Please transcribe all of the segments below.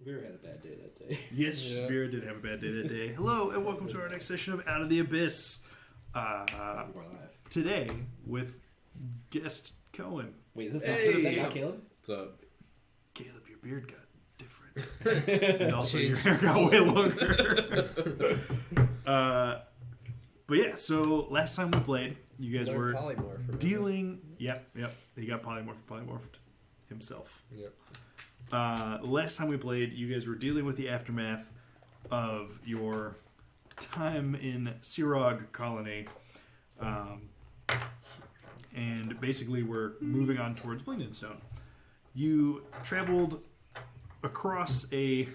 Vera had a bad day that day. Yes, yeah. Vera did have a bad day that day. Hello, and welcome to our next session of Out of the Abyss. Today, with guest Cohen. Wait, is this not Caleb? What's up? Caleb, your beard got different. And also your hair got way longer. But yeah, so last time we played, you guys were dealing... Yep. He got polymorphed himself. Yep. Last time we played, you guys were dealing with the aftermath of your time in Sirog Colony. And basically we're moving on towards Blingdenstone. You traveled across a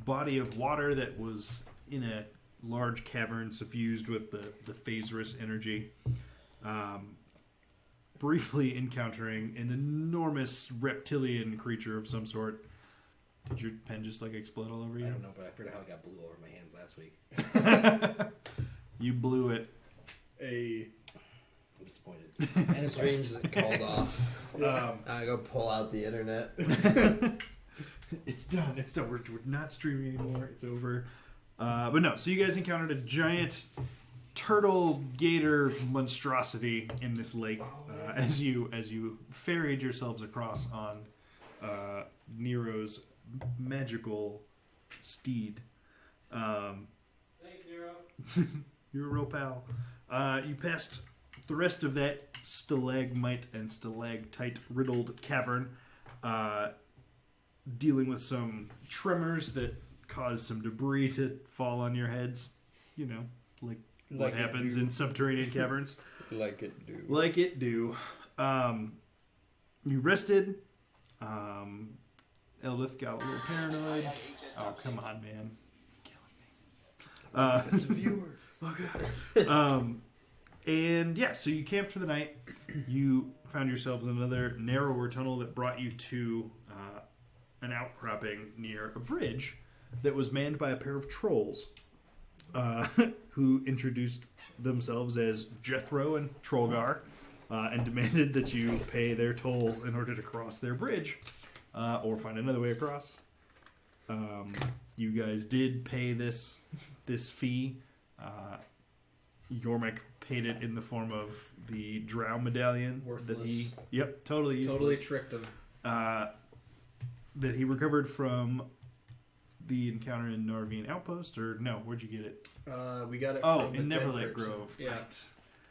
body of water that was in a large cavern suffused with the Phasrus energy. Briefly encountering an enormous reptilian creature of some sort. Did your pen just explode all over you? I don't know, but I forgot how it got blue over my hands last week. You blew it. I'm disappointed. And streams called off. I go pull out the internet. It's done. We're not streaming anymore. It's over. But no, so you guys encountered a giant turtle gator monstrosity in this lake as you ferried yourselves across on Nero's magical steed. Thanks, Nero. You're a real pal. You passed the rest of that stalagmite and stalactite riddled cavern, dealing with some tremors that caused some debris to fall on your heads. You know, like what happens in subterranean caverns. Like it do. Like it do. You rested. Eldith got a little paranoid. Oh, come on, man. You're killing me. It's a viewer. Oh, God. And yeah, so you camped for the night. You found yourselves in another narrower tunnel that brought you to an outcropping near a bridge that was manned by a pair of trolls who introduced themselves as Jethro and Trollgar and demanded that you pay their toll in order to cross their bridge or find another way across. You guys did pay this fee. Yormek paid it in the form of the Drow medallion. Worthless. Totally useless. Totally tricked him. That he recovered from the encounter in Norvine Outpost, or no? Where'd you get it? We got it from in Neverlight Grove. Yeah. Right.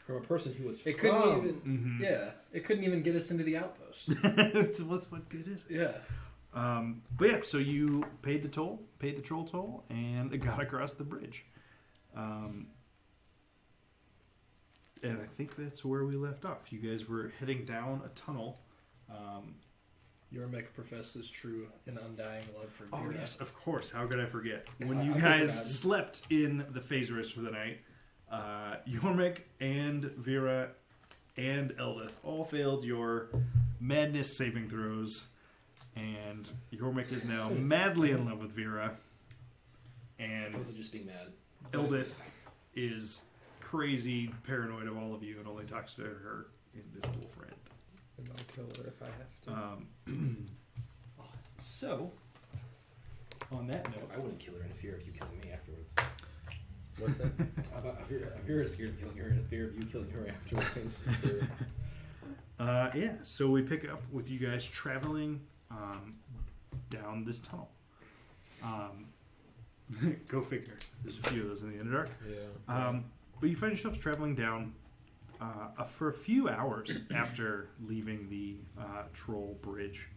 From a person who was It couldn't even... Mm-hmm. Yeah. It couldn't even get us into the outpost. What good is it? Yeah. But yeah, so you paid the troll toll, and got across the bridge. And I think that's where we left off. You guys were heading down a tunnel. Yormek professes true and undying love for Vera. Oh, yes, of course. How could I forget? When you guys slept in the Phasrus for the night, Yormek and Vera and Eldith all failed your madness saving throws. And Yormek is now madly in love with Vera. And Both are just being mad. Eldith is crazy paranoid of all of you and only talks to her invisible friend. And I'll kill her if I have to. So, on that note, I wouldn't kill her in fear of you killing me afterwards. What's that? I'm very scared of killing her in fear of you killing her afterwards. yeah, so we pick up with you guys traveling down this tunnel. Go figure. There's a few of those in the Underdark. Yeah. But you find yourselves traveling down for a few hours after leaving the troll bridge.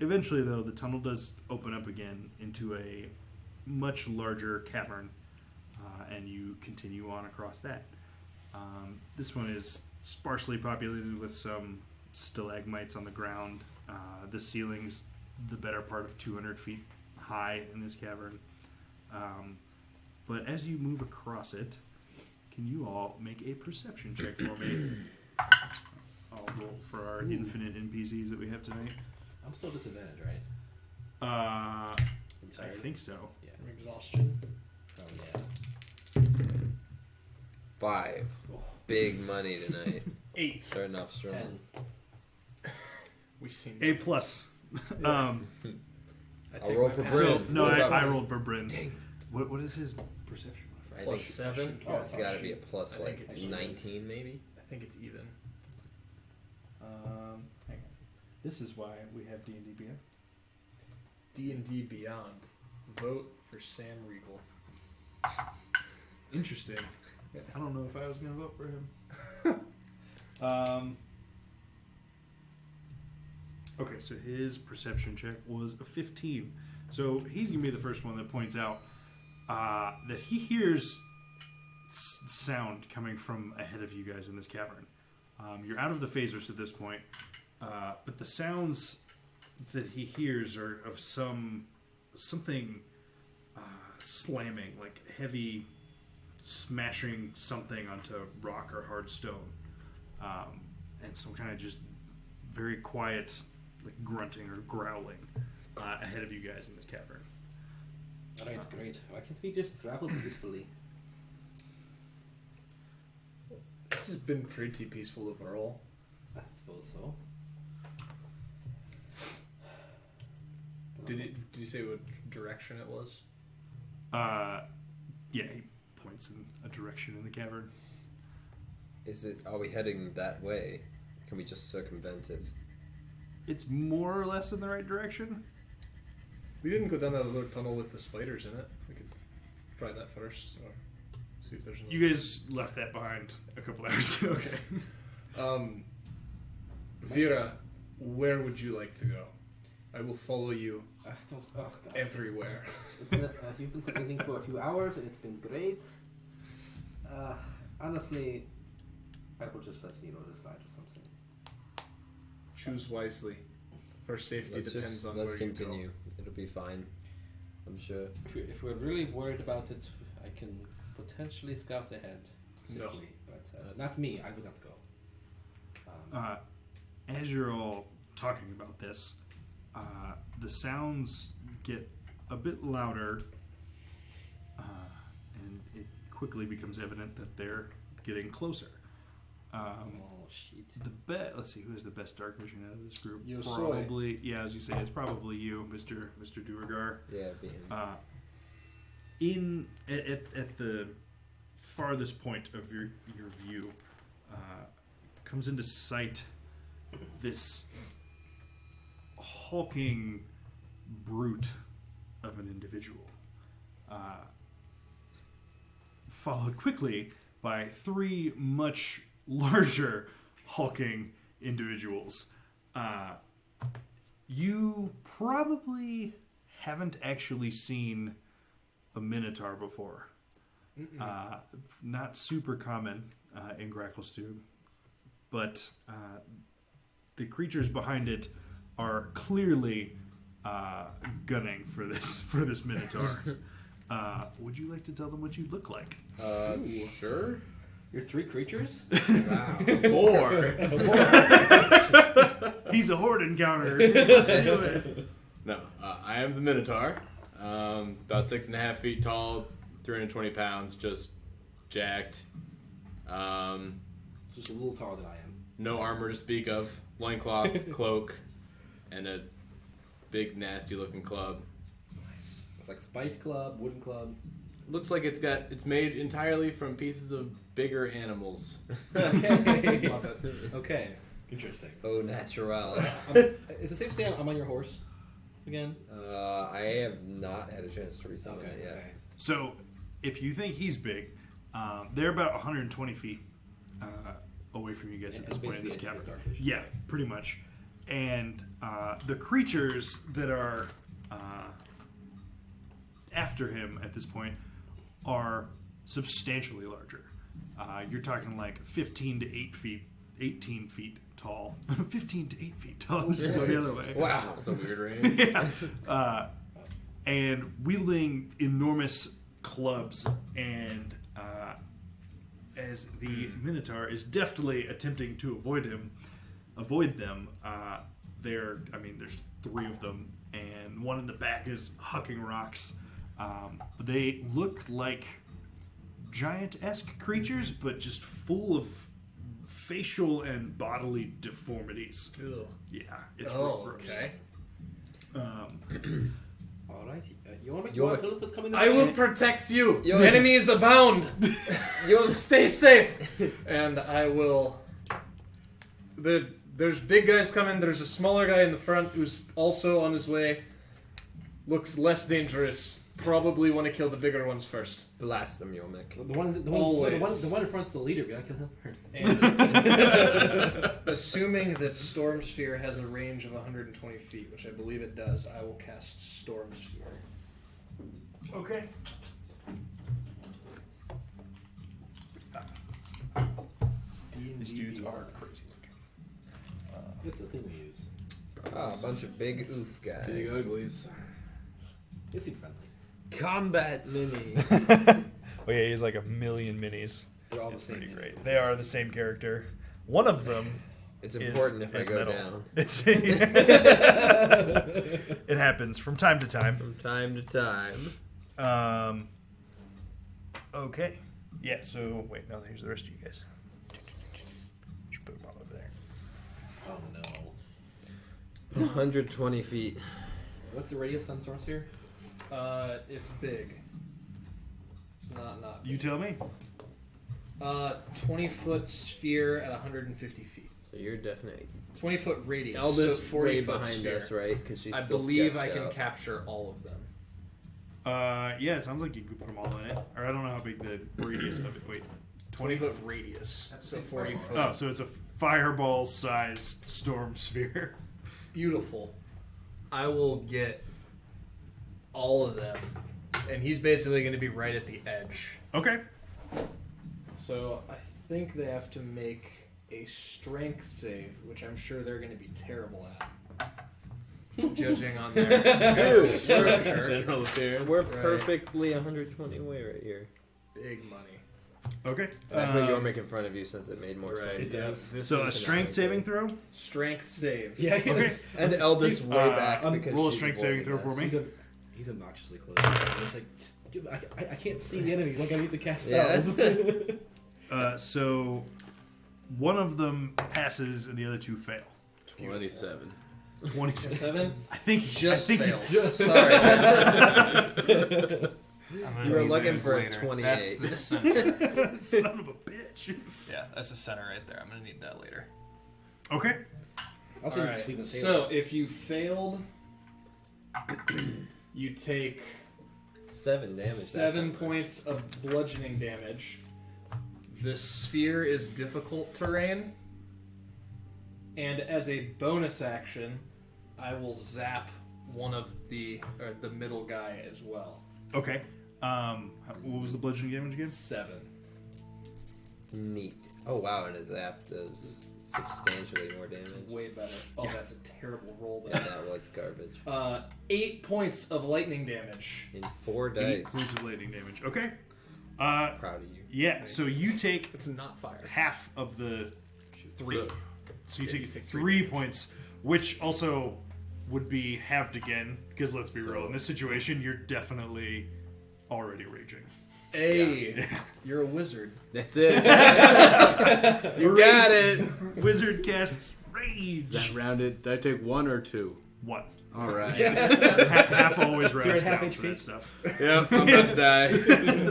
Eventually, though, the tunnel does open up again into a much larger cavern, and you continue on across that. This one is sparsely populated with some stalagmites on the ground. The ceiling's the better part of 200 feet high in this cavern. But as you move across it, can you all make a perception check for me? I'll roll for our infinite NPCs that we have tonight. I'm still disadvantaged, right? I think so. Yeah. Exhaustion. Oh, yeah. 5. Oh. Big money tonight. 8. Starting off strong. 10. We seem A plus. I'll roll for So Bryn. no, What about I me? rolled for Bryn. Dang. What is his perception? I Plus think 7. it's got to be a plus I think like it's even. 19 maybe. I think it's even. Hang on. This is why we have D&D Beyond. D&D Beyond. Vote for Sam Regal. Interesting. I don't know if I was going to vote for him. Okay, so his perception check was a 15. So he's going to be the first one that points out that he hears sound coming from ahead of you guys in this cavern. You're out of the phasers at this point, but the sounds that he hears are of something slamming, like heavy smashing something onto rock or hard stone, and some kind of just very quiet, like grunting or growling ahead of you guys in this cavern. Alright, great. Why can't we just travel peacefully? This has been pretty peaceful overall. I suppose so. Did you say what direction it was? Yeah, he points in a direction in the cavern. Are we heading that way? Can we just circumvent it? It's more or less in the right direction. We didn't go down that little tunnel with the spiders in it. We could try that first, or see if there's another. You guys left that behind a couple hours ago. Okay. Vera, where would you like to go? I will follow you God. everywhere. You've been sleeping for a few hours and it's been great. Honestly, I will just let Hero decide or something. Choose wisely. Her safety depends on where let's you continue. It'll be fine. I'm sure. If we're really worried about it, I can potentially scout ahead. No. Simply, but not me. I would not go. As you're all talking about this, the sounds get a bit louder, and it quickly becomes evident that they're getting closer. Oh shit! Let's see, who has the best dark vision out of this group? Yo soy. Probably, yeah. As you say, it's probably you, Mr. Duergar. Yeah, be him. At the farthest point of your view, comes into sight this hulking brute of an individual, followed quickly by 3 much larger hulking individuals. You probably haven't actually seen a minotaur before. Not super common in Gracklestube, but the creatures behind it are clearly gunning for this minotaur. Would you like to tell them what you look like? Sure. You're 3 creatures? Wow. 4. He's a horde encounter. Let's do it. No, I am the Minotaur. About 6.5 feet tall, 320 pounds, just jacked. Just a little taller than I am. No armor to speak of. Loincloth, cloak, and a big nasty looking club. Nice. It's like Spite Club, Wooden Club. Looks like it's made entirely from pieces of bigger animals. Okay. Love it. Okay. Interesting. Oh, natural. Is it safe to say I'm on your horse again? I have not had a chance to resummon it yet. Okay. So, if you think he's big, they're about 120 feet away from you guys at this point in this Basically, cavern. it's darkish. Yeah, pretty much. And the creatures that are after him at this point are substantially larger. You're talking like 15 to 18 feet tall. 15 to 8 feet tall. Just go the other way. Wow. That's a weird range. Yeah. And wielding enormous clubs, and as the Minotaur is deftly attempting to avoid them, there's 3 of them, and one in the back is hucking rocks. They look like giant-esque creatures, but just full of facial and bodily deformities. Ew. Yeah, it's Oh, real gross. okay. Alright, you want me You want- to tell us what's coming? I will protect you. Yo- Enemies abound. You'll Stay safe. And I will. There's big guys coming. There's a smaller guy in the front who's also on his way. Looks less dangerous. Probably want to kill the bigger ones first. blast them, Yomek. The one in front's the leader. We gotta kill him first. And assuming that Storm Sphere has a range of 120 feet, which I believe it does, I will cast Storm Sphere. Okay. These dudes are crazy looking. It's the thing we use. Ah, a bunch of big oof guys. Big uglies. They seem friendly. Combat mini. Oh yeah, he's like a million minis. They're all It's the same. pretty great. They are the same character. One of them It's important if I is go metal. down. It's it happens from time to time. From time to time. Okay. Yeah, so wait, no, here's the rest of you guys. Just put them all over there. Oh no. 120 feet. What's the radius on Storm Sphere? It's big. It's not. You tell me. 20-foot sphere at 150 feet. So you're definitely 20-foot radius. Elda's so 40 way foot behind sphere. us, right? Because she's I still believe I sketched can out. capture all of them. Yeah, it sounds like you could put them all in it. Or I don't know how big the radius of it. Wait, 20-foot radius. That's So a big 40 fireball. foot. Oh, so it's a fireball-sized storm sphere. Beautiful. I will get all of them. And he's basically going to be right at the edge. Okay. So I think they have to make a strength save, which I'm sure they're going to be terrible at. Judging on their structure. General appearance. We're Right. perfectly 120 away right here. Big money. Okay. And I put Yormik in front of you since it made more Right. sense. This So a is strength saving throw. strength save. Yeah. Okay. And Elda's way back because roll a she's strength saving throw avoiding for us. me. He's obnoxiously close. I'm just like, just give, I can't see the enemies. Like I need to cast Yeah, spells. So one of them passes and the other two fail. 27. 27. 7? I think Just I think fails. Sorry. You were looking for a 28. That's the center. Son of a bitch. Yeah, that's the center right there. I'm gonna need that later. Okay. I'll see Alright, just leave the so if you failed, you take 7 damage. 7 points of bludgeoning damage. The sphere is difficult terrain. And as a bonus action, I will zap one of the middle guy as well. Okay. What was the bludgeoning damage again? 7. Neat. Oh wow, and his zap does substantially more damage. Way better. Oh, that's a terrible roll Yeah, then. that was garbage. 8 points of lightning damage. In 4 8 dice. points of lightning damage. Okay. Proud of you. Yeah. So you take It's not fire. half of the 3. So you Yeah, take you take 3 points, which also would be halved again. Because let's be real, in this situation, you're definitely already raging. Hey, you're a wizard. That's it. You got it! Wizard casts rage. Is that rounded? Did I take 1 or 2? 1. All right. Half always You're rounds at half down for HP? that stuff. Yeah, I'm about to die.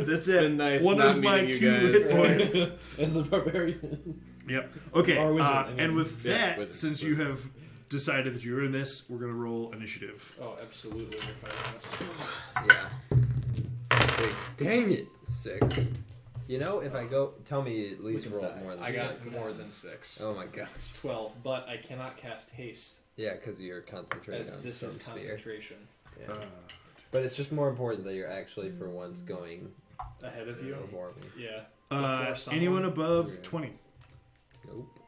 That's it. been nice One not of my meeting 2 you hit guys. points. As the barbarian. Yep. Okay. Or wizard, I mean. And with Yeah, that, wizard. since you have decided that you're in this, we're gonna roll initiative. Oh, absolutely. We're fighting this. Yeah. Wait, dang it. 6. You know, if I go... Tell me at least can roll die. more than I 6. got more than 6. Oh my god. It's 12, but I cannot cast haste Yeah, because you're concentrating as on this some is spear. concentration. Yeah. But it's just more important that you're actually, for once, going Ahead of you? before me. Yeah. Before someone- Anyone above Yeah. 20? Nope.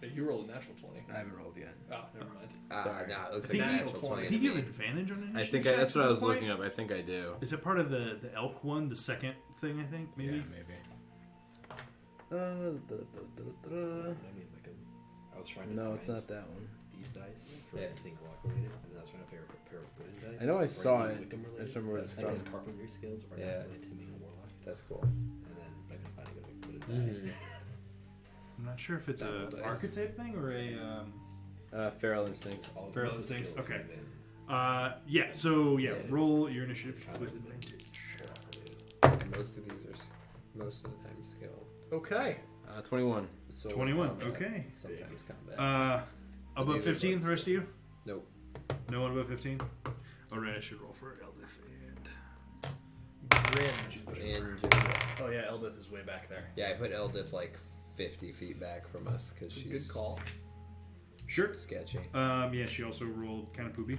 But you rolled a natural 20. I haven't rolled yet. Oh, never mind. Nah, it looks I like think a you- natural 20. I to think you have me. advantage on initiative. I think checks that's what at I this was point? looking up. I think I do. Is it part of the elk one, the second thing? I think maybe. Yeah, maybe. I mean, like I was trying to No, it's find not that one. these dice for Yeah. anything block related, and then I was trying to figure out a pair of wooden dice. I know I for saw anything it. Wickham I related, just remember where but it's I guess from. carpentry skills are Yeah. not related to being a warlock, That's cool. and then I couldn't find a good wooden die. I'm not sure if it's Double a dice. archetype thing or a. Feral Instincts. All of Feral those instincts, skills okay. would've been Yeah. So yeah, roll your initiative with advantage. Most of these are most of the time skill. Okay. 21. So 21. combat, Okay. Sometimes combat. Above 15. The rest of you? Nope. No one above 15. All right. I should roll for Eldith Grin. And Oh yeah, Eldith is way back there. yeah, I put Eldith like 50 feet back from us because she's Good call. Sure. sketchy. Yeah. She also rolled kind of poopy.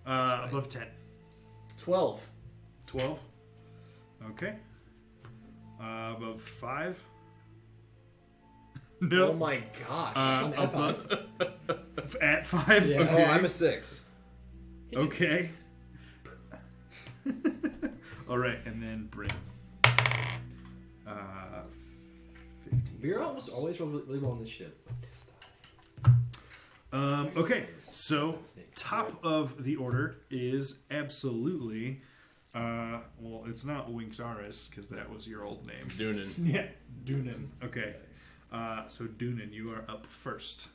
Above 10. 12. 12. Okay. Above 5. No. Oh my gosh. Above at 5. Yeah. Okay. Oh, I'm a 6. Okay. All right, and then Bryn. 15. We're almost always really well on this ship. Okay, so top of the order is absolutely. Well, it's not Winksaurus because that was your old name. Doonan. Yeah, Doonan. Okay. So Doonan, you are up first.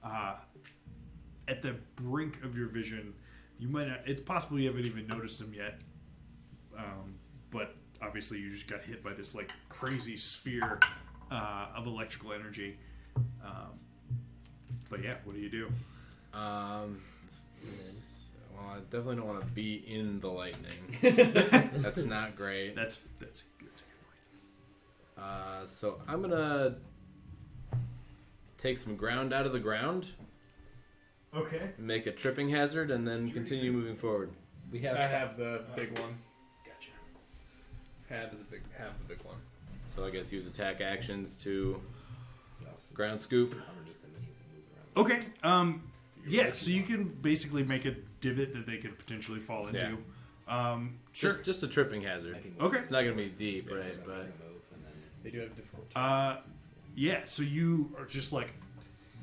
At the brink of your vision, you might not, it's possible you haven't even noticed him yet. But obviously you just got hit by this like crazy sphere of electrical energy. But yeah, what do you do? Well, I definitely don't want to be in the lightning. That's not great. That's a good point. So I'm gonna take some ground out of the ground, Okay. make a tripping hazard, and then continue moving forward. We have. I have the big one. Gotcha. Have the big one. So I guess use attack actions to ground scoop. Okay. Yeah, so you can basically make a divot that they could potentially fall into. Sure. Just a tripping hazard. Okay. It's not gonna be deep, right? But They do have difficult. Yeah, so you are just like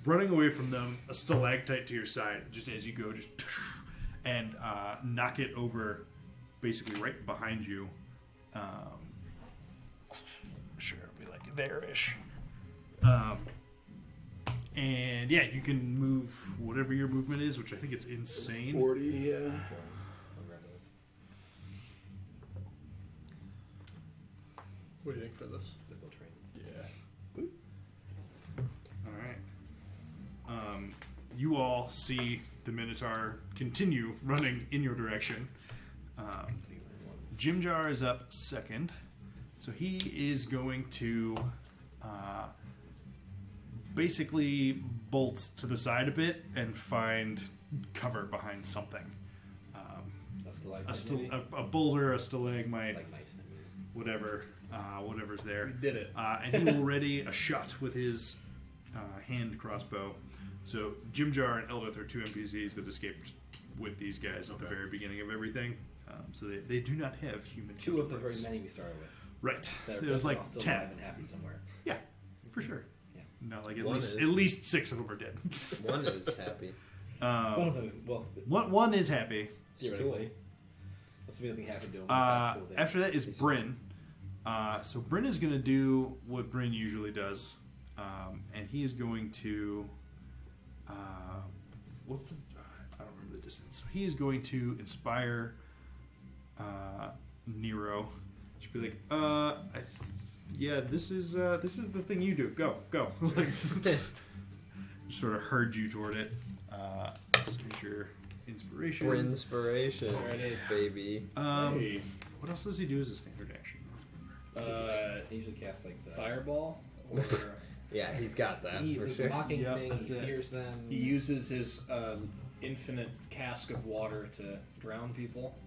running away from them, a stalactite to your side, just as you go, just and knock it over, basically right behind you. Sure, it'll be like there-ish. And yeah, you can move whatever your movement is, which I think it's insane. 40, yeah. What do you think for this? Yeah. All right. You all see the Minotaur continue running in your direction. Jimjar is up second, so he is going to basically bolt to the side a bit and find cover behind something. A boulder, a stalagmite, whatever, whatever's there. We did it. And he will ready a shot with his hand crossbow. So Jimjar and Eldith are two NPCs that escaped with these guys at the very beginning of everything. So they do not have human Two of the very counterparts. many we started with. Right. That are There was definitely like all still 10. alive and happy somewhere. Yeah, for sure. Yeah. No, like One at is. least 6 of them are dead. One is happy. One of them, well, One is happy. theoretically. Let's see if anything happened to him. Still there. After that is Bryn. So Bryn is going to do what Bryn usually does, and he is going to. What's the? I don't remember the distance. So he is going to inspire Nero. Just be like, yeah, this is the thing you do. Go. Like just sort of herd you toward it. So here's your inspiration. For inspiration, There it is. baby. Hey. What else does he do as a standard action? He usually casts like the Fireball, or Yeah, he's got that He, for the sure. mocking Yep, thing. that's He it. fears them. he uses his infinite cask of water to drown people.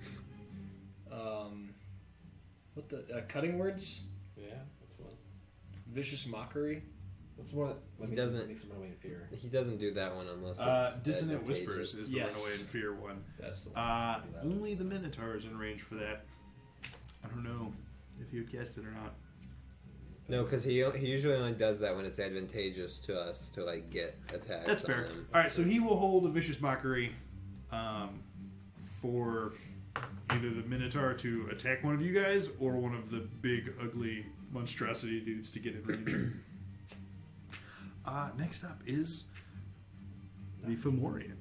What the cutting words? Yeah, that's one. Vicious mockery. What's more? He doesn't- makes him run away in fear. He doesn't do that one unless it's Dissonant advantageous. Whispers is the Yes. runaway in fear one. That's the one. Only the Minotaur is in range for that. I don't know if he would cast it or not. No, because he usually only does that when it's advantageous to us to like get attacks. That's on fair. them. All right, so he will hold a vicious mockery for either the Minotaur to attack one of you guys or one of the big, ugly monstrosity dudes to get in range. Next up is the Fomorian.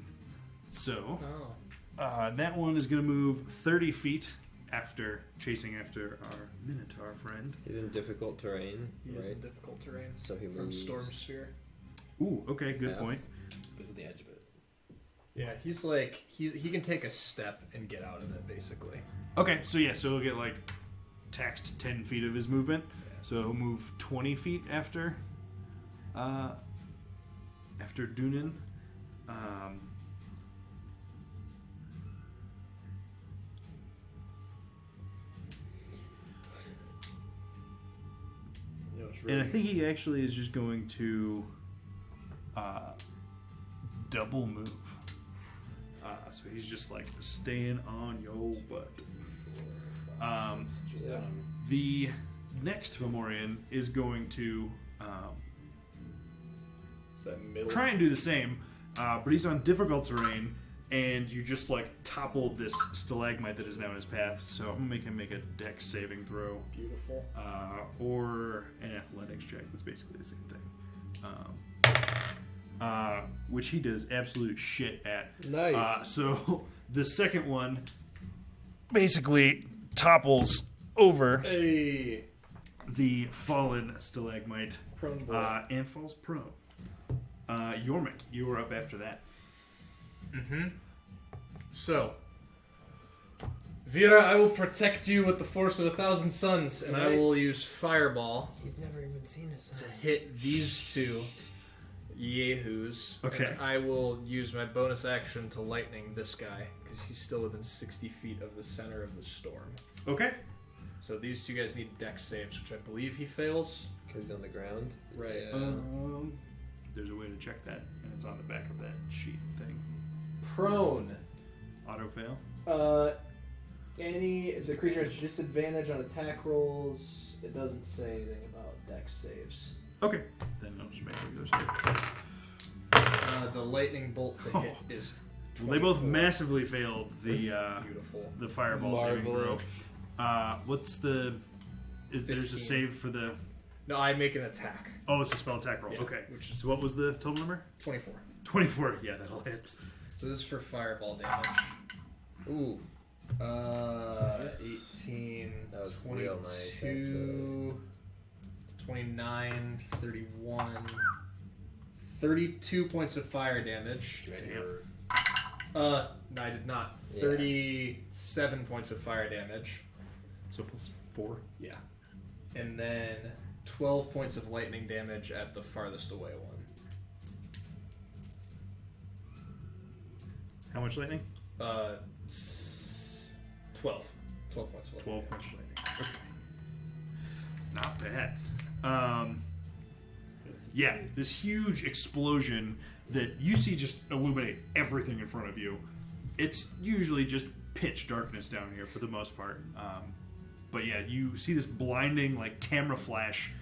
So, Oh. That one is going to move 30 feet after chasing after our Minotaur friend. He's in difficult terrain, He right? is in difficult terrain. So he From moves. Storm Sphere. Ooh, okay, good Yeah. point. Because of the edge of it. Yeah, he's like he can take a step and get out of it basically. Okay, so yeah, so he'll get like taxed 10 feet of his movement. So he'll move 20 feet after Dunan. You know, it's And I think he actually is just going to double move. So he's just like staying on your butt. Just, The next Fomorian is going to Is that middle? try and do the same, but he's on difficult terrain, and you just like toppled this stalagmite that is now in his path. So I'm gonna make him make a dex saving throw, Beautiful. or an athletics check. That's basically the same thing. Which he does absolute shit at. Nice. So the second one basically topples over Hey, the fallen stalagmite prone boy. and falls prone. Yormik, you were up after that. So, Vera, I will protect you with the force of 1,000 suns, and I will use Fireball He's never even seen a to sign. hit these two yahoos. Okay. And I will use my bonus action to lightning this guy, because he's still within 60 feet of the center of the storm. Okay. So these two guys need dex saves, which I believe he fails. Because he's on the ground. Right. Yeah. There's a way to check that, and it's on the back of that sheet thing. Prone. Auto fail. The creature has disadvantage on attack rolls. It doesn't say anything about dex saves. Okay. Then I'll just make regular save. The lightning bolt to hit is. Well, they both 24. massively failed the Beautiful. the fireball saving throw. Marvelous. What's the? Is there's a 15. save for the? No, I make an attack. Oh, it's a spell attack roll. Yeah, Okay. which is- So what was the total number? 24. 24. Yeah, that'll hit. So this is for fireball damage. Ooh. 18, That was 22, real nice, actually. 29, 31, 32 points of fire damage. Damn. No, I did not. Yeah. 37 points of fire damage. So plus 4. Yeah. And then 12 points of lightning damage at the farthest away one. How much lightning? 12. 12 points of lightning. 12 points of lightning. Okay. Not bad. Yeah, this huge explosion that you see just illuminate everything in front of you. It's usually just pitch darkness down here for the most part. But yeah, you see this blinding like camera flash,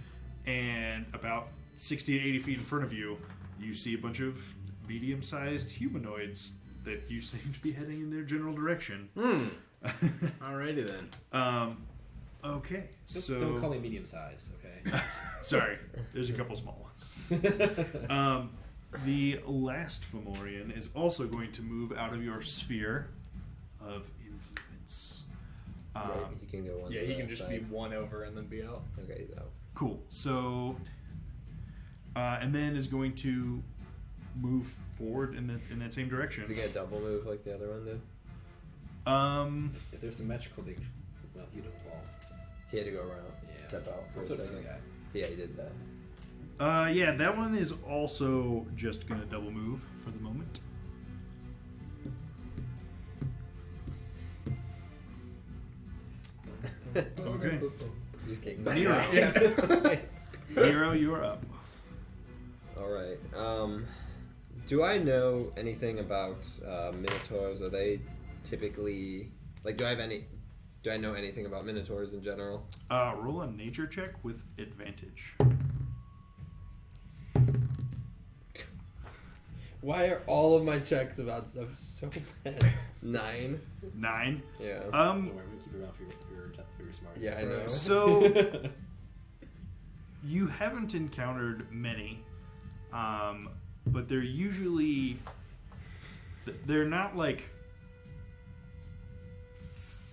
and about 60 to 80 feet in front of you, you see a bunch of medium-sized humanoids that you seem to be heading in their general direction. Alrighty then. Okay, so Don't call me medium size, okay? sorry, there's a couple small ones. The last Fomorian is also going to move out of your sphere of influence. Right, he can go one. Yeah, to he that can just side. be one over and then be out. Okay, he's out. Cool. So, and then is going to move forward in that same direction. Does he get a double move like the other one did? If there's symmetrical, well, he'd have fall. He had to go around, Yeah. step out for So a did the second. guy. Yeah, he did that. Yeah, that one is also just going to double move for the moment. Okay. Just kidding. Nero. Nero, you are up. All right. Do I know anything about minotaurs? Are they typically like? Do I know anything about minotaurs in general? Roll a nature check with advantage. Why are all of my checks about stuff so bad? 9. 9. Yeah. Don't worry, I'm gonna keep it around for your smarts. Yeah, I know. So you haven't encountered many, but they're usually they're not like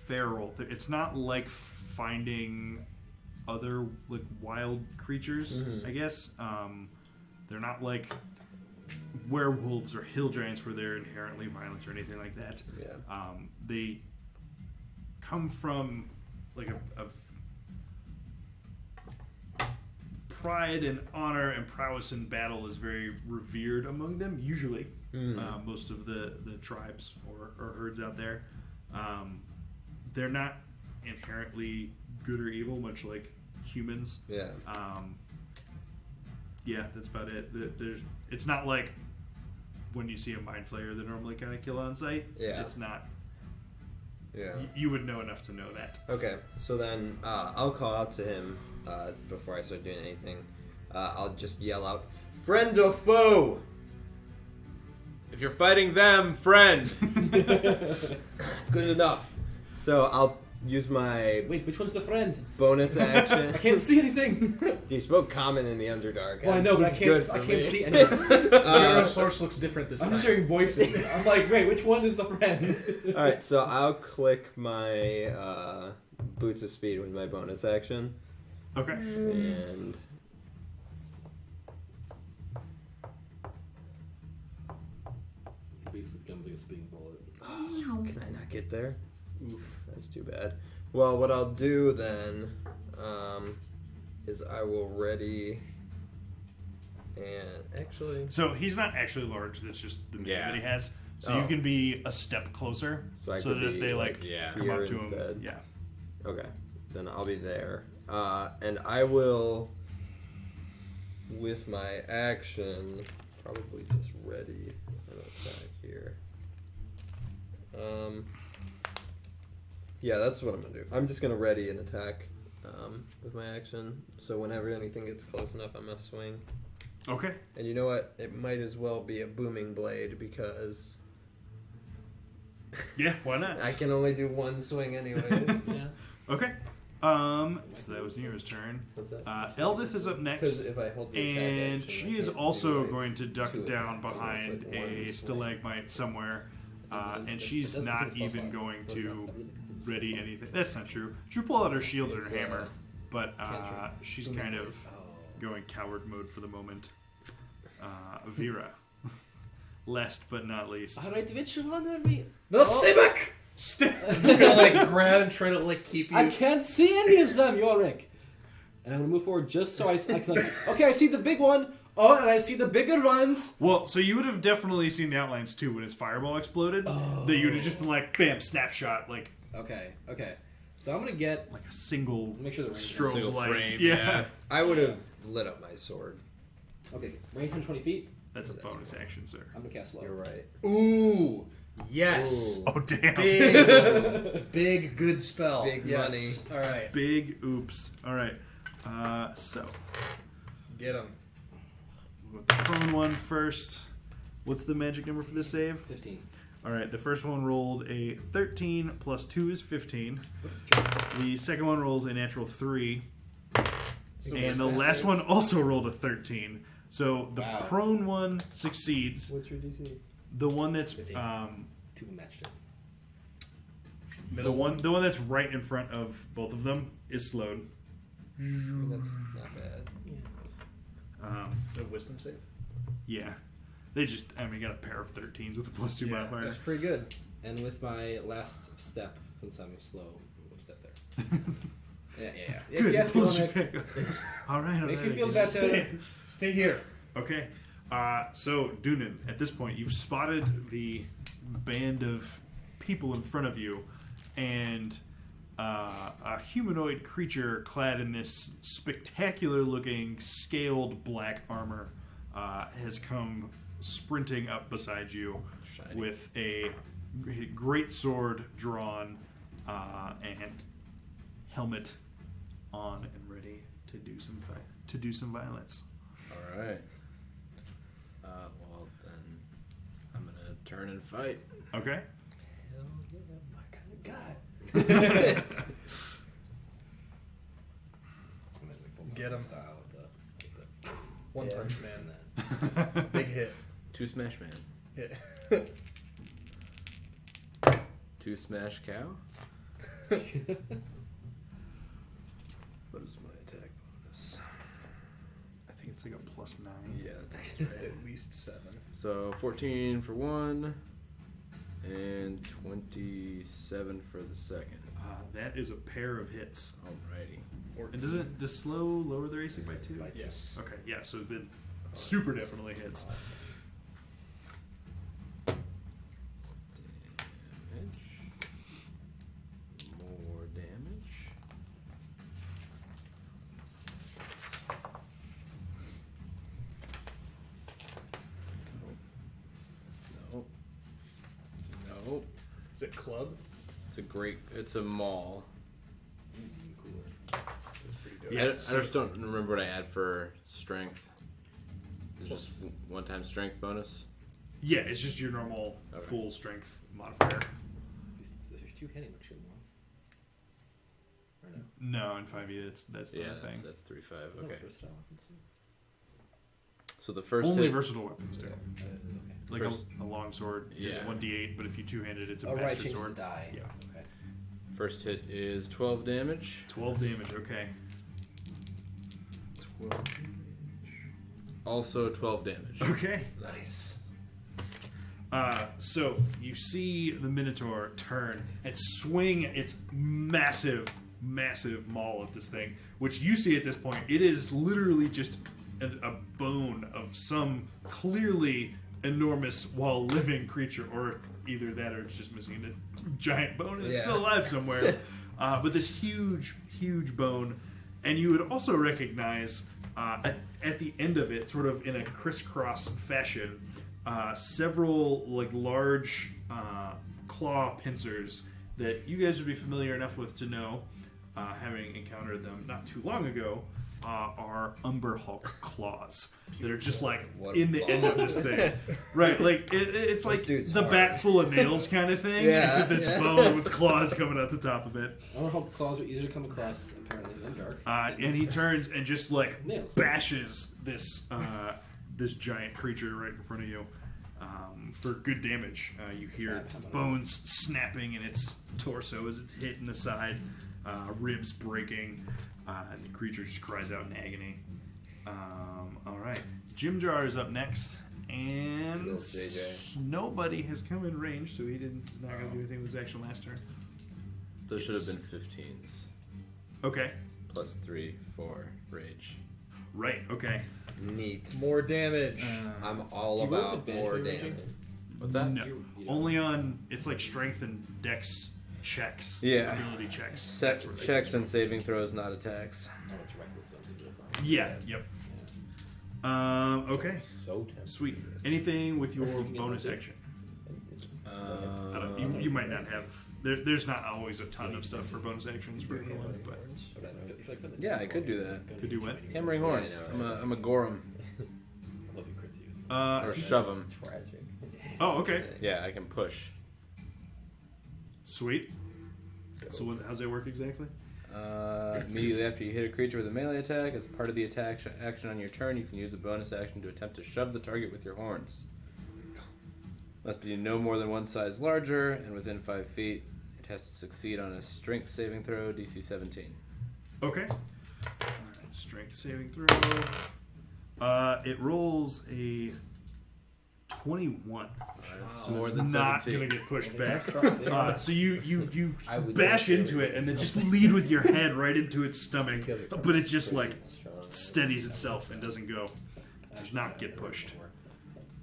feral. It's not like finding other like wild creatures. I guess they're not like werewolves or hill giants where they're inherently violent or anything like that. Yeah. They come from like a pride and honor and prowess in battle is very revered among them. Usually, most of the tribes or herds out there, they're not inherently good or evil, much like humans. Yeah. Yeah, that's about it. It's not like when you see a mind flayer that normally kind of kill on sight. Yeah. It's not. Yeah. You would know enough to know that. Okay, so then I'll call out to him before I start doing anything. I'll just yell out, "Friend or foe?" If you're fighting them, friend. Good enough. So I'll use my Wait, which one's the friend? bonus action. I can't see anything. You spoke common in the Underdark. Well, I know, but I It's good can't. I for can't me. see anything. Your source looks different this I'm time. just hearing voices. I'm like, wait, which one is the friend? All right, so I'll click my boots of speed with my bonus action, Okay. and Basically becomes like a speeding bullet. can I not get there? Oof, that's too bad. Well, what I'll do then is I will ready, and actually, So he's not actually large. That's just the move Yeah. that he has. So Oh. you can be a step closer, So I so could that if be, they like, Yeah. come here up to instead. him, yeah. okay, then I'll be there, and I will, with my action, probably just ready an attack here. Yeah, that's what I'm gonna do. I'm just gonna ready an attack with my action. So whenever anything gets close enough, I'm gonna swing. Okay. And you know what? It might as well be a booming blade because Yeah. Why not? I can only do one swing anyways. Yeah. Okay. So that was Nira's turn. What's that? Eldith is up Because next, if I hold the attack and action, she I is can't also do, like, going to duck two down attacks, so behind it's like one a swing. stalagmite somewhere, and she's That's not considered plus even five. going That's to not- I believe it considers ready plus five. anything. That's not true. She'll pull out her shield and her It's, hammer, but cantrip. she's Booming kind blade. of Oh. going coward mode for the moment. Vera, last but not least. Alright, which one are we? No, stay back! Stay. I'm gonna like grab and try to like keep you. I can't see any of them, Yorick. And I'm gonna move forward just so I can like. Okay, I see the big one. Oh, and I see the bigger ones. Well, so you would have definitely seen the outlines too when his fireball exploded. That you would have just been like, bam, snapshot, like Okay. So I'm gonna get. a single Make sure the range. strobe Single light. frame, Yeah. I would have lit up my sword. Okay, range 120 feet. That's a bonus action, sir. I'm gonna cast slow. You're right. Ooh, yes. Ooh. Oh, damn. Big good spell. Big yes. All right, Big oops. All right. So, get him. with the prone one first. What's the magic number for this save? 15. All right, the first one rolled a 13 plus 2 is 15. The second one rolls a natural 3. And the last one also rolled a 13. So the Wow. prone one succeeds. What's your DC? The one that's 15. Two matched it. the one that's right in front of both of them is slowed. That's not bad. A wisdom save. Yeah, they just got a pair of 13s with a +2 modifier. That's pretty good. And with my last step, since I'm slow, we'll step there. Yeah. Good. Yes, Close your Yorick. pick. All right. Makes me all feel right. better. Stay here. Okay. So, Dunan, at this point, you've spotted the band of people in front of you, and a humanoid creature clad in this spectacular-looking, scaled black armor has come sprinting up beside you with a great sword drawn and helmet on and ready to do some violence. All right. Well, then I'm going to turn and fight. Okay. Hell yeah, my kind of guy. Get him. Style with the One Yeah, punch I've seen man. that. Big hit. Two smash man. Hit. Two smash cow. What is my attack bonus? I think it's like a +9. Yeah, that's It's at least 7. So 14 for one, and 27 for the second. That is a pair of hits. Alrighty. 14. Does slow lower their AC by 2? By 2. Yes. Okay, yeah, so then super definitely hits. Damage. More damage. Nope. Nope. Is it club? It's a maul. That's pretty dope. Yeah, I just don't remember what I add for strength. It's just one-time strength bonus. Yeah, it's just your normal Okay. full strength modifier. There's 2 hitting, which should more. Or no? No, in 5e, that's Yeah, not a thing. that's 3/5. No, Okay. versatile weapons too? So the first Only hit, versatile weapons, too. Okay. Like First- a long sword is Yeah. 1d8, but if you two-handed, it's a Oh, right, bastard changes sword. the die. Yeah. Okay. first hit is 12 damage. 12 damage, okay. 12 damage. Also 12 damage. Okay. Nice. So you see the Minotaur turn and swing its massive maul at this thing, which you see at this point. It is literally just a bone of some clearly enormous while living creature, or either that or it's just missing a giant bone and it's still alive somewhere. But this huge bone, and you would also recognize at the end of it, sort of in a crisscross fashion, several like large claw pincers that you guys would be familiar enough with to know, having encountered them not too long ago, are Umber Hulk claws that are just like What in the end of this thing. Right, like it's like dude's the hard. bat full of nails kind of thing, Yeah, except it's yeah. bone with claws coming out the top of it. I hope the claws are easier to come across, apparently, than dark. And he turns and just like Nails. bashes this this giant creature right in front of you for good damage. You hear bones snapping in its torso as it's hit in the side, ribs breaking, and the creature just cries out in agony. All right, Jim Jar is up next, and Little JJ. nobody has come in range, so he's not going to do anything with his action last turn. Those should have been 15s. Okay, Plus 3 for rage. right. Okay. Neat. More damage. I'm all Do you roll about advantage more for raging? damage. What's that? No, You don't. only on it's like strength and dex checks. Yeah. ability checks. Set That's where checks and saving throws, not attacks. Oh, it's reckless. So people are fine. Yeah. Yep. Okay. So tempting. Sweet. Anything with your You can get bonus one, action? I don't, you might not have. There's not always a ton of stuff for bonus actions for everyone, but But I feel like for the Yeah, I could do that. could do what? Hammering horns. Yeah, I'm a Gorum. I love you, Critzy. Or shove him. Tragic. Oh, okay. Yeah, I can push. Sweet. So how's that work exactly? Immediately after you hit a creature with a melee attack, as part of the attack action on your turn, you can use a bonus action to attempt to shove the target with your horns. Must be no more than one size larger and within 5 feet. It has to succeed on a strength saving throw, DC 17. Okay. Alright, strength saving throw. It rolls a 21. It's So more it's than not 17. going to get pushed back. Yeah. So you I would bash not into do it and then just lead with your head right into its stomach, but it just like Strong. steadies itself and doesn't go. Does not get pushed.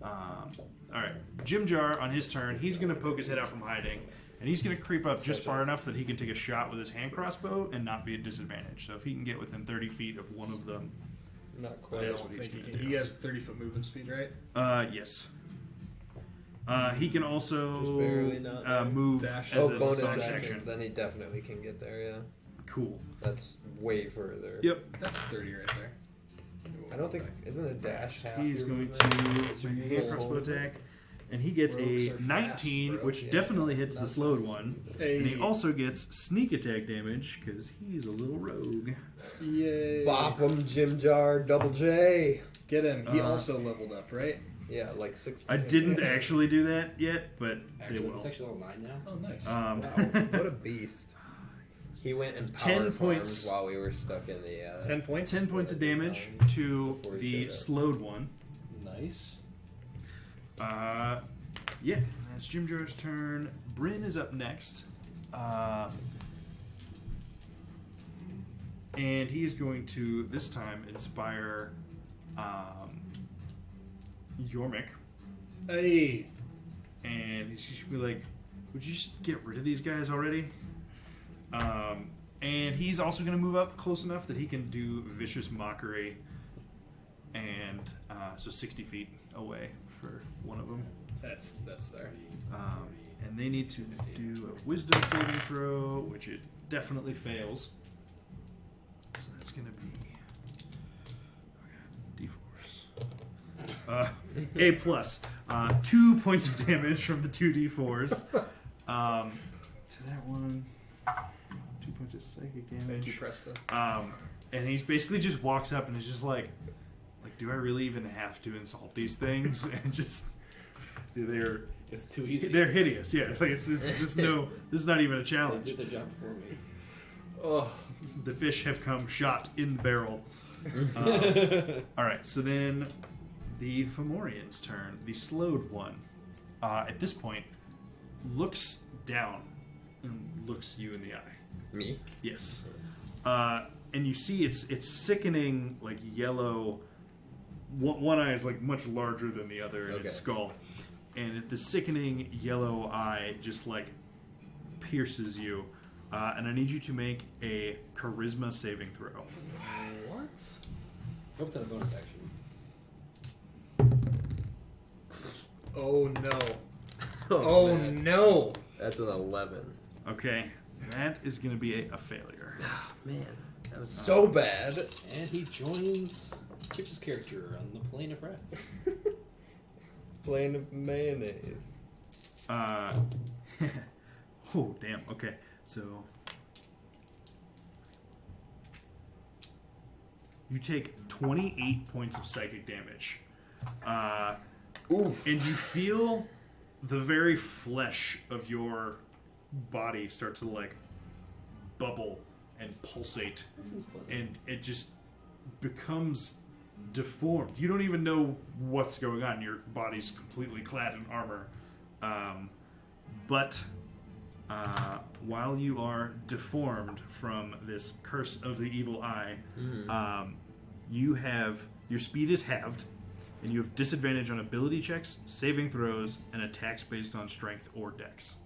All right, Jim Jar on his turn, he's going to poke his head out from hiding, and he's going to creep up just far enough that he can take a shot with his hand crossbow and not be at disadvantage. So if he can get within 30 feet of one of them, Not quite. That's I what don't he's think gonna do. he has 30-foot movement speed, right? yes. He can Just also barely not there. move Dash. as Oh, a bonus bonus action. action. Then he definitely can get there. Yeah, Cool. that's way further. Yep. That's 30 right there. I don't think isn't a dash half. He's your going movement? to make a hand crossbow attack, and he gets Rogues a are fast, 19, bro. which Yeah. definitely hits the Not slowed fast. one. Hey. And he also gets sneak attack damage because he's a little rogue. Yay. Bop him, Jim Jar, Double J. Get him. He also leveled up, right? Yeah, like 16. I didn't actually do that yet, but they Actually, will. it's actually level 9 now. Oh, nice. Wow, what a beast. He went and 10 power points. farmed while we were stuck in the. 10 points. 10 points of damage to Before he the showed up. slowed one. Nice. Yeah, that's Jim Jar's turn. Bryn is up next. And he is going to, this time, inspire Yormik. Hey. And he's just be like, would you just get rid of these guys already? And he's also going to move up close enough that he can do Vicious Mockery. And so 60 feet away for one of them. That's there. And they need to do a Wisdom saving throw, which it definitely fails. So that's going to be D4s. A plus. 2 points of damage from the 2 D4s. To that one, 2 points of psychic Thank you, damage. Preston. And he basically just walks up and is just like, do I really even have to insult these things? And just It's too easy. they're hideous. Yeah, like it's no, this is not even a They challenge. did the job for me. Oh. The fish have come shot in the barrel. All right, so then the Fomorian's turn, the slowed one, at this point, looks down and looks you in the eye. Me? Yes. And you see it's sickening, like yellow. One eye is like much larger than the other in its skull. And the sickening yellow eye just like pierces you. And I need you to make a charisma saving throw. What? Hope that's a bonus action. Oh no. Oh man. no. That's an 11. Okay, that is going to be a failure. Oh, man. That was so bad. And he joins Chip's character on the plane of rats. Plain of mayonnaise. Oh, damn. Okay, so you take 28 points of psychic damage. Oof. And you feel the very flesh of your body start to like bubble and pulsate, and it just becomes deformed. You don't even know what's going on. Your body's completely clad in armor. But while you are deformed from this curse of the evil eye, you have your speed is halved, and you have disadvantage on ability checks, saving throws, and attacks based on strength or dex.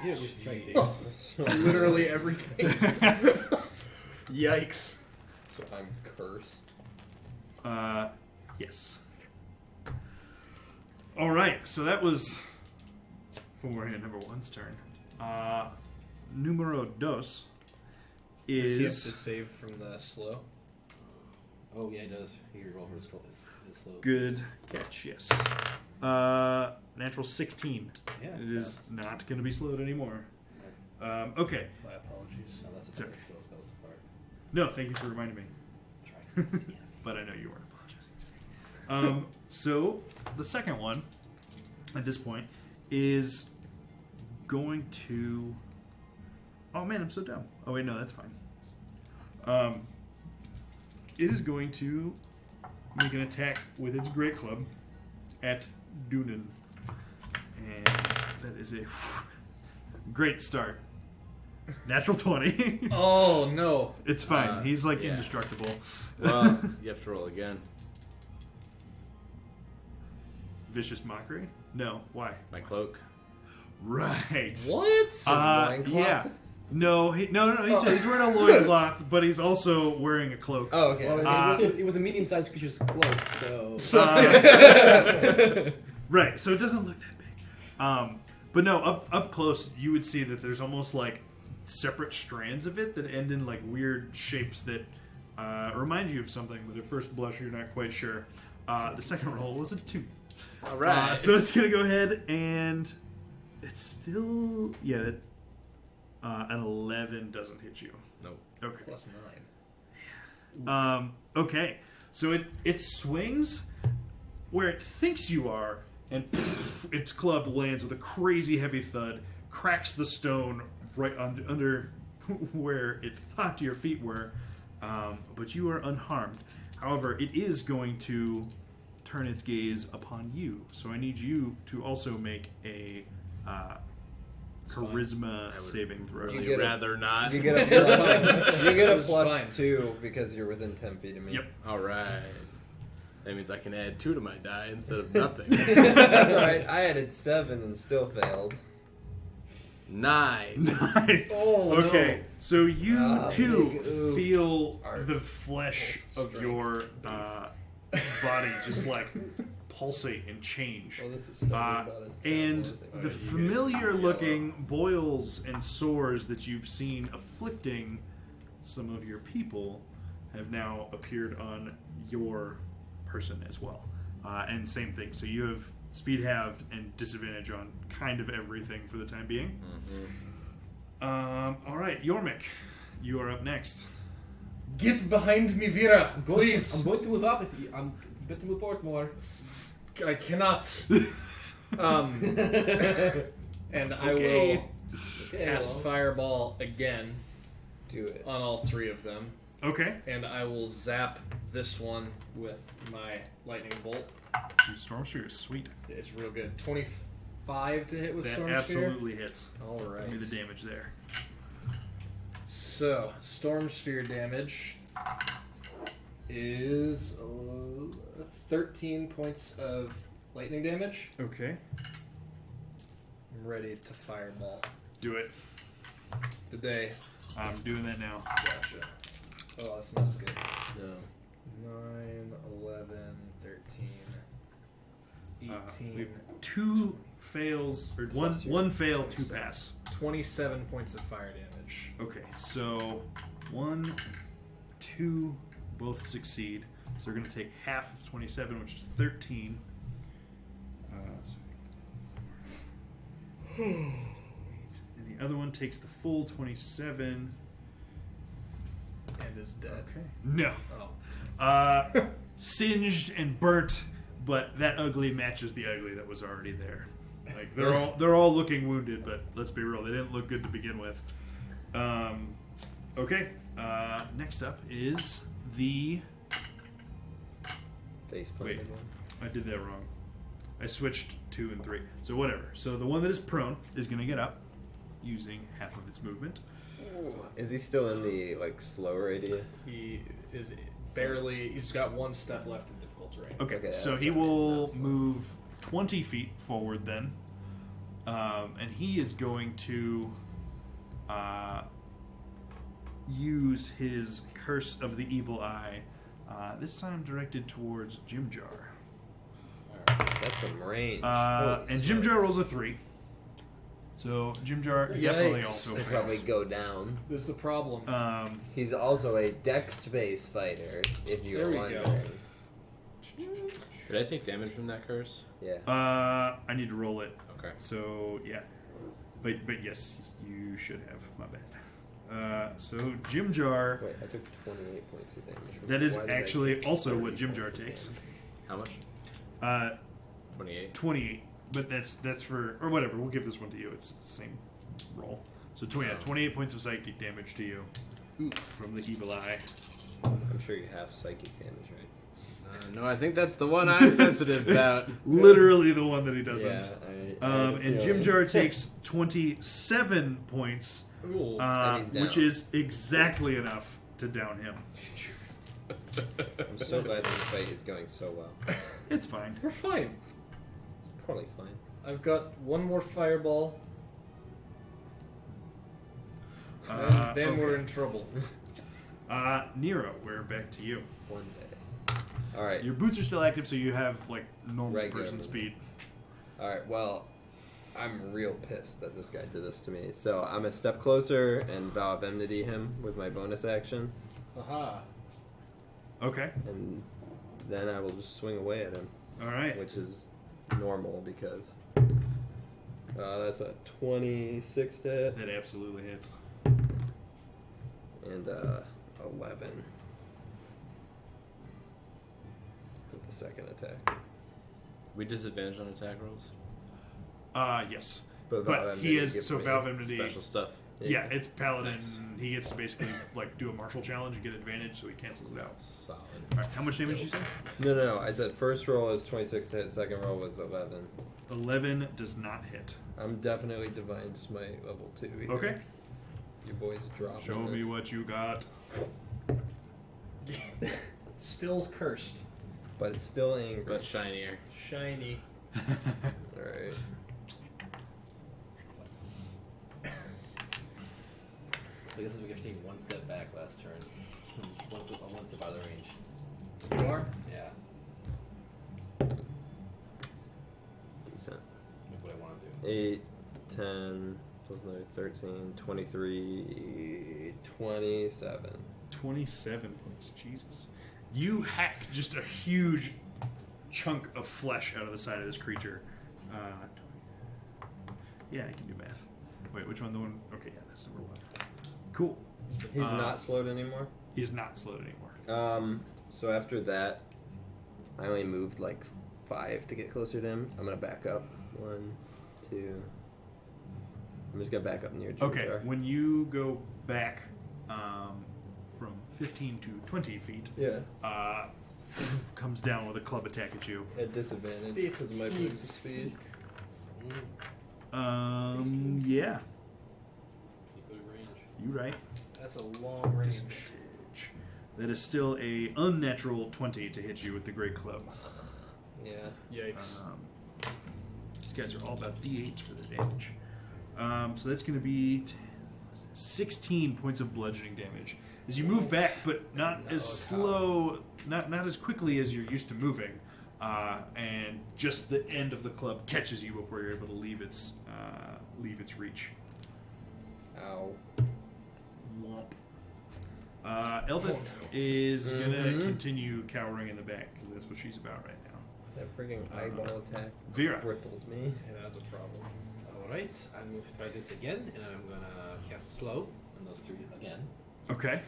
You don't need strength, dude. Literally everything. Yikes. So I'm cursed. Yes. All right, so that was Fomorian number 1's turn. Numero dos Does he have to is save from the slow? Oh, yeah, he does. He can roll for his slow. good catch. Yes. Natural 16. Yeah, It is not going to be slowed anymore. Okay. My apologies. No, that's It's a okay. slow spell so far. No, thank you for reminding me. That's right. But I know you weren't apologizing to me. So the second one, at this point, is going to. Oh man, I'm so dumb. Oh wait, no, that's fine. It is going to make an attack with its great club at Dunan, and that is a great start. Natural 20. Oh no. It's fine. He's like yeah. indestructible. Well, you have to roll again. Vicious mockery? No. Why? My cloak. Right. What? loincloth? Yeah. No. No. He said he's wearing a loincloth, but he's also wearing a cloak. Oh, okay. Well, it was a medium-sized creature's cloak, so... Right. So it doesn't look that big. But no, up close, you would see that there's almost like separate strands of it that end in like weird shapes that remind you of something, but at first blush, you're not quite sure. The second roll was a 2. All right. So it's gonna go ahead and it's still an 11 doesn't hit you. Nope. Okay. Plus 9. Okay. So it swings where it thinks you are, and its club lands with a crazy heavy thud, cracks the stone right under where it thought your feet were, but you are unharmed. However, it is going to turn its gaze upon you. So I need you to also make a charisma saving throw. You I'd get a- rather not. You get a plus, you get a It's plus fine. 2 because you're within 10 feet of me. Yep. All right. That means I can add 2 to my die instead of nothing. That's alright. I added 7 and still failed. 9. Oh, Okay, so you Ah, too big oof. feel Art. the flesh of Strength your body just like pulsate and change. Oh, this is so Uh, about as and terrible as the familiar looking boils and sores that you've seen afflicting some of your people have now appeared on your person as well. And same thing, so you have speed halved and disadvantage on kind of everything for the time being. All right, Yormik, you are up next. Get behind me, Vera, I'm please. going to move up. If you, I'm better to move forward more. I cannot. And I Okay. will cast Fireball again Do it. on all 3 of them. Okay, And I will zap this one with my lightning bolt. your Storm Sphere is sweet. It's real good. 25 to hit with That Storm absolutely hits. Sphere. All Give me right. the damage there. So, Storm Sphere damage is 13 points of lightning damage. Okay, I'm ready to fireball. do it. Did they? I'm doing that now. Gotcha. Oh, that's not as good. No. 9, 11, 13, 18, We have 2 fails, or Plus your- one fail, 2 pass. 27 points of fire damage. Okay, so 1, 2, both succeed. So they're going to take half of 27, which is 13. So 4, 6, 8. And the other one takes the full 27. And is dead. Okay. No. Oh. Singed and burnt, but that ugly matches the ugly that was already there. Like they're all looking wounded, but let's be real, they didn't look good to begin with. Okay. Next up is the. Face Wait, planted one. I did that wrong. I switched 2 and 3. So whatever. So the one that is prone is going to get up, using half of its movement. Is he still in the slow radius? He is barely. He's got 1 step left in difficult terrain. Okay, Okay, so that's he alright, will that's move 20 feet forward then. And he is going to use his Curse of the Evil Eye, this time directed towards Jim Jar. That's some range. And Jim Jar rolls a 3. So Jim Jar definitely Yikes. also He'll probably fails. go down. There's the problem. He's also a dex-based fighter, if you're There we go. wondering. Did I take damage from that curse? Yeah. I need to roll it. Okay. So yeah, but yes, you should have. My bad. So Jim Jar. Wait, I took 28 points of damage. That is Why did I actually take also 30 what Jim Jar points of takes. damage? How much? 28. 28. But that's for, or whatever. We'll give this one to you. It's the same roll. So 28 points of psychic damage to you from the evil eye. I'm sure you have psychic damage, right? No, I think that's the one I'm sensitive about. It's literally the one that he doesn't. Yeah, I had a And Jim feeling. Jar takes 27 points, Ooh. And he's down. which is exactly enough to down him. I'm so glad this fight is going so well. It's fine. We're fine. It's probably fine. I've got 1 more fireball. Then Okay. we're in trouble. Nero, we're back to you. One day. All right. Your boots are still active, so you have like normal Regular person movement. speed. All right. Well, I'm real pissed that this guy did this to me. So I'm a step closer and vow of enmity him with my bonus action, Aha. Okay. and then I will just swing away at him, All right. which is normal because that's a 26 to hit That absolutely hits. and 11 for the second attack. We disadvantage on attack rolls. Yes. But, But he is gives so me- Valve Enmity. Special stuff. Yeah, it's paladin. Nice. He gets to basically like do a martial challenge and get advantage, so he cancels it out. Solid. All right, how much damage did you say? No. I said first roll is 26 to hit. Second roll was 11. 11 does not hit. I'm definitely Divine Smite level 2 here. Okay. Your boys drop. Show me what you got. Still cursed. But it's still angry. But shinier. Shiny. Alright. I guess we're taking one step back last turn. One step out of the range. You are? Yeah. Decent. That's what I want to do. 8, 10, plus another 13, 23, 27. 27 points. Jesus. You hack just a huge chunk of flesh out of the side of this creature. Yeah, I can do math. Wait, which one? The one? Okay, yeah, that's number 1. Cool. He's not slowed anymore? He's not slowed anymore. So after that, I only moved like 5 to get closer to him. I'm gonna back up. 1, 2. I'm just gonna back up near Jim Okay, Jar. when you go back from 15 to 20 feet, Yeah. comes down with a club attack at you. At disadvantage because of my boots of speed. Yeah, Keep it in range. you right. That's a long range. Disadvantage. That is still a unnatural 20 to hit you with the great club. Yeah. Yikes. These guys are all about d8s for their damage. So that's going to be 10, 16 points of bludgeoning damage. As you move back, but not as slow, not as quickly as you're used to moving, and just the end of the club catches you before you're able to leave its reach. Ow. Womp. Eldith is gonna continue cowering in the back because that's what she's about right now. That freaking eyeball attack Vera. crippled me. Yeah, that's a problem. Alright, I'm going to try this again, and I'm going to cast Slow on those 3 again. Okay.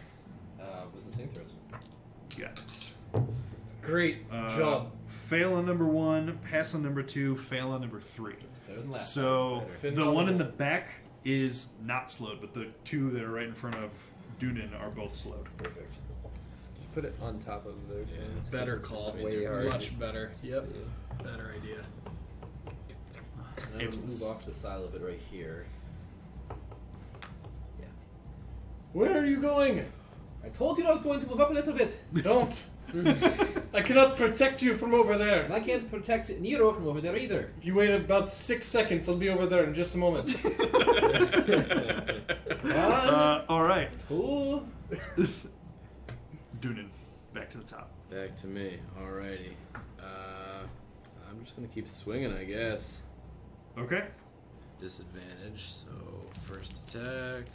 Wisdom saving throws. Got it. Great job. Fail on number 1, pass on number 2, fail on number 3. It's better than last So time. It's better. the one in the back is not slowed, but the 2 that are right in front of Dunan are both slowed. Perfect. Just put it on top of those ones, 'cause Better it's call. Way hard. Much better. Yep. Better idea. And I'm going to Aimless. move off to the side of it right here. Yeah. Where are you going? I told you I was going to move up a little bit. Don't. I cannot protect you from over there. And I can't protect Nero from over there either. If you wait about 6 seconds, I'll be over there in just a moment. 1, All right. 2. Dunan, back to the top. Back to me. Alrighty. I'm just gonna keep swinging, I guess. Okay. Disadvantage. So first attack.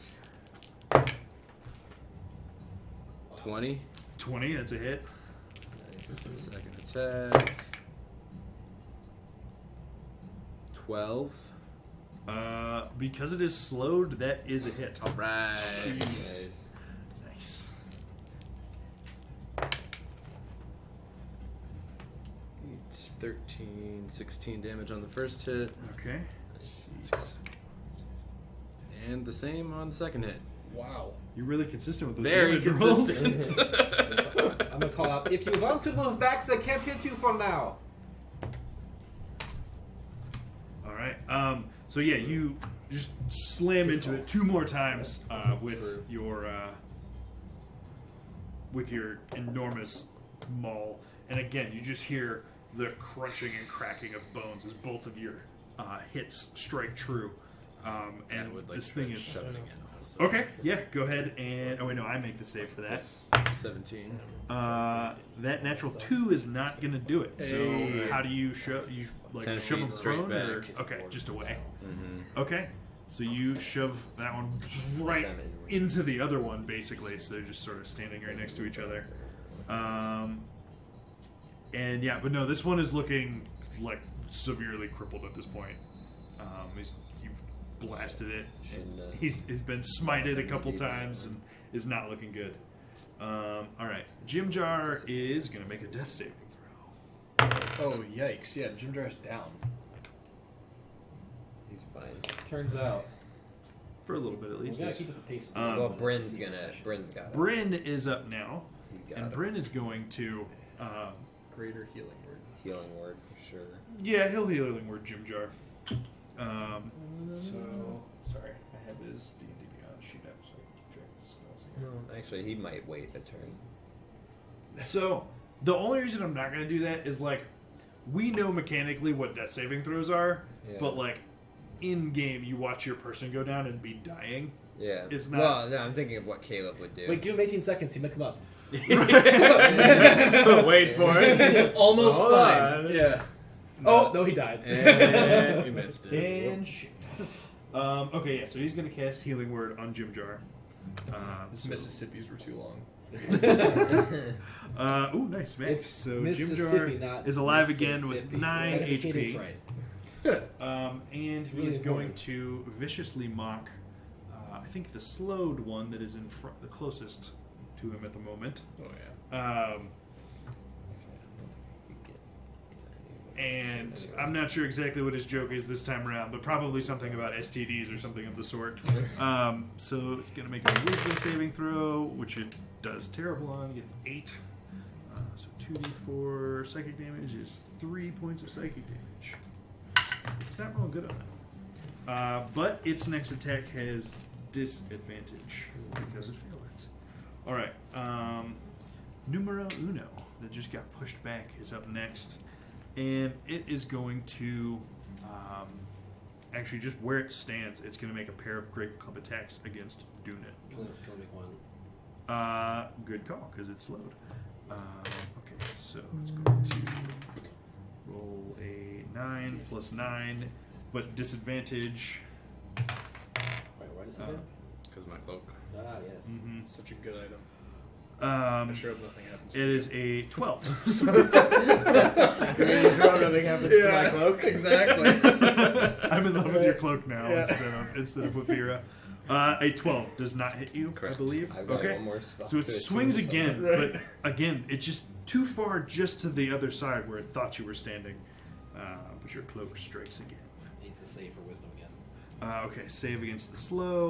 20. 20, that's a hit. Second attack. 12. Because it is slowed, that is a hit. All right. Nice. Nice. 13, 16 damage on the first hit, Okay. and the same on the second hit. Wow. You're really consistent with those Very damage rolls. consistent. I'm gonna call out. If you want to move back, I can't hit you for now. All right. So yeah, you just slam into it 2 more times with your enormous maul, and again you just hear the crunching and cracking of bones as both of your hits strike true. And I would like this to thing is shove it again. Also. okay. Yeah, go ahead and wait, no, I make the save for that. 17. That natural 2 is not gonna do it. So Hey. how do you shove? You like 10 shove them feet straight prone, or back. okay, just away. Mm-hmm. Okay, so you shove that one right into the other one, basically. So they're just sort of standing right next to each other. And yeah, but no, this one is looking like severely crippled at this point. You've blasted it, and he's been smited a couple times and is not looking good. All right, Jim Jar is gonna make a death saving throw. Oh, yikes. Yeah, Jim Jar's down. He's fine. Turns out, for a little bit at We least. gotta keep up the pace. Well, Bryn's got it. Bryn is up now, He's got and it. Bryn is going to. Greater healing word. Healing word for sure. Yeah, he'll healing word Jim Jar. So sorry, I have his D&D Beyond sheet up, so I can keep track of his spells here. No, actually, he might wait a turn. So the only reason I'm not going to do that is like we know mechanically what death saving throws are, Yeah. but like in game you watch your person go down and be dying. Yeah. It's not- Well, no, I'm thinking of what Caleb would do. Wait, give him 18 seconds. He might come up. Wait for it. Almost Hold fine. on. Yeah. Oh, no, he died. And we missed it. And shit. Okay, yeah. So he's going to cast healing word on Jim Jar. So- Mississippi's were too long. Ooh, nice, man. It's So Jim Mississippi, Jar not is alive again with Mississippi. 9 I think it's HP. right. And he really is going important. to viciously mock, I think, the slowed one that is in front, the closest to him at the moment. Oh yeah. And I'm not sure exactly what his joke is this time around, but probably something about STDs or something of the sort. So it's going to make a wisdom saving throw, which it does terrible on. It gets 8. So 2d4 psychic damage is 3 points of psychic damage. It's not real good on that. But its next attack has disadvantage because it failed it. Alright. Numero uno that just got pushed back is up next. And it is going to, actually just where it stands, it's going to make a pair of great club attacks against Dunit. Can we make one? Good call, because it's slowed. Okay, so it's going to roll a 9 plus 9, but disadvantage. Wait, why does it do? Because my cloak. Ah, yes. Mhm. Such a good item. I sure hope nothing happens. It is a 12. Nothing happens to my cloak. Exactly. I'm in love with your cloak now Yeah. instead of Wafira. A 12 does not hit you, Correct. I believe. I've got Okay. one more spell. So it to swings attune again, something. but again, it's just too far just to the other side where it thought you were standing. But your cloak strikes again. Needs to save for wisdom again. Okay, save against the slow.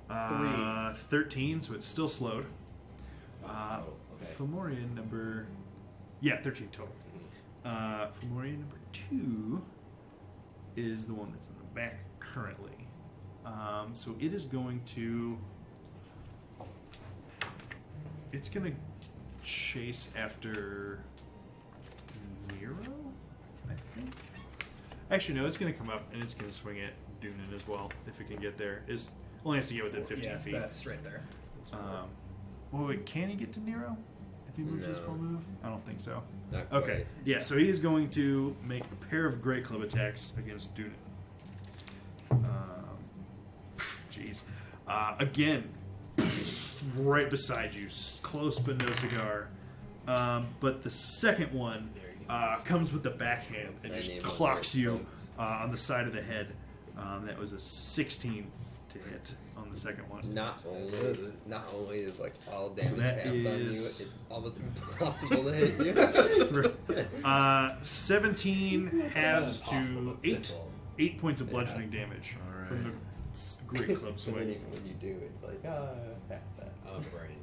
13, so it's still slowed. Oh, okay. Fomorian number... Yeah, 13 total. Fomorian number 2 is the one that's in the back currently. So it is going to... It's going to chase after Nero, I think. Actually, no, it's going to come up and it's going to swing at Dunan as well, if it can get there. It only has to get within 15 Yeah, feet. that's right there. Well, wait, can he get to Nero if he moves his No. full move? I don't think so. Not Okay, quite. yeah, so he is going to make a pair of great club attacks against Dunan. Jeez. Again, right beside you, close but no cigar. But the second one comes with the backhand and I just need one of clocks those you folks. on the side of the head. That was a 16 to hit on the second one. Not only is like all So damage that halved on you, is- it's almost impossible to hit you. 17 halves to Impossible, 8. difficult. 8 points of bludgeoning damage Alright. from the great club And then swing. even when you do, it's like half that. I'm a brain.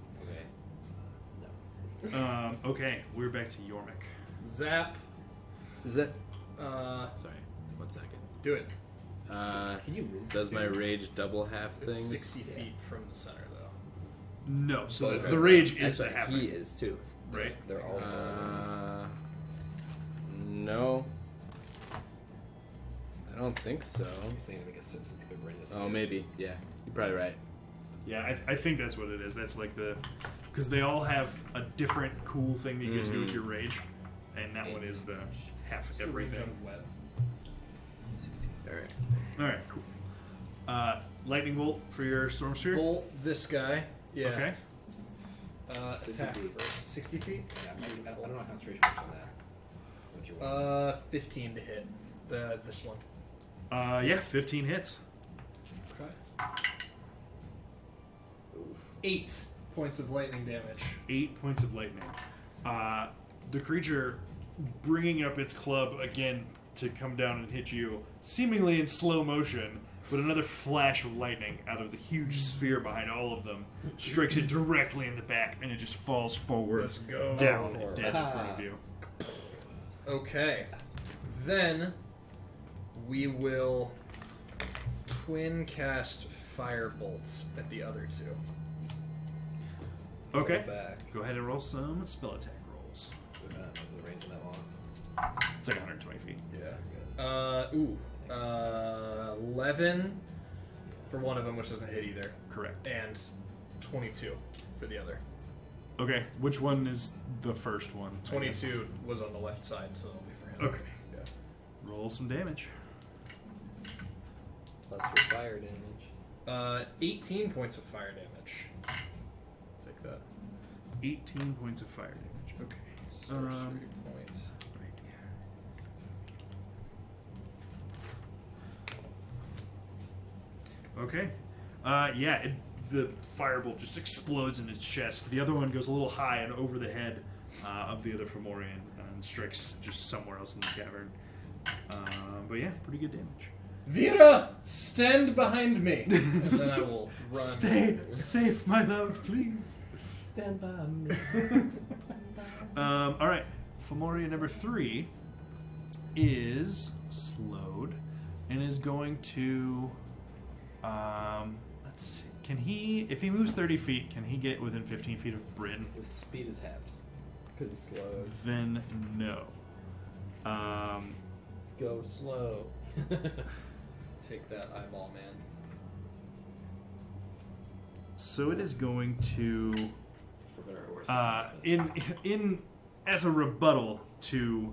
Okay. No. Okay, we're back to Yormik. Zap. Is that? Sorry. 1 second. Do it. Can you move? Does this my dude? rage double half It's things? 60 feet from the center, though. No, so But- the rage is Actually, the half. he is too. Right. They're also. No. I don't think so. You're saying to make a 60-foot radius. Oh, maybe. Yeah, you're probably right. Yeah, I think that's what it is. That's like the. Because they all have a different cool thing that you get to do with your rage. And that one is the half It's the range everything. on web. All right. Alright, cool. Lightning bolt for your storm sphere? Bolt this guy. Yeah. Okay. 60 Attack feet. first. 60 feet? Yeah, I don't know concentration works on that. With your weapon. 15 to hit. This one. Yeah, 15 hits. Okay. 8 points of lightning damage. 8 points of lightning. The creature bringing up its club again to come down and hit you, seemingly in slow motion, but another flash of lightning out of the huge sphere behind all of them strikes it directly in the back, and it just falls forward, Let's go. down, and dead in front of you. Okay. Then we will twin cast fire bolts at the other two. Okay. Back. Go ahead and roll some spell attack rolls. Wait a minute, was the range that long? It's like 120 feet. Yeah, good. 11 for one of them, which doesn't hit either, Correct. and 22 for the other. Okay, which one is the first one? 22 was on the left side, so it'll be for him. Okay. Yeah. Roll some damage. Plus your fire damage. 18 points of fire damage. Take that. 18 points of fire damage. Okay. Sorcery Um, point. Right here. Okay. Yeah, the firebolt just explodes in his chest. The other one goes a little high and over the head of the other Fomorian and strikes just somewhere else in the cavern. But yeah, pretty good damage. Vera, stand behind me, and then I will run. Stay safe, my love, please. Stand by me. All right, Fomorian number 3 is slowed and is going to. Let's see. Can he, if he moves 30 feet, can he get within 15 feet of Bryn? His speed is halved. Because it's slow. Then no. Go slow. Take that eyeball, man. So it is going to, For better or worse. in as a rebuttal to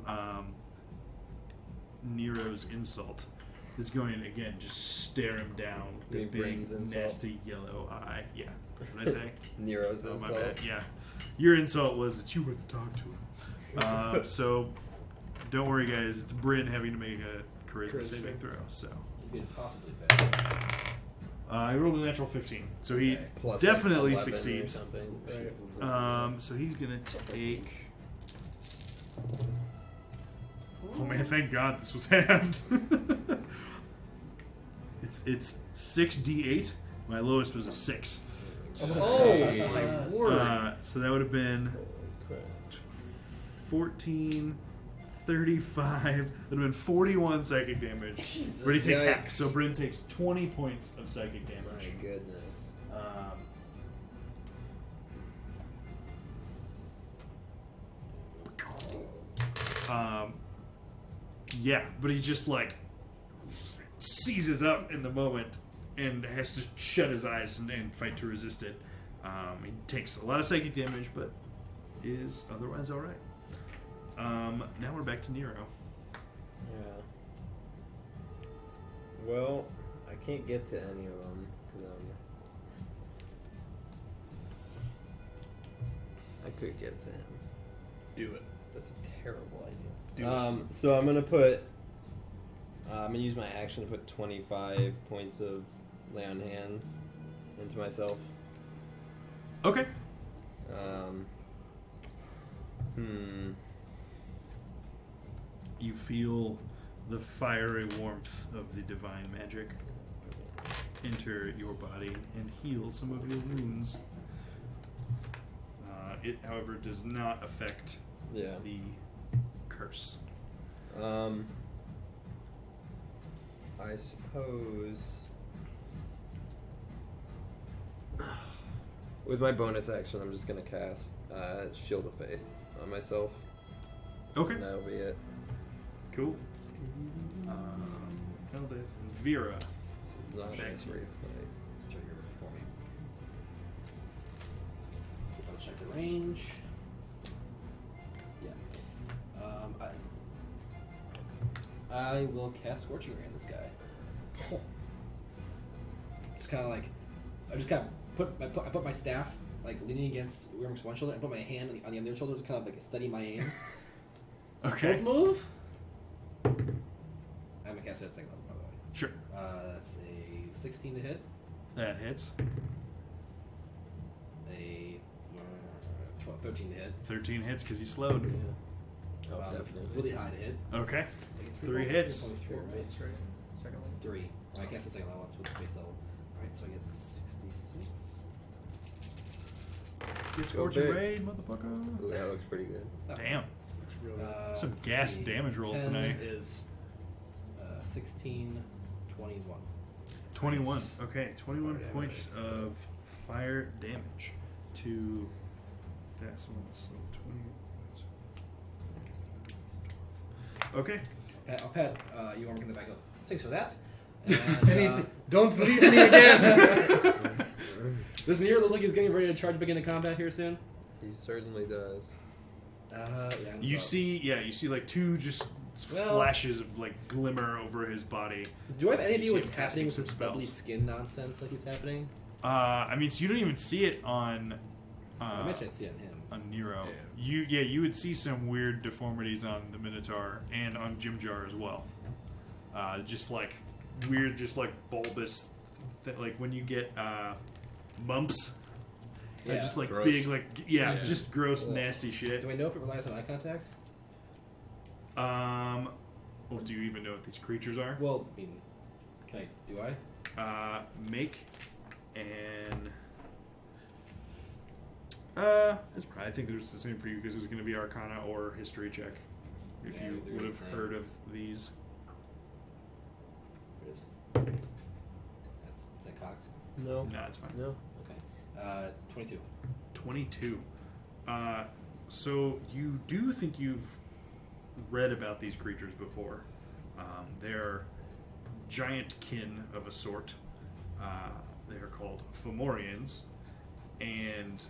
Nero's insult, is going to again just stare him down with the Big big Bryn's insult. nasty yellow eye. Yeah, what did I say? Nero's Oh, my insult. bad. Yeah, your insult was that you wouldn't talk to him. So don't worry, guys. It's Bryn having to make a charisma saving throw. So You could possibly fail. I rolled a natural 15, so he Okay. Plus definitely like 11 or succeeds. something. So he's gonna take. Oh man, thank God this was halved. it's 6d8. My lowest was a 6. Oh my word! So that would have been Holy crap. 14, 35. That would have been 41 psychic damage. Jesus. Bryn takes half, Yikes. so Bryn takes 20 points of psychic My damage. goodness. Yeah, but he just like seizes up in the moment and has to shut his eyes and fight to resist it. He takes a lot of psychic damage, but is otherwise all right. Now we're back to Nero. Yeah. Well, I can't get to any of them because I could get to him. Do it. That's a terrible idea. Do So I'm gonna put. I'm gonna use my action to put 25 points of lay on hands into myself. Okay. You feel the fiery warmth of the divine magic enter your body and heal some of your wounds. It, however, does not affect Yeah. the curse. I suppose with my bonus action, I'm just gonna cast Shield of Faith on myself. Okay. And that'll be it. Cool. Eldith, Vera. This is not Back a to you. free fight. Turn your for me. Double check the range. Yeah. I will cast Scorching Ray on this guy. Just kind of like, I just kind of put my staff like leaning against Worm's one shoulder and put my hand on the other shoulder to kind of like steady my aim. Okay. Bold move. I'm gonna cast it at second level, by the way. Sure. That's a 16 to hit. That hits. A 13 to hit. 13 hits because he's slowed. Oh, Wow, definitely. really high to hit. Okay. Like 3 hits. 3.4, right? Right. Second one. 3. Well, I guess it's like allowance with the base level. Alright, so I get 66. Get Scorching big. Raid, motherfucker. Ooh, that looks pretty good. Damn. Some let's gas see, damage rolls 10 tonight. Is 16, 21. 21. Okay, 21 Fire points of fire damage to. That's one. So 20. Okay. I'll pat you arm in the back. Go. Thanks for that. And, don't leave me again. does Nero look like he's getting ready to charge back into combat here soon? He certainly does. Yeah. You see like two just Well- flashes of like glimmer over his body. Do I have any You idea see what's him happening with casting this some bubbly spells. skin nonsense like he's happening? I mean, so you don't even see it on. I mentioned I'd see it on him. On Nero, you would see some weird deformities on the Minotaur and on Jimjar as well. Just like weird, just like bulbous, like when you get bumps. Yeah. Just like Gross. big, like Yeah. just gross, Ugh. nasty shit. Do I know if it relies on eye contact? Well, do you even know what these creatures are? Well, I mean, do I? Make and it's probably, I think there's the same for you because it was going to be Arcana or History check if Yeah, you they're would have the same. heard of these. It is. Is that cocked? No. No, it's fine. No. Okay. 22. 22. So you do think you've read about these creatures before. They're giant kin of a sort. They are called Fomorians, and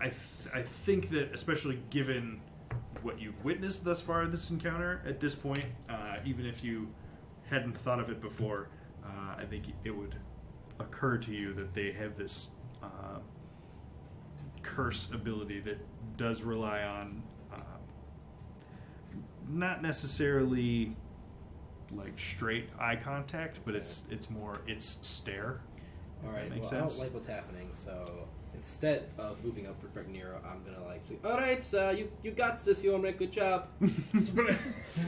I think that, especially given what you've witnessed thus far in this encounter, at this point, even if you hadn't thought of it before, I think it would occur to you that they have this curse ability that does rely on not necessarily like straight eye contact, but it's stare. All right. makes Well, I sense. don't like what's happening, so instead of moving up for Nero, I'm gonna like say, "All right, you got this, Yormek. Good job."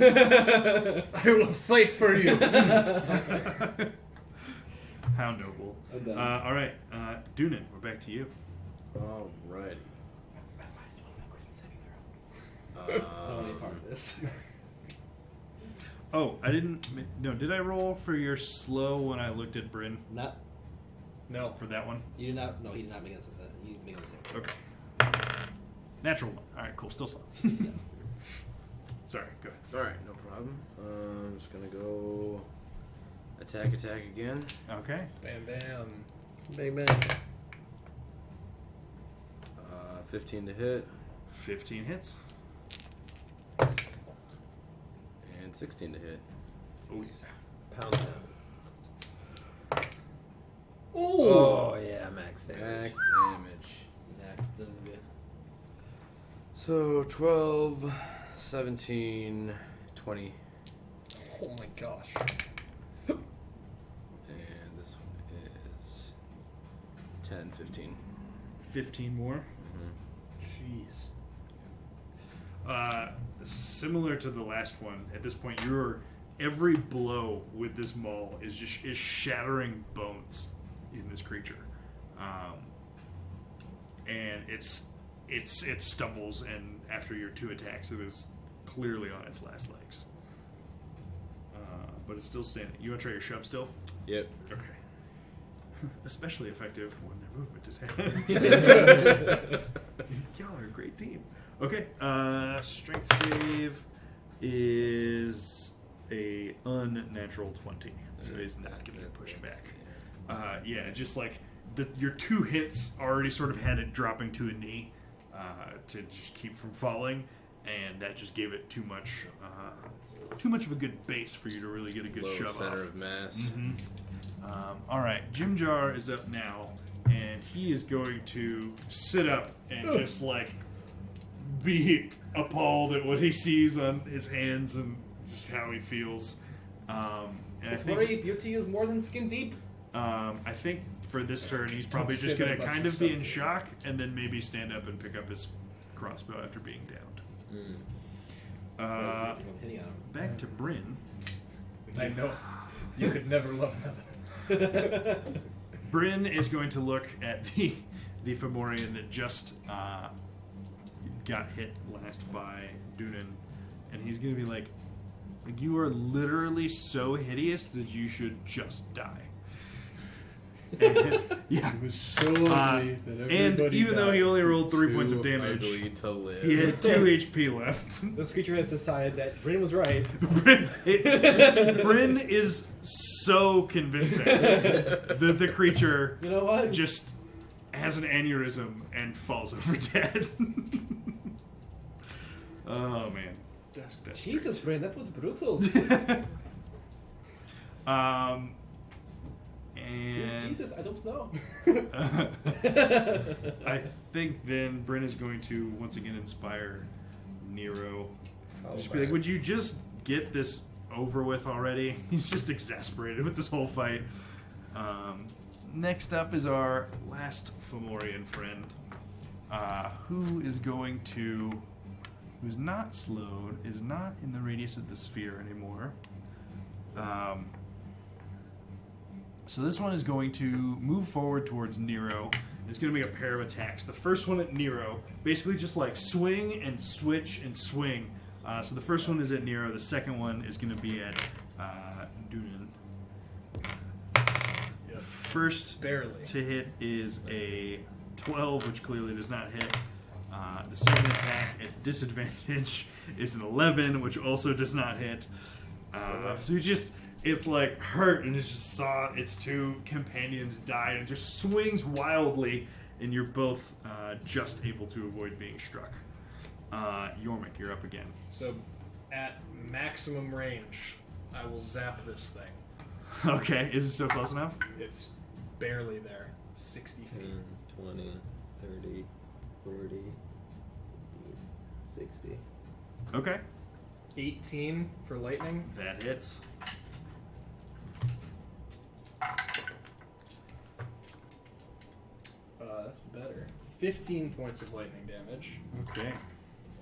I will fight for you. How noble. I'm done. All right, Dunan, we're back to you. Alrighty. I don't want any part of this. Oh, I didn't. No, did I roll for your slow when I looked at Bryn Not. No. for that one? You did not. No, he did not make us. You need to make us. Okay. Natural one. All right, cool. Still slow. Sorry. Go ahead. Alright, no problem. I'm just gonna go attack again. Okay. Bam, bam. Bang bang. 15 to hit 15 hits. and 16 to hit. Oh yeah. Pound town. Ooh. Oh yeah, max damage. Max damage. Next, then we- So 12, 17, 20, Oh my gosh. and this one is 10, 15. 15 more. Jeez. Similar to the last one, at this point, every blow with this maul is shattering bones in this creature, and it stumbles, and after your 2 attacks, it is clearly on its last legs, but it's still standing. You want to try your shove still? Yep. Okay. Especially effective when their movement is half. Y'all are a great team. Okay, strength save is a unnatural 20, so he's not going to push back. Yeah, just like your 2 hits already sort of had it dropping to a knee to just keep from falling, and that just gave it too much of a good base for you to really get a good Low shove center off. of mass. All right, Jim Jar is up now, and he is going to sit up and just like be appalled at what he sees on his hands and just how he feels. And I Its think, worry, beauty is more than skin deep. I think for this turn he's probably Don't just say going that to about kind of be in yourself. shock and then maybe stand up and pick up his crossbow after being downed. Mm. Hitting on him. Back to Bryn. I know. You could never love another. Bryn is going to look at the Fomorian that just got hit last by Dunan, and he's going to be like, you are literally so hideous that you should just die. And yeah. It was so ugly that everybody And even though he died. only rolled 3 points of Too damage, ugly to live. he had 2 HP left. This creature has decided that Bryn was right. Bryn is so convincing that the creature You know what? just has an aneurysm and falls over dead. Oh man. That's Jesus, Bryn, that was brutal. great. Who's And Jesus, I don't know. I think then Bryn is going to once again inspire Nero. Just be like, would you just get this over with already? He's just exasperated with this whole fight. Next up is our last Fomorian friend, who is going to, who's not slowed, is not in the radius of the sphere anymore. So this one is going to move forward towards Nero. It's going to make a pair of attacks. The first one at Nero, basically just like swing and switch and swing. So the first one is at Nero. The second one is going to be at Dunan. First Barely. to hit is a 12, which clearly does not hit. The second attack at disadvantage is an 11, which also does not hit. So you just, it's like hurt, and it just saw its 2 companions die, and it just swings wildly, and you're both just able to avoid being struck. Yormik, you're up again. So, at maximum range, I will zap this thing. Okay, is it still close enough? It's barely there. 60 feet. 10, 20, 30, 40, 60. Okay, 18 for lightning. that hits. That's better. 15 points of lightning damage. Okay.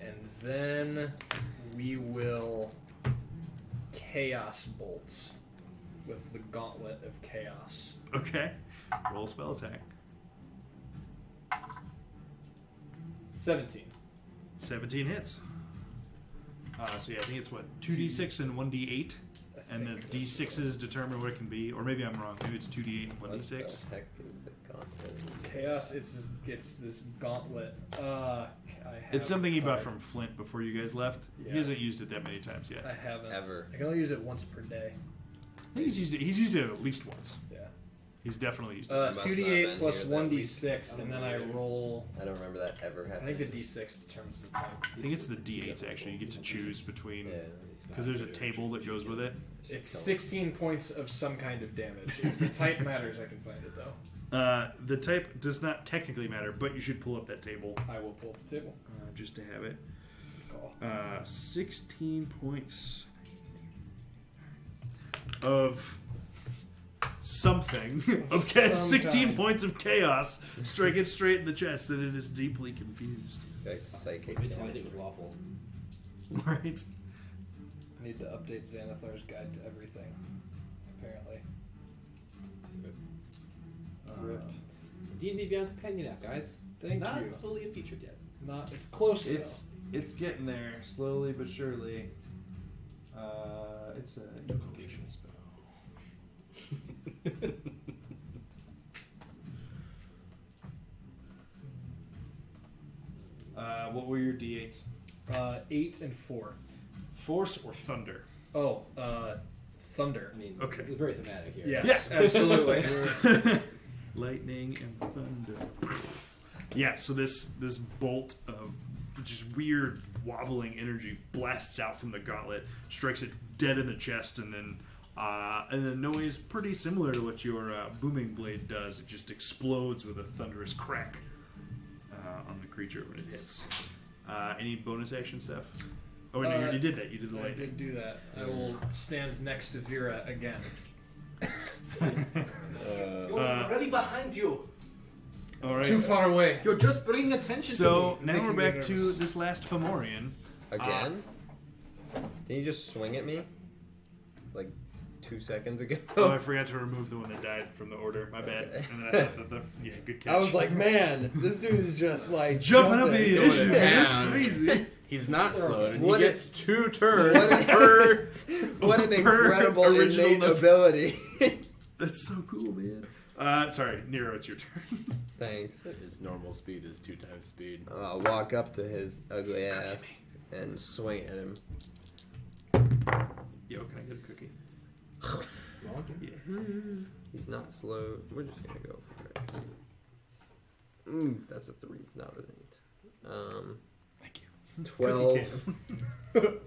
And then we will Chaos Bolt with the Gauntlet of Chaos. Okay. Roll a spell attack. 17. 17 hits. So yeah, I think it's what, 2d6 and 1d8, and the d6s determine what it can be, or maybe I'm wrong. Maybe it's 2d8 and What 1d6. the heck is the gauntlet? Chaos, it's this gauntlet. I have, It's something he bought from Flint before you guys left. Yeah. He hasn't used it that many times yet. I haven't. Ever. I can only use it once per day. I think he's used it. He's used it at least once. Yeah. He's definitely used it. must not have 2d8 been plus here that 1d6, and then I roll. I don't remember that ever I happening. think the d6 determines the type. I think it's the d8s actually. You get to choose between, Yeah. because there's a table that goes with it. It's 16 points of some kind of damage. If the type matters, I can find it though. The type does not technically matter, but you should pull up that table I will pull up the table. just to have it. Call. 16 points of something. Okay, Some 16 kind. points of chaos. Strike it straight in the chest, and it is deeply confused. Like psychic Maybe I damage. think it was lawful. Right. I need to update Xanathar's Guide to Everything. Apparently. Rip. D&D Beyond Companion app, guys. Thank Not you. fully featured yet. Not. It's close. It's getting there slowly but surely. It's a invocation spell. What were your d8s? 8 and 4. Force or thunder? Oh, thunder. I mean, Okay. it's very thematic here. Yes, absolutely. Lightning and thunder. Yeah, so this bolt of just weird wobbling energy blasts out from the gauntlet, strikes it dead in the chest, and then a noise pretty similar to what your booming blade does. It just explodes with a thunderous crack on the creature when it hits. Any bonus action stuff? Oh, no, you already did that. You did the I lightning. did do that. I will stand next to Vera again. You're already behind you. All right. Too far away. You're just bringing attention So to me. now Making we're me back to nervous. this last Fomorian. Again? Can you just swing at me? Like, 2 seconds ago. Oh, I forgot to remove the one that died from the order. My bad. Okay. And then I thought that yeah, good catch. I was like, man, this dude is just like jumping up the Going initiative. That's down. crazy. He's not slowed, and What he it- gets 2 turns per. What an Per incredible original innate note. ability. That's so cool, man. Sorry, Nero, it's your turn. Thanks. His normal speed is 2 times speed. I'll walk up to his ugly ass and swing at him. Yo, can I get a cookie? Yeah. He's not slow. We're just gonna go for it. That's a 3, not an 8. Thank you. 12. Cookie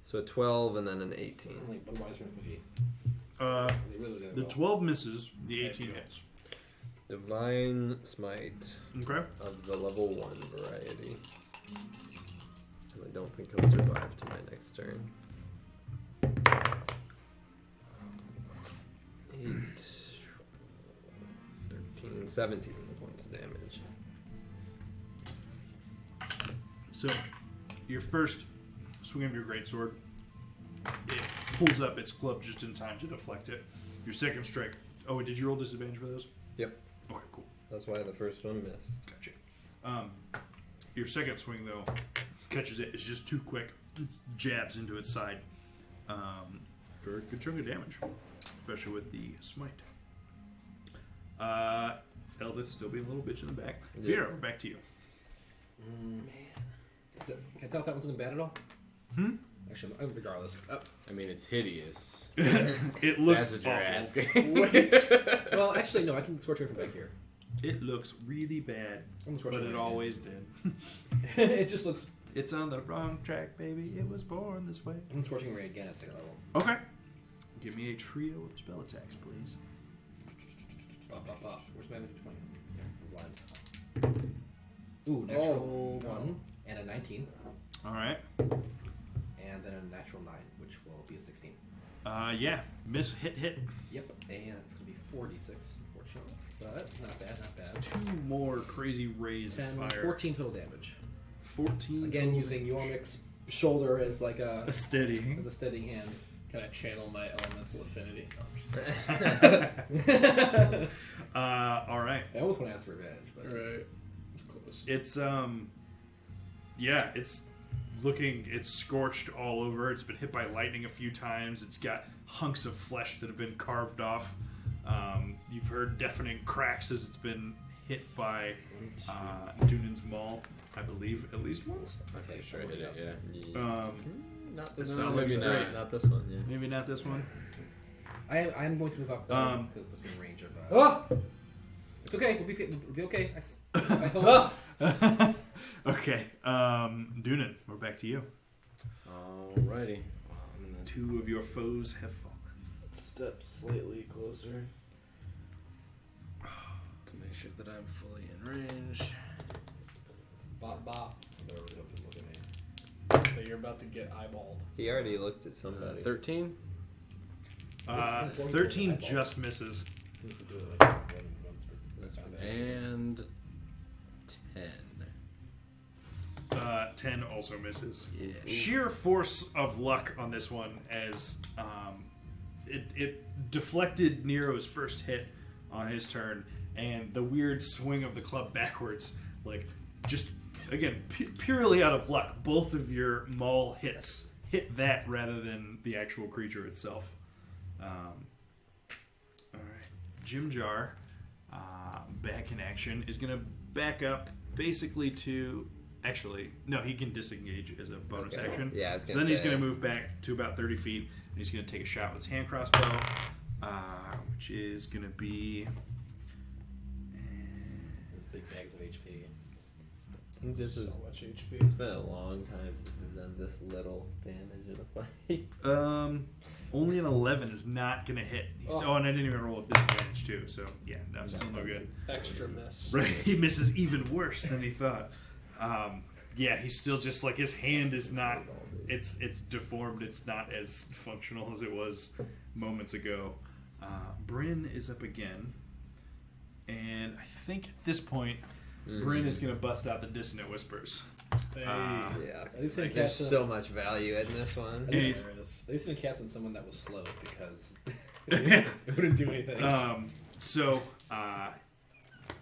So a 12 and then an 18. I'm like Budweiser and cookie. They really gonna The go. 12 misses, the 18 hits. Divine Smite Okay. of the level 1 variety. 'Cause I don't think he'll survive to my next turn. 8, 13, 17 points of damage. So, your first swing of your greatsword, it pulls up its club just in time to deflect it. Your second strike. Oh, did you roll disadvantage for those? Yep. Okay, cool. That's why the first one missed. Gotcha. Your second swing, though, catches it. It's just too quick. It jabs into its side for a good chunk of damage, especially with the smite. Eldith still being a little bitch in the back. Yeah. Vera, we're back to you. Man. Can I tell if that one's looking bad at all? Actually, regardless. I mean, it's hideous. It looks That's what you're awful. asking. Well, actually, no. I can scorch from back here. It looks really bad, I'm but it again. always did. It just looks. It's on the wrong track, baby. It was born this way. I'm scorching ray again at second level. Okay. Give me a trio of spell attacks, please. Where's my 20? I'm blind. Ooh, natural 1 and a 19, All right. and then a natural 9, which will be a 16. Yeah. Miss, hit. Yep, and it's gonna be 46, unfortunately. But not bad, not bad. 2 more crazy rays of 10, fire. 14 total damage. 14. Again, total using damage. Yormic's shoulder as like a A steady. as a steadying hand. Can I channel my elemental affinity? All right. I almost want to ask for advantage, but Right. It's close. It's yeah, it's scorched all over. It's been hit by lightning a few times. It's got hunks of flesh that have been carved off. You've heard deafening cracks as it's been hit by Dunan's maul, I believe, at least once. okay, Sure, hit it, yeah. Not this It's one. not looking Maybe great. Not this one, yeah. Maybe not this one. I'm going to move up because it puts me in range of. It's okay. We'll be okay. I hope. Okay, Dunan, we're back to you. Alrighty. Well, I'm gonna 2 of your foes have fallen. Step slightly closer. to make sure that I'm fully in range. Bop bop. I really hope he's looking at me. So you're about to get eyeballed. He already looked at somebody. 13. 13 just misses. You can do it like once per And 10. 10 also misses. Yeah. Sheer force of luck on this one as it deflected Nero's first hit on his turn, and the weird swing of the club backwards, like just again purely out of luck, both of your maul hits hit that rather than the actual creature itself. All right, Jim Jar, back in action, is gonna back up basically to. Actually, no, he can disengage as a bonus Okay. action. Yeah, I was so gonna then he's say. going to move back to about 30 feet, and he's going to take a shot with his hand crossbow, which is going to be... Those big bags of HP. I think this is. So much HP. It's been a long time since we've done this little damage in a fight. Only an 11 is not going to hit. Oh, and I didn't even roll with disadvantage, too, so yeah, no, still no good. Extra miss. Right, he misses even worse than he thought. Yeah, he's still just like his hand is not. It's deformed. It's not as functional as it was moments ago. Bryn is up again, and I think at this point, Bryn is going to bust out the dissonant whispers. Yeah. At least I didn't There's cast so much value in this one. At And least, he's- at least I didn't cast on someone that was slow because it wouldn't do anything. So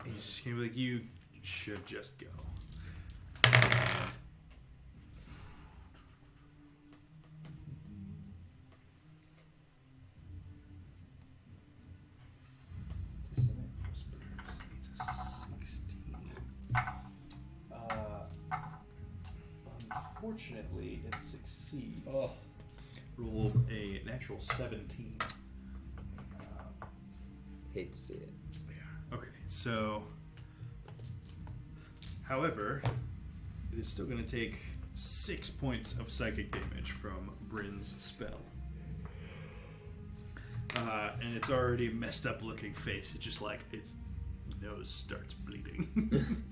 he's just gonna be like, you should just go. Unfortunately, it succeeds. Oh. Rolled a natural 17. Hate to see it. Yeah. Okay, so. However, it is still going to take 6 points of psychic damage from Bryn's spell. And it's already messed up looking face. It just like its nose starts bleeding.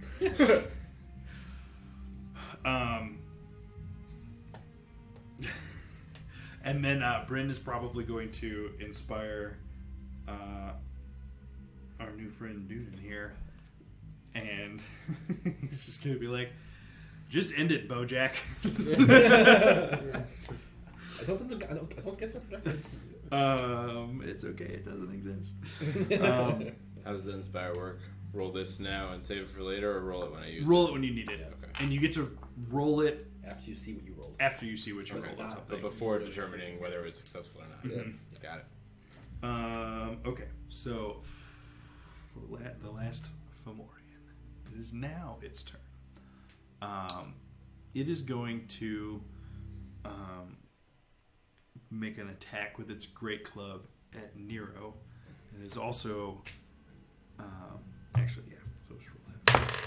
And then Bryn is probably going to inspire our new friend Noonan here, and he's just gonna be like, "Just end it, BoJack." I don't get that reference. It's okay. It doesn't exist. How does the inspire work? Roll this now and save it for later, or roll it when I use Roll it when you need it, Yeah, okay. and you get to roll it After you see what you rolled. after you see what you Okay, rolled. but Something. before determining whether it was successful or not. Mhm. Got it. Okay, so for the last Fomorian, it is now its turn. It is going to make an attack with its great club at Nero. It is also actually, yeah. So let's roll that first.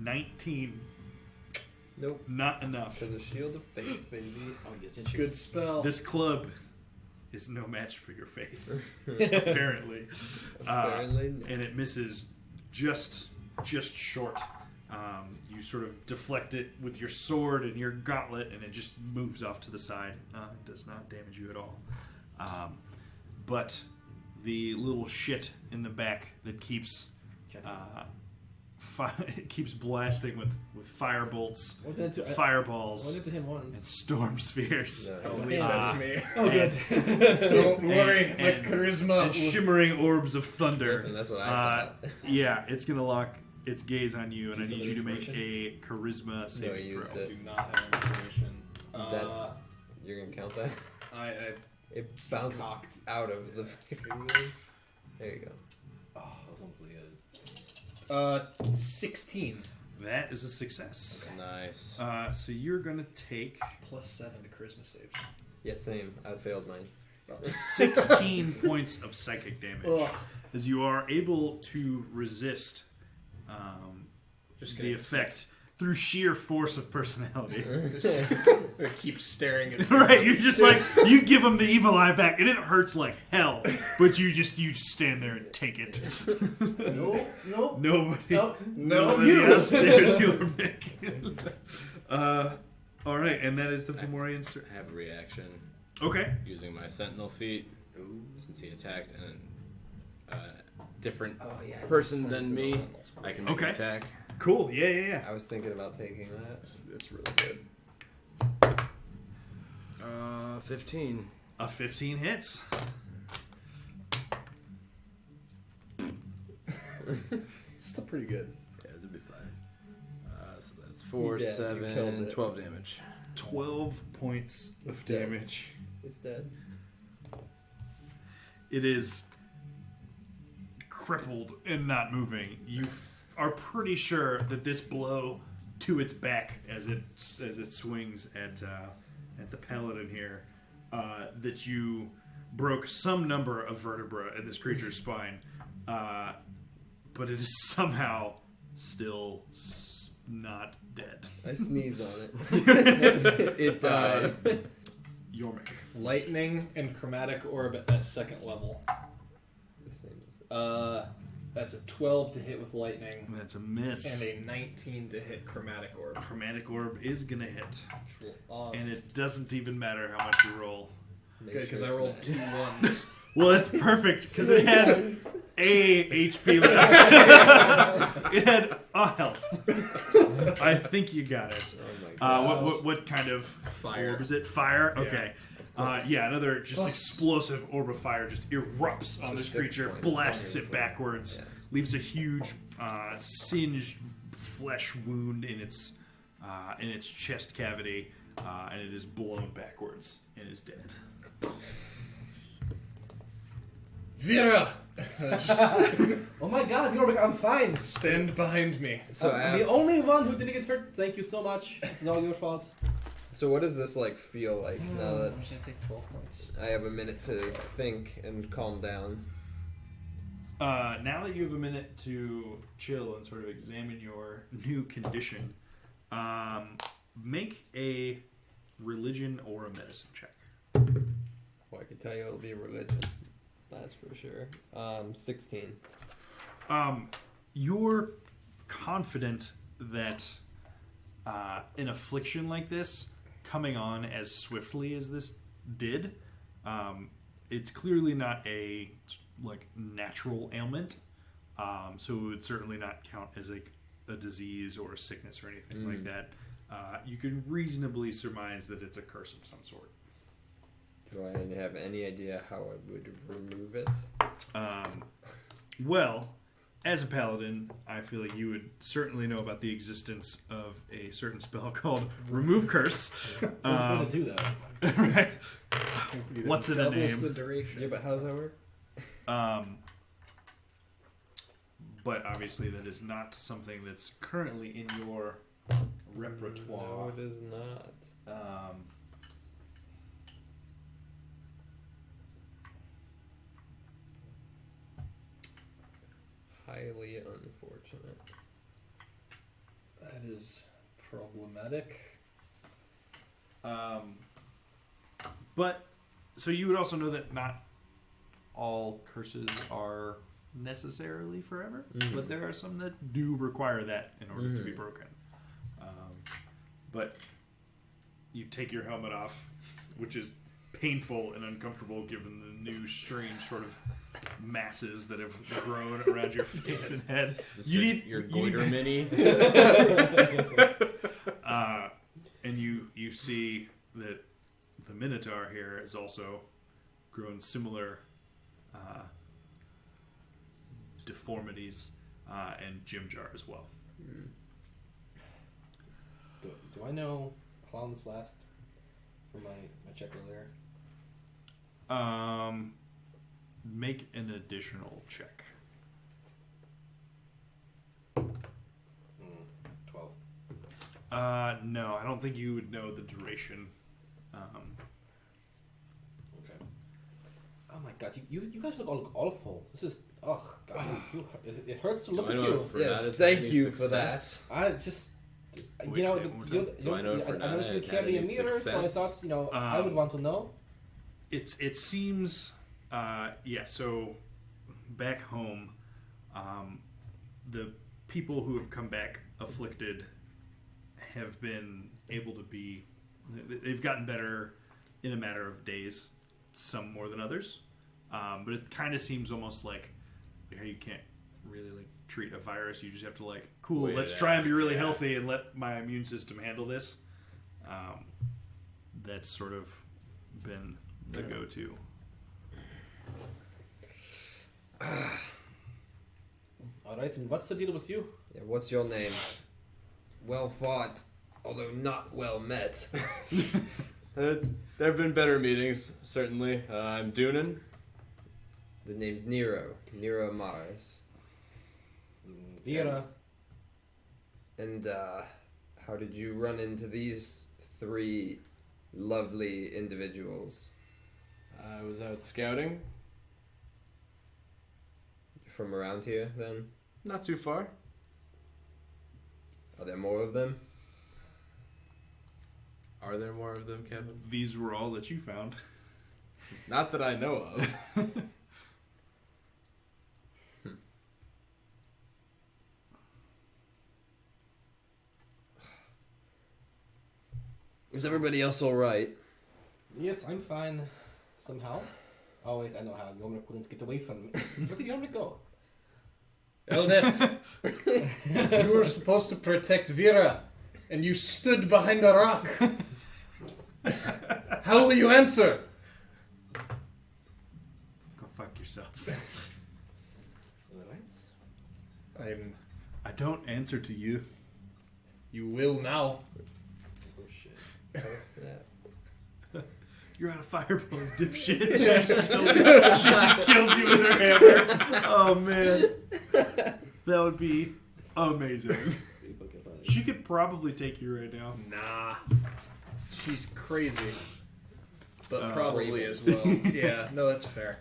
19. Nope. Not enough. Because of Shield of Faith, baby. Oh, yes, didn't you? Good spell. This club is no match for your faith, apparently. Apparently not. And it misses just short. You sort of deflect it with your sword and your gauntlet, and it just moves off to the side. It does not damage you at all. But the little shit in the back that keeps it keeps blasting with fire bolts, I did it to, I fireballs, did it to him once. and storm spheres. No, Oh, you- that's me. Oh, good. Don't worry, my and- charisma. and shimmering orbs of thunder. Listen, that's what I thought. Yeah, it's gonna lock its gaze on you, and I Use need some you to make inspiration? a charisma saving I used throw. it. do not have inspiration. That's you're gonna count that. I It bounced cocked. out of the freaking game. There you go. Oh, that was hopefully good. 16 That is a success. Nice. So you're gonna take plus 7 to charisma save. Yeah, same. I failed mine. 16 points of psychic damage, Ugh. as you are able to resist Just the gonna effect through sheer force of personality. I keep staring at Right, you're just like, you give him the evil eye back, and it hurts like hell, but you just stand there and take it. No, no, Nobody, no. nobody else dares you or Mick. All right, and that is the Fomorian's turn. I have a reaction Okay. using my sentinel feat since he attacked a different person than me. I can make Okay. an attack. Cool. Yeah. I was thinking about taking that. It's really good. 15. A 15 hits. It's still pretty good. Yeah, that'd be fine. So that's 4, You did. You killed 7, it. 12 damage. 12 points of It's dead. damage. It's dead. It is crippled and not moving. You are pretty sure that this blow to its back as it swings at the paladin here, that you broke some number of vertebra in this creature's spine, but it is somehow still not dead. I sneeze on it. It died. Yormik. Lightning and chromatic orb at that second level. The same as That's a 12 to hit with lightning That's a miss. and a 19 to hit chromatic orb. Chromatic orb is gonna hit, Awesome. and it doesn't even matter how much you roll. Make Good, because sure I it's rolled not- 2 ones. Well, that's perfect because it a HP left. It had a health. I think you got it. Oh my What kind of Fire. orb is it? Fire? Okay. Another just explosive orb of fire just erupts on this creature, blasts it backwards, leaves a huge singed flesh wound in its chest cavity, and it is blown backwards and is dead. Vera, Oh my god, Yorvik, I'm fine. stand behind me. So, I'm the only one who didn't get hurt. Thank you so much. This is all your fault. so what does this like feel like now that I'm just gonna take 12 points. I have a minute to think and calm down? Now that you have a minute to chill and sort of examine your new condition, make a religion or a medicine check. Well, I can tell you it'll be religion. That's for sure. 16. You're confident that an affliction like this, coming on as swiftly as this did, it's clearly not a like natural ailment, so it would certainly not count as like a disease or a sickness or anything like that. You can reasonably surmise that it's a curse of some sort. Do I have any idea how I would remove it? Well, as a paladin, I feel like you would certainly know about the existence of a certain spell called Remove Curse. What's supposed to do that? Right. What's in a Doubles name? the duration. Yeah, but how does that work? But obviously that is not something that's currently in your repertoire. No, it is not. Highly unfortunate. That is problematic. But so you would also know that not all curses are necessarily forever, but there are some that do require that in order to be broken. But you take your helmet off, which is painful and uncomfortable given the new strange sort of masses that have grown around your face and head. You need your goiter mini. And you see that the Minotaur here has also grown similar deformities, and Jimjar as well. Do I know how long this lasts from my check earlier? Make an additional check. 12. No, I don't think you would know the duration. Okay. Oh my god, you guys look awful. This is God, it hurts to look at you. Yes, thank you for that. I just Wait, you know say it one more time. Do I know it for I not noticed you having carry a any meter, so I success? thought I would want to know. It seems so back home, the people who have come back afflicted have been able to be, they've gotten better in a matter of days, some more than others, but it kind of seems almost like how you can't really like treat a virus. You just have to like, cool, Wait let's it try and out, be really yeah. healthy and let my immune system handle this. That's sort of been the go-to. Alright, and what's the deal with you? Yeah, what's your name? Well fought, although not well met. There have been better meetings, certainly. I'm Doonan. The name's Nero. Nero Mars. Vera. And how did you run into these three lovely individuals? I was out scouting. From around here, then? Not too far. Are there more of them? Are there more of them, Kevin? These were all that you found. Not that I know of. Is everybody else alright? Yes, I'm fine. Somehow. Oh wait, I know how. Yomra couldn't get away from me. Where did Yomra go? Eldeth, you were supposed to protect Vera, and you stood behind a rock. How will you answer? Go fuck yourself. I don't answer to you. You will now. Oh shit. You're out of fireballs, dipshit. She just kills you with her hammer. Oh man, that would be amazing. She could probably take you right now. Nah. She's crazy. But probably Raven. as well. Yeah, no, that's fair.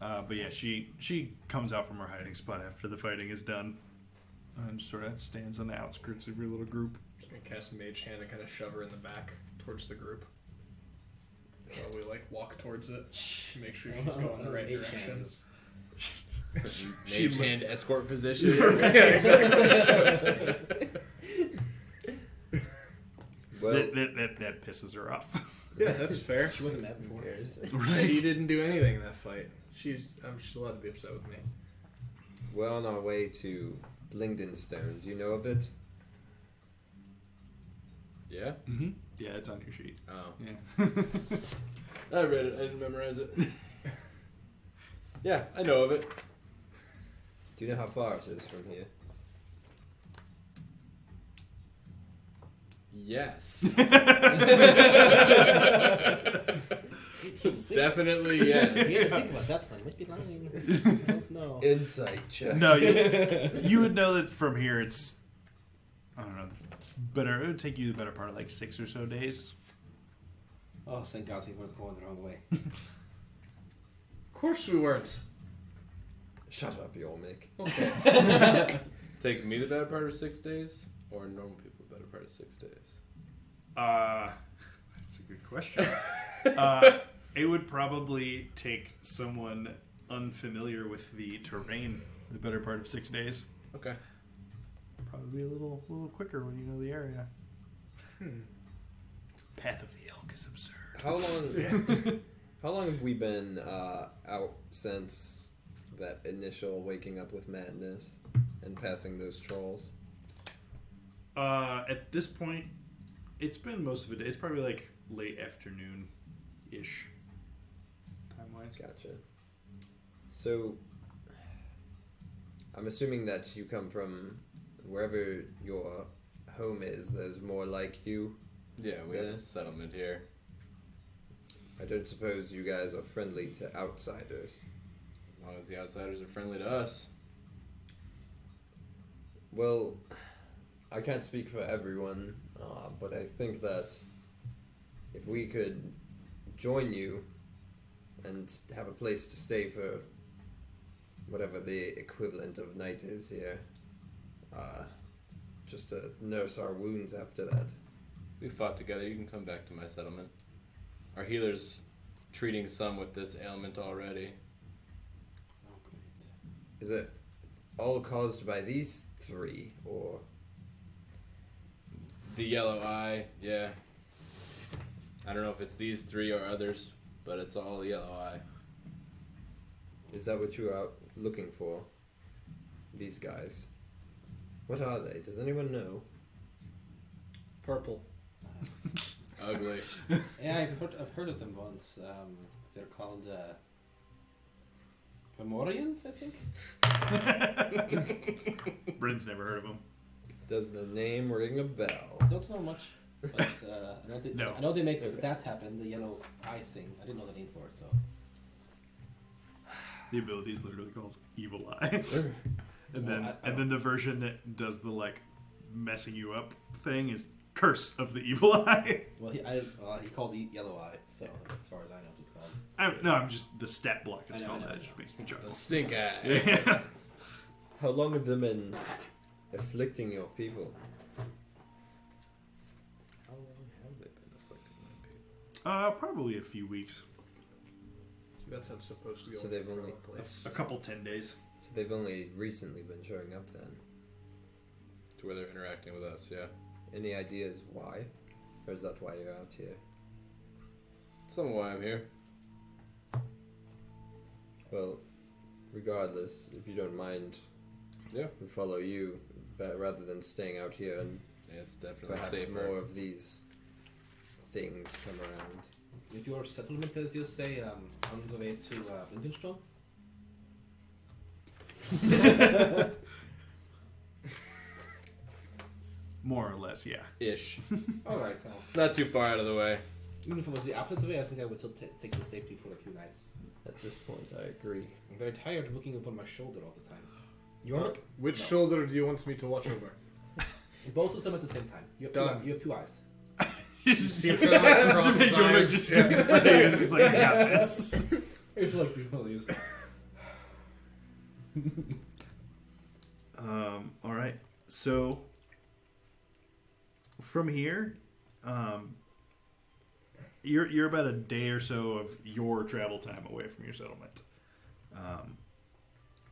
But yeah, she comes out from her hiding spot after the fighting is done, and sort of stands on the outskirts of your little group. Just gonna cast Mage Hand and kind of shove her in the back towards the group. While we like walk towards it, make sure she's going the right direction. Mage hand escort position. Yeah, exactly. Well, That pisses her off. Yeah, that's fair. She wasn't mad before. She didn't do anything in that fight. She's allowed to be upset with me. we're on our way to Blingdenstone. Do you know of it? Yeah? Mm-hmm. Yeah, it's on your sheet. Oh. Yeah. I read it. I didn't memorize it. Yeah, I know of it. Do you know how far it is from here? Yes. Definitely yes. We had to think about that's fun. Might be lying. No. Insight check. No, you would know that from here it's, I don't know, better. It would take you the better part of like 6 or so days. Oh, thank God, we weren't going the wrong way. Of course we weren't. Shut up, Yormik. Okay. Take me the better part of 6 days, or normal people the better part of 6 days? That's a good question. It would probably take someone unfamiliar with the terrain the better part of 6 days. Okay. Probably a little quicker when you know the area. Path of the Elk is absurd. How long have we been out since that initial waking up with madness and passing those trolls? At this point, it's been most of the day. It's probably like late afternoon-ish, time-wise. Gotcha. So, I'm assuming that you come from wherever your home is. There's more like you. Yeah, we have Yeah. a settlement here. I don't suppose you guys are friendly to outsiders. As long as the outsiders are friendly to us. Well, I can't speak for everyone, but I think that if we could join you and have a place to stay for whatever the equivalent of night is here, just to nurse our wounds after that. We fought together. You can come back to my settlement. Our healer's treating some with this ailment already. Oh, great. Is it all caused by these three, or The yellow eye, yeah. I don't know if it's these three or others, but it's all yellow eye. is that what you are out looking for? These guys. What are they? Does anyone know? Purple. Ugly. Yeah, I've heard of them once. They're called Fomorians, I think. Bryn's never heard of them. Does the name ring a bell? Don't know much, but No. I know they make that happen. The yellow eye thing. I didn't know the name for it, so. The ability is literally called Evil Eye. And No, then I and then the version that does the like messing you up thing is Curse of the Evil Eye. Well, he called Yellow Eye, so that's as far as I know what it's called. I'm just the stat block it's I know, called. I know, That I just know. makes me chuckle. The stink eye. Yeah. How long have they been afflicting your people? How long have they been afflicting my people? Probably a few weeks. See, that's how it's supposed to go. So they've only- A couple 10 days. So they've only recently been showing up then. To where they're interacting with us, yeah. Any ideas why? Or is that why you're out here? Some of why I'm here. Well, regardless, if you don't mind, we follow you, but rather than staying out here and It's definitely perhaps safer. more of these things come around. Is your settlement, as you say, on the way to Lincolnstone? More or less, yeah. Ish. Alright, Not too far out of the way. even if it was the opposite way, I think I would still take the safety for a few nights. At this point, I agree. I'm very tired of looking over my shoulder all the time. York? Which No. shoulder do you want me to watch over? Both of them at the same time. You have Done. you have two eyes. See if you're not across his eyes. Just schizophrenia. Just like, I got this. It's like one of these. All right. So from here, you're about a day or so of your travel time away from your settlement.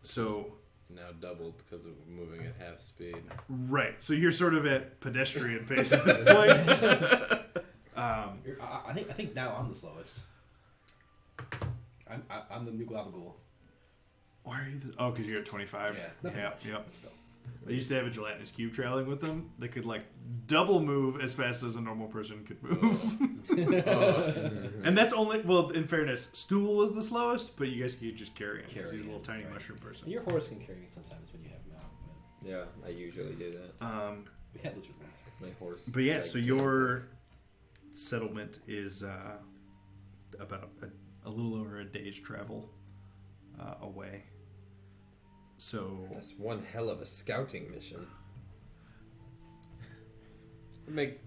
So Now doubled because of moving at half speed. right. So you're sort of at pedestrian pace at this point. I think now I'm the slowest. I'm the new Globagul. Why are you? Oh, because you're at 25. Nothing Yeah. much, Yep. but still. I used to have a gelatinous cube traveling with them that could like double move as fast as a normal person could move. And that's only, well, in fairness, Stool was the slowest, but you guys could just carry him because he's a little tiny mushroom person. Your horse can carry me sometimes when you have him out. But Yeah, I usually do that. we had lizard ones. My horse. But yeah, like, so your settlement is about a little over a day's travel away. So That's one hell of a scouting mission. Make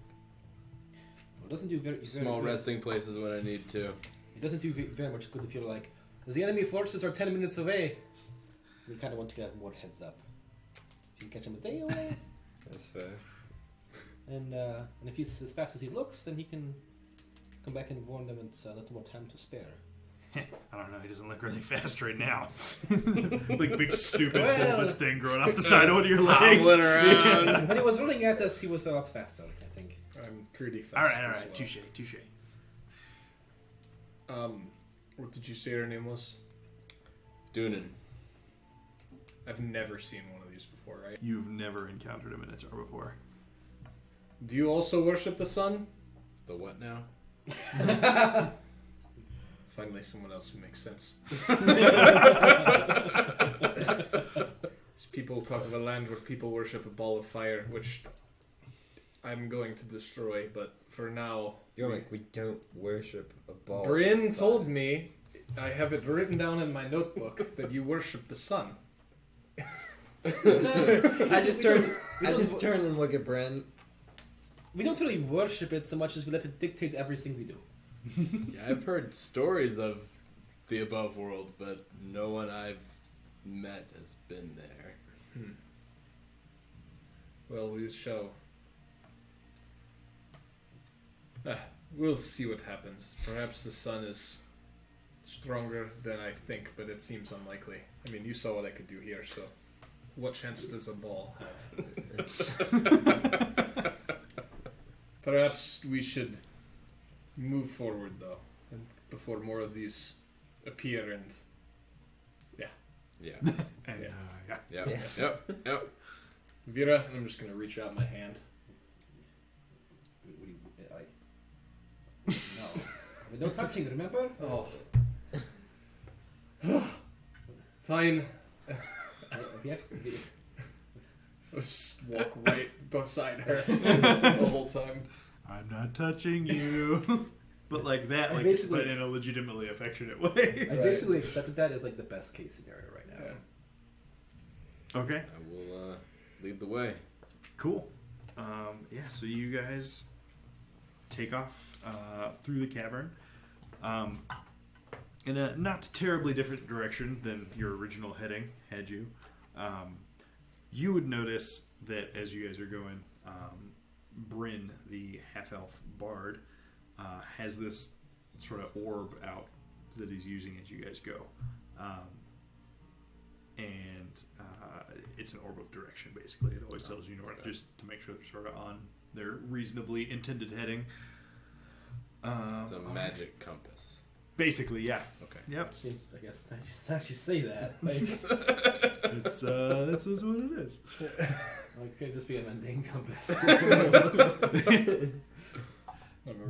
It doesn't do very small good. resting places when I need to. It doesn't do very much good if you're like, the enemy forces are 10 minutes away. We kind of want to get more heads up. If you can catch him a day away, That's fair. and if he's as fast as he looks, then he can come back and warn them and a little more time to spare. I don't know, he doesn't look really fast right now. Like big stupid Well- bulbous thing growing off the side of one of your legs. Hobbling around. When he was running at us, he was a lot faster, I think. I'm pretty fast. All right, as well. touche. What did you say her name was? Doonin. I've never seen one of these before, right? You've never encountered a Minotaur before. Do you also worship the sun? The what now? Finally, someone else who makes sense. These people talk of a land where people worship a ball of fire, which I'm going to destroy, but for now... We don't worship a ball. Bryn told me, I have it written down in my notebook, that you worship the sun. I just turn and look at Bren. We don't really worship it so much as we let it dictate everything we do. Yeah, I've heard stories of the above world, but no one I've met has been there. Well, we shall... we'll see what happens. Perhaps the sun is stronger than I think, but it seems unlikely. I mean, you saw what I could do here, so what chance does a ball have? Perhaps we should move forward, though, and before more of these appear and... Yeah. And Yep. Yeah. Yep. Vera, I'm just going to reach out my hand. What do you, like... No. No touching, remember? Oh. Fine. Yeah. Let's just walk right beside her the whole time. I'm not touching you. But like that, I like, basically- but in a legitimately affectionate way. I basically accepted that as like the best case scenario right now. Yeah. Okay, I will lead the way. cool. Yeah, so you guys take off through the cavern in a not terribly different direction than your original heading had you. You would notice that as you guys are going, Bryn, the half-elf bard, has this sort of orb out that he's using as you guys go. And it's an orb of direction, basically. It always tells you north, just to make sure they're sort of on their reasonably intended heading. It's a magic compass. Basically, yeah. Okay. Yep. Seems, I guess, now you say that. Like, It's this is what it is. like could just be a mundane compass.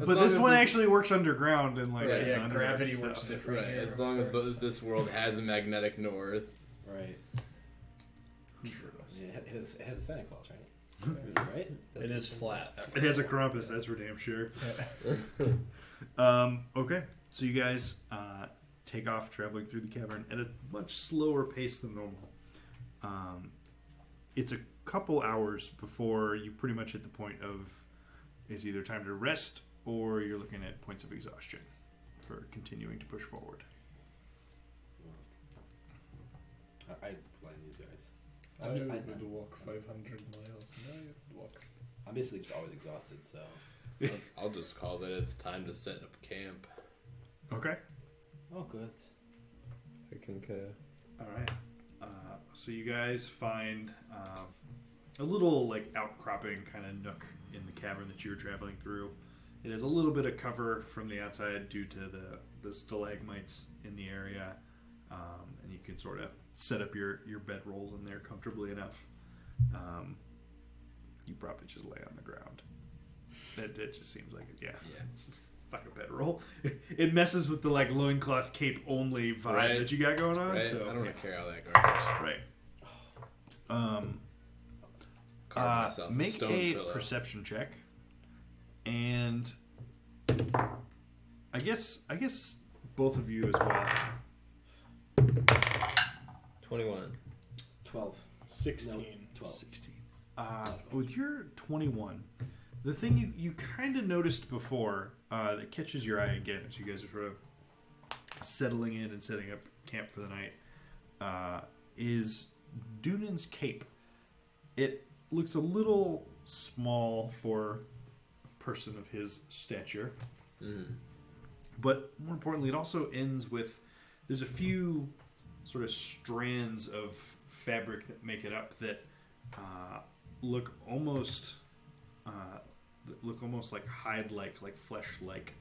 But this one actually works underground and like Right, yeah, underground gravity stuff. works different. Right. As long as this world has a magnetic north. Right. True. Yeah, it has a Santa Claus, right? It is flat. It has a compass, that's for damn sure. Okay, so you guys take off traveling through the cavern at a much slower pace than normal. It's a couple hours before you pretty much hit the point of is either time to rest or you're looking at points of exhaustion for continuing to push forward. I blame these guys. I would walk 500 miles. No, I would walk. I'm basically just always exhausted, so. I'll just call that it's time to set up camp. Okay. Oh, good. I concur. All right. So you guys find a little like outcropping kind of nook in the cavern that you were traveling through. It has a little bit of cover from the outside due to the stalagmites in the area, and you can sort of set up your bedrolls in there comfortably enough. You probably just lay on the ground. It just seems like it. Yeah. Fuck a bedroll. It messes with the like loincloth cape only vibe that you got going on. Right? So I don't want to carry all that garbage. right. Carve myself Make stone a pillow. perception check, and I guess both of you as well. 21. 12. 16. No, 12. 16. With your 21, the thing you kind of noticed before that catches your eye again as you guys are sort of settling in and setting up camp for the night is Dunan's cape. It looks a little small for a person of his stature, but more importantly, it also ends with there's a few sort of strands of fabric that make it up that look almost like hide-like, like flesh-like,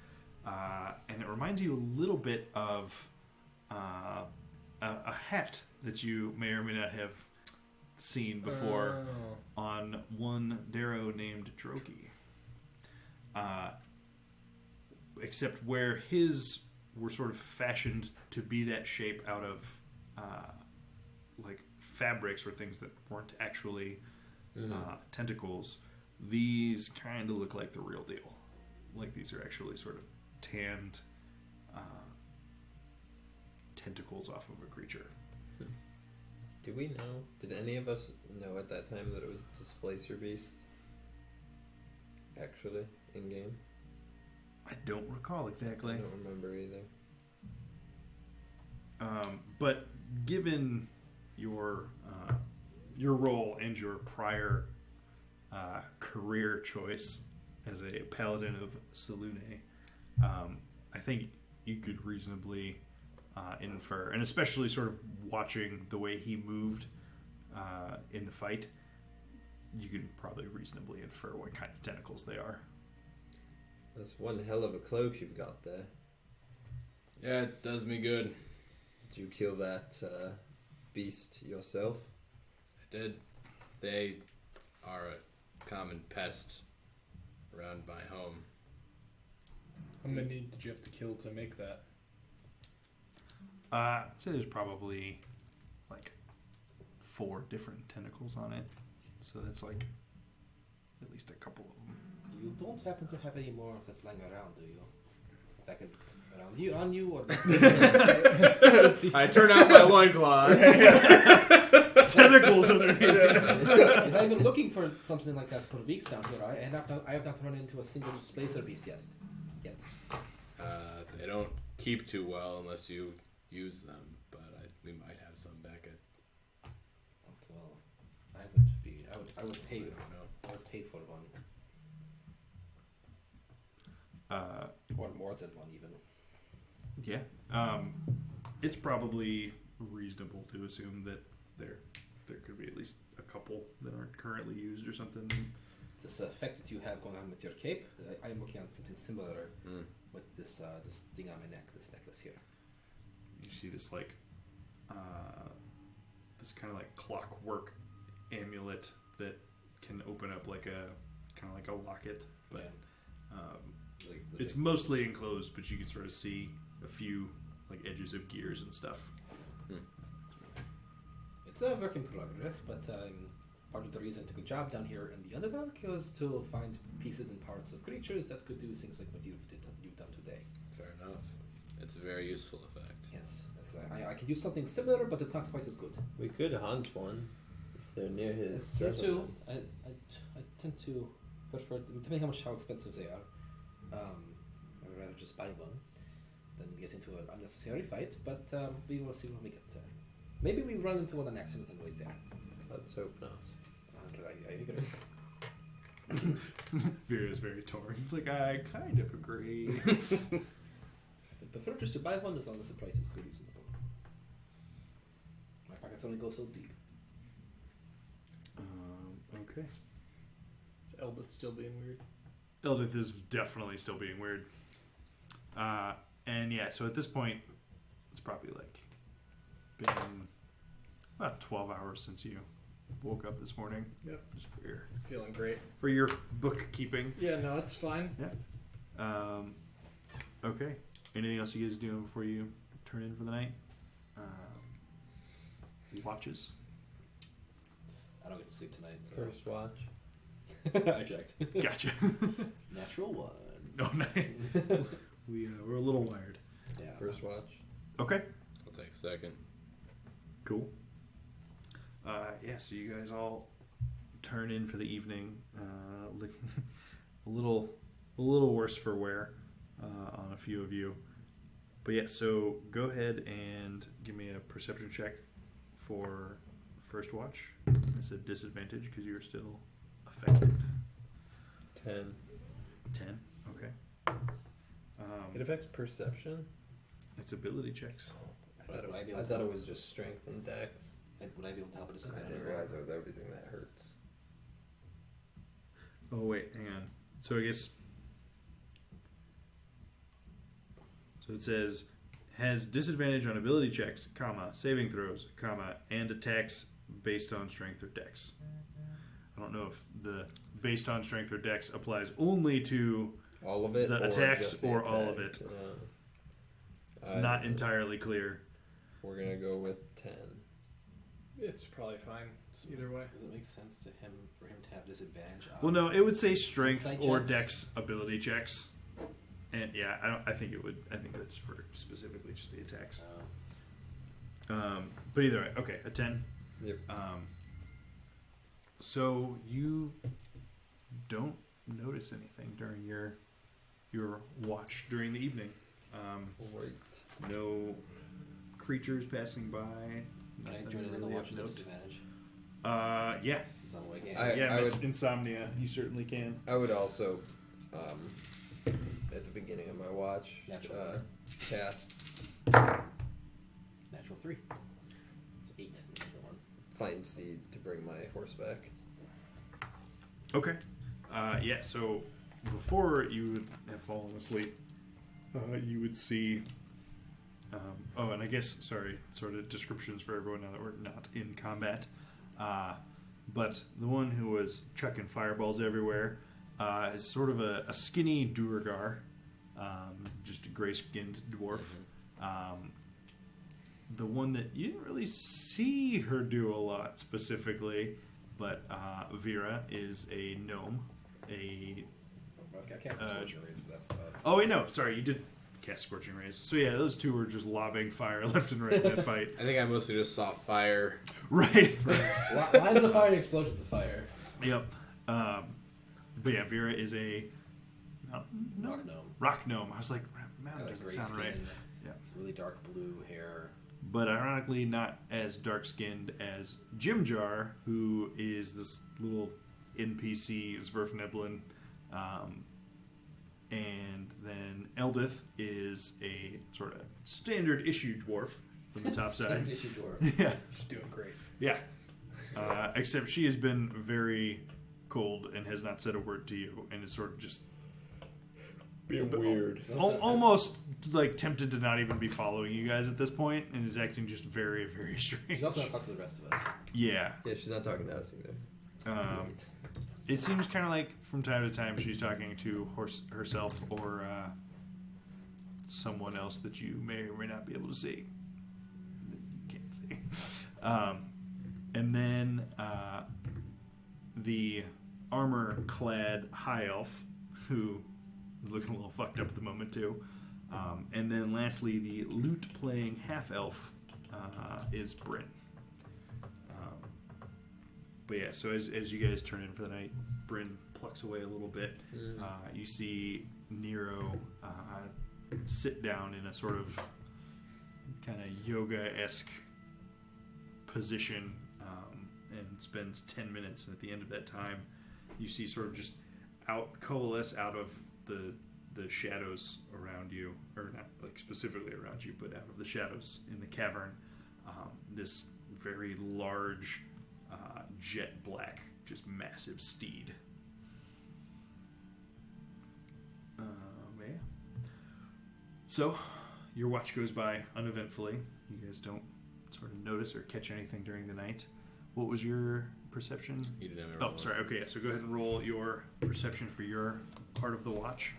and it reminds you a little bit of a hat that you may or may not have seen before on one Darrow named Drogi. Except where his were sort of fashioned to be that shape out of like fabrics or things that weren't actually tentacles, these kind of look like the real deal. Like these are actually sort of tanned tentacles off of a creature. Do we know? Did any of us know at that time that it was Displacer Beast? Actually, in game? I don't recall exactly. I don't remember either. But given your role and your prior career choice as a paladin of Selûne, I think you could reasonably infer, and especially sort of watching the way he moved in the fight, you can probably reasonably infer what kind of tentacles they are. That's one hell of a cloak you've got there. Yeah, it does me good. Did you kill that beast yourself? I did. They are a common pest around my home. How many did you have to kill to make that? I'd say there's probably like 4 different tentacles on it, so that's like at least a couple of them. You don't happen to have any more that's lying around, do you? Back around you, on you, or I turn out my loincloth. Tentacles underneath. Because I've been looking for something like that for weeks down here. I have not run into a single Displacer Beast yet. They don't keep too well unless you use them, but we might have some back at. Okay, well, I would pay. I don't know. I would pay for one. Or more than one, even. Yeah. It's probably reasonable to assume that there could be at least a couple that aren't currently used or something. this effect that you have going on with your cape. I am working on something similar Mm. with this this thing on my neck, this necklace here. You see this like this kind of like clockwork amulet that can open up like a kind of like a locket, but it's mostly enclosed, but you can sort of see a few like edges of gears and stuff. It's a work in progress, but part of the reason I took a job down here in the Underdark was to find pieces and parts of creatures that could do things like what you've done today. Fair enough. It's a very useful effect. Yes, I can do something similar, but it's not quite as good. We could hunt one if they're near his. It's here too. settlement. I tend to prefer, depending how expensive they are. I would rather just buy one than get into an unnecessary fight. But we will see when we get there. Maybe we run into one on accident on the way there. Let's hope not. I agree. Vera's very torn. It's like, I kind of agree. I prefer just to buy one as long as the price is reasonable. My pockets only go so deep. Okay. Is Eldith still being weird? Eldith is definitely still being weird. And yeah, so at this point, it's probably like been about 12 hours since you woke up this morning. Yep. Just Feeling great. for your bookkeeping. Yeah, no, that's fine. Okay. Anything else you guys doing before you turn in for the night? Watches. I don't get to sleep tonight. So. First watch. I checked. Gotcha. Natural one. Oh, nice. We're a little wired. Yeah. First watch. Okay. I'll take a second. Cool. Yeah, so you guys all turn in for the evening. A little worse for wear on a few of you. But yeah, so go ahead and give me a perception check for first watch. It's a disadvantage because you're still affected. 10. 10. Okay. It affects perception? It's ability checks. I thought it was just strength and dex. Would I be able to help with this? I didn't realize it was everything that hurts. Oh wait, hang on. So I guess it says has disadvantage on ability checks, comma, saving throws, comma, and attacks based on strength or dex. I don't know if the based on strength or dex applies only to all of it, the or attacks just the or all attack? of it. It's I- not entirely clear. We're gonna go with 10. It's probably fine. It's either way. Does it make sense to him for him to have disadvantage? Well, no, it would say strength Insight or checks? dex ability checks, and yeah, I think it would. I think that's for specifically just the attacks. But either way, okay, a 10. Yep. So you don't notice anything during your watch during the evening. Right. No creatures passing by. Can I Nothing join in on the really watch of with a note. disadvantage? Yeah, Since I'm awake. yeah. I Miss would- Insomnia, you certainly can. I would also, at the beginning of my watch, Natural. cast Natural 3. So 8. That's the one. Find Seed to bring my horse back. Okay. Yeah, so before you would have fallen asleep, you would see. Oh, and I guess, sorry, sort of descriptions for everyone now that we're not in combat. But the one who was chucking fireballs everywhere is sort of a skinny Duergar, just a gray skinned dwarf. The one that you didn't really see her do a lot specifically, but Vera is a gnome. Okay, I cast a Scorching Rays, but that's Oh wait, no, sorry, you did cast Scorching Rays. So yeah, those two were just lobbing fire left and right in that fight. I think I mostly just saw fire. Right. lines of fire and explosions of fire. Yep. But yeah, Vera is a mountain gnome? Rock gnome. Rock gnome. I was like, mountain Got a doesn't gray sound right. skin, Yeah. Really dark blue hair. But ironically, not as dark-skinned as Jimjar, who is this little NPC Zwerfneblin. And then Eldith is a sort of standard issue dwarf from the top side. Standard issue dwarf. Yeah. She's doing great. Yeah. Except she has been very cold and has not said a word to you, and is sort of just Being weird. almost like tempted to not even be following you guys at this point, and is acting just very, very strange. He's also not talking to the rest of us. Yeah. Yeah, she's not talking to us either. It seems kind of like from time to time she's talking to herself or someone else that you may or may not be able to see. You can't see. And then the armor-clad high elf, who is looking a little fucked up at the moment too. And then lastly, the lute-playing half-elf is Bryn. But yeah, so as you guys turn in for the night, Bryn plucks away a little bit. You see Nero sit down in a sort of kind of yoga-esque position and spends 10 minutes. And at the end of that time, you see sort of just coalesce out of the shadows around you, or not like specifically around you, but out of the shadows in the cavern, this very large jet black, just massive steed. Yeah. So, your watch goes by uneventfully. You guys don't sort of notice or catch anything during the night. What was your perception? You didn't have Oh, sorry. Okay, yeah. So go ahead and roll your perception for your part of the watch.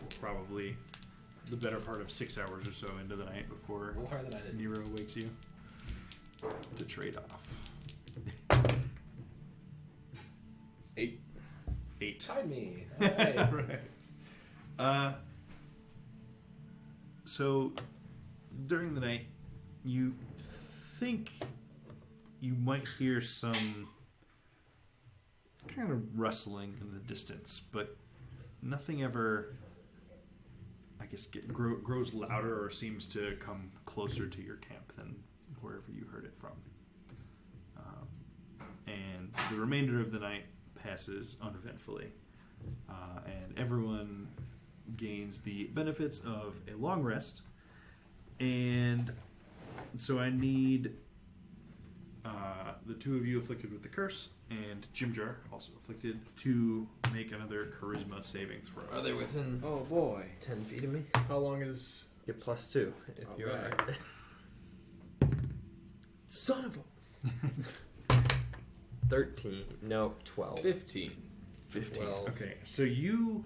It's probably the better part of 6 hours or so into the night before A little harder than I did. Nero wakes you to trade off. 8. 8. Tied me. All right. Right. So during the night, you think you might hear some kind of rustling in the distance, but nothing ever, I guess, grows louder or seems to come closer to your camp than wherever you heard it from. And the remainder of the night passes uneventfully, and everyone gains the benefits of a long rest. And so I need the two of you afflicted with the curse and Jimjar, also afflicted, to make another charisma saving throw. Are they within Oh boy. 10 feet of me? How long is... Get +2 if All you right. are. Son of a... 13. No, 12. 15. 15. 12. Okay, so you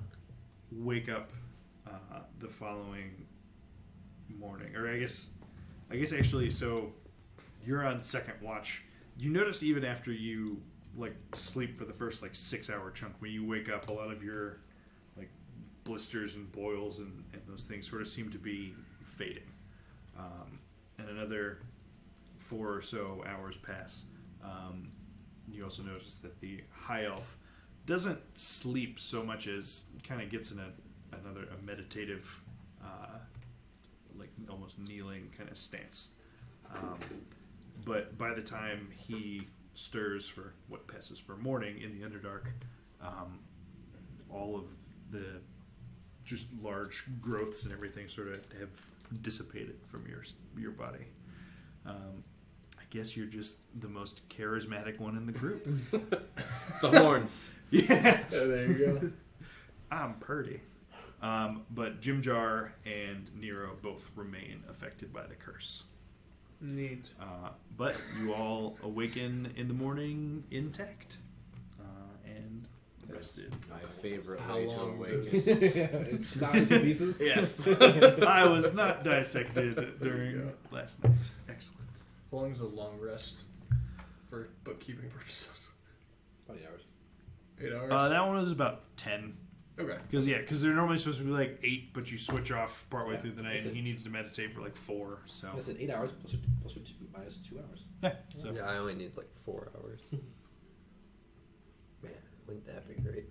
wake up the following morning, or I guess actually, so you're on second watch. You notice even after you like sleep for the first like 6 hour chunk, when you wake up, a lot of your like blisters and boils and those things sort of seem to be fading. And another 4 or so hours pass. You also notice that the high elf doesn't sleep so much as kind of gets in a meditative, like almost kneeling kind of stance. But by the time he stirs for what passes for morning in the Underdark, all of the just large growths and everything sort of have dissipated from your body. I guess you're just the most charismatic one in the group. It's the horns. Yeah. There you go. I'm purdy. But Jimjar and Nero both remain affected by the curse. Neat. But you all awaken in the morning intact and rested. My favorite How way to long awaken. It's not in two pieces. Yes. I was not dissected during last night. Excellent. How long is a long rest for bookkeeping purposes? 20 hours. 8 hours? That one was about 10. Okay. Because they're normally supposed to be like 8, but you switch off partway through the night, and he needs to meditate for like 4. So I said 8 hours plus minus 2 hours. yeah. So Yeah, I only need like 4 hours. Man, wouldn't that be great?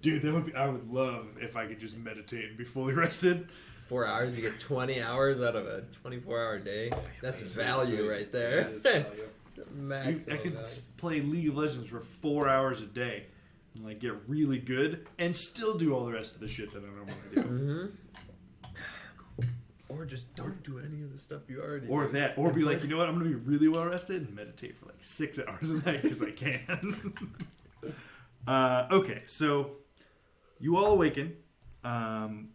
dude, that would be. I would love if I could just meditate and be fully rested. 4 hours, you get 20 hours out of a 24-hour day. That's value right there. Max. I could play League of Legends for 4 hours a day and like get really good and still do all the rest of the shit that I normally do. Or Or just don't do any of the stuff you already Or do. that. Or be like, you know what? I'm going to be really well rested and meditate for like 6 hours a night because I can. Okay, so you all awaken and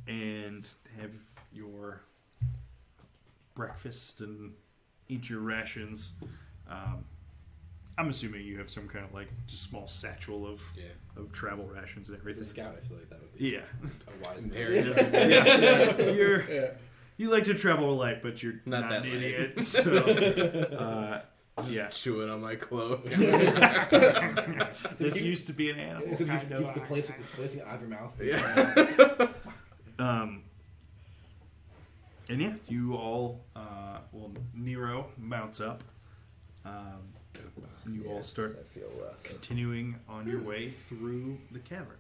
have your breakfast and eat your rations. I'm assuming you have some kind of like just small satchel of travel rations and As everything. a scout, I feel like that would be Yeah. a wise man. You like to travel light, but you're Not not that an light. idiot. So, yeah. Chewing on my cloak. This used to be an animal. It keeps kind of. displacing it out of your mouth. And yeah, you all, Nero mounts up. You all start I feel rough. continuing on your way through the cavern.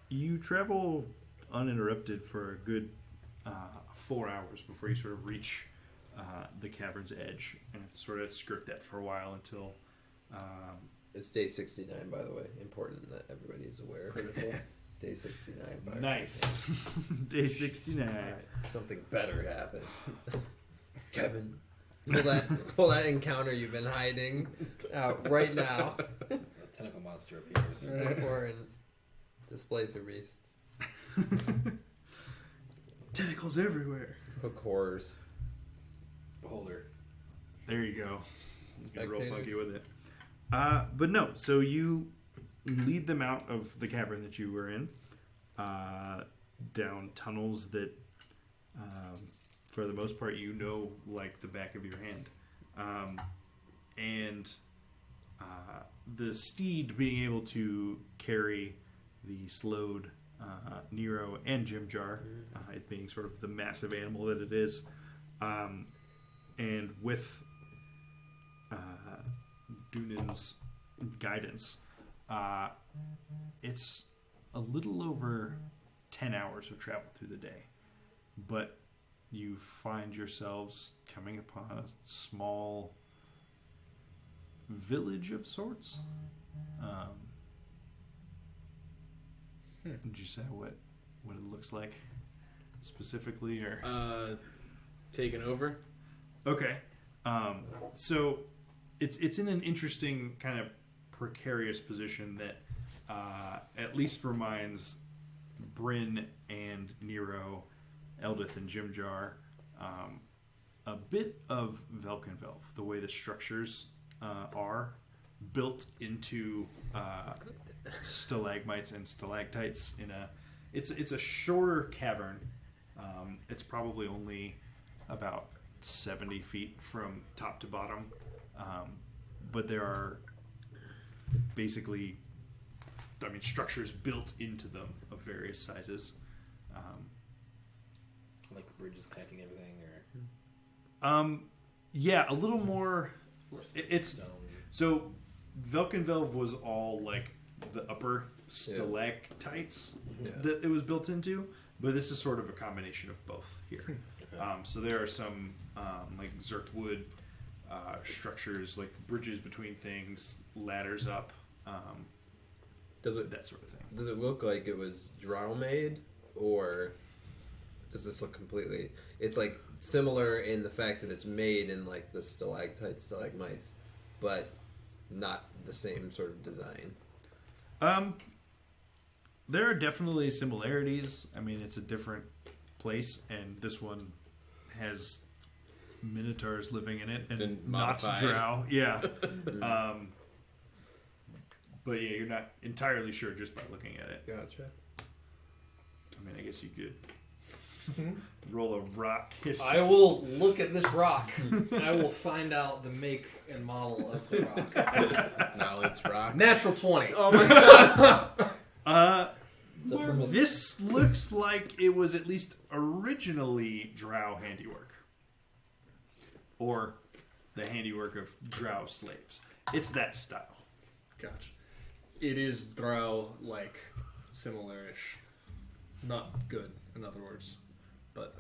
You travel uninterrupted for a good 4 hours before you sort of reach the cavern's edge and have to sort of skirt that for a while until. It's day 69, by the way. Important that everybody is aware. Day 69. By Nice. Day 69. Something better happened. Kevin, pull that encounter you've been hiding out right now. A tentacle monster appears. Or in Displacer Beasts. Tentacles everywhere. Hook horrors. Beholder. There you go. Just be real Spectators. funky with it. But no, so you lead them out of the cavern that you were in, down tunnels that, for the most part, you know like the back of your hand. And the steed being able to carry the slowed Nero and Jimjar, it being sort of the massive animal that it is, and with Dunan's guidance, it's a little over 10 hours of travel through the day, but you find yourselves coming upon a small village of sorts. Did you say what it looks like specifically, or Taken over. okay? So it's in an interesting kind of precarious position that at least reminds Bryn and Nero, Eldith and Jimjar, a bit of Velkenvelf. The way the structures are built into stalagmites and stalactites. It's a shorter cavern. It's probably only about 70 feet from top to bottom, but there are basically, structures built into them of various sizes. Like the bridges connecting everything, or Yeah, a little more. It's stone. so Velkenvelv was all like the upper stalactites that it was built into, but this is sort of a combination of both here. Okay. So there are some like Zerkwood structures, like bridges between things, ladders up, Does it that sort of thing. Does it look like it was drow made, or does this look completely? It's like similar in the fact that it's made in like the stalactites, stalagmites, but not the same sort of design. There are definitely similarities. It's a different place, and this one has minotaurs living in it and Been not modified. drow. Yeah. But yeah, you're not entirely sure just by looking at it. Gotcha. I guess you could roll a rock history. I will look at this rock. I will find out the make and model of the rock. Knowledge rock. Natural 20. Oh my god! It's a primitive- This looks like it was at least originally drow handiwork. Or the handiwork of drow slaves. It's that style. Gotcha. It is drow like similar-ish. Not good, in other words. But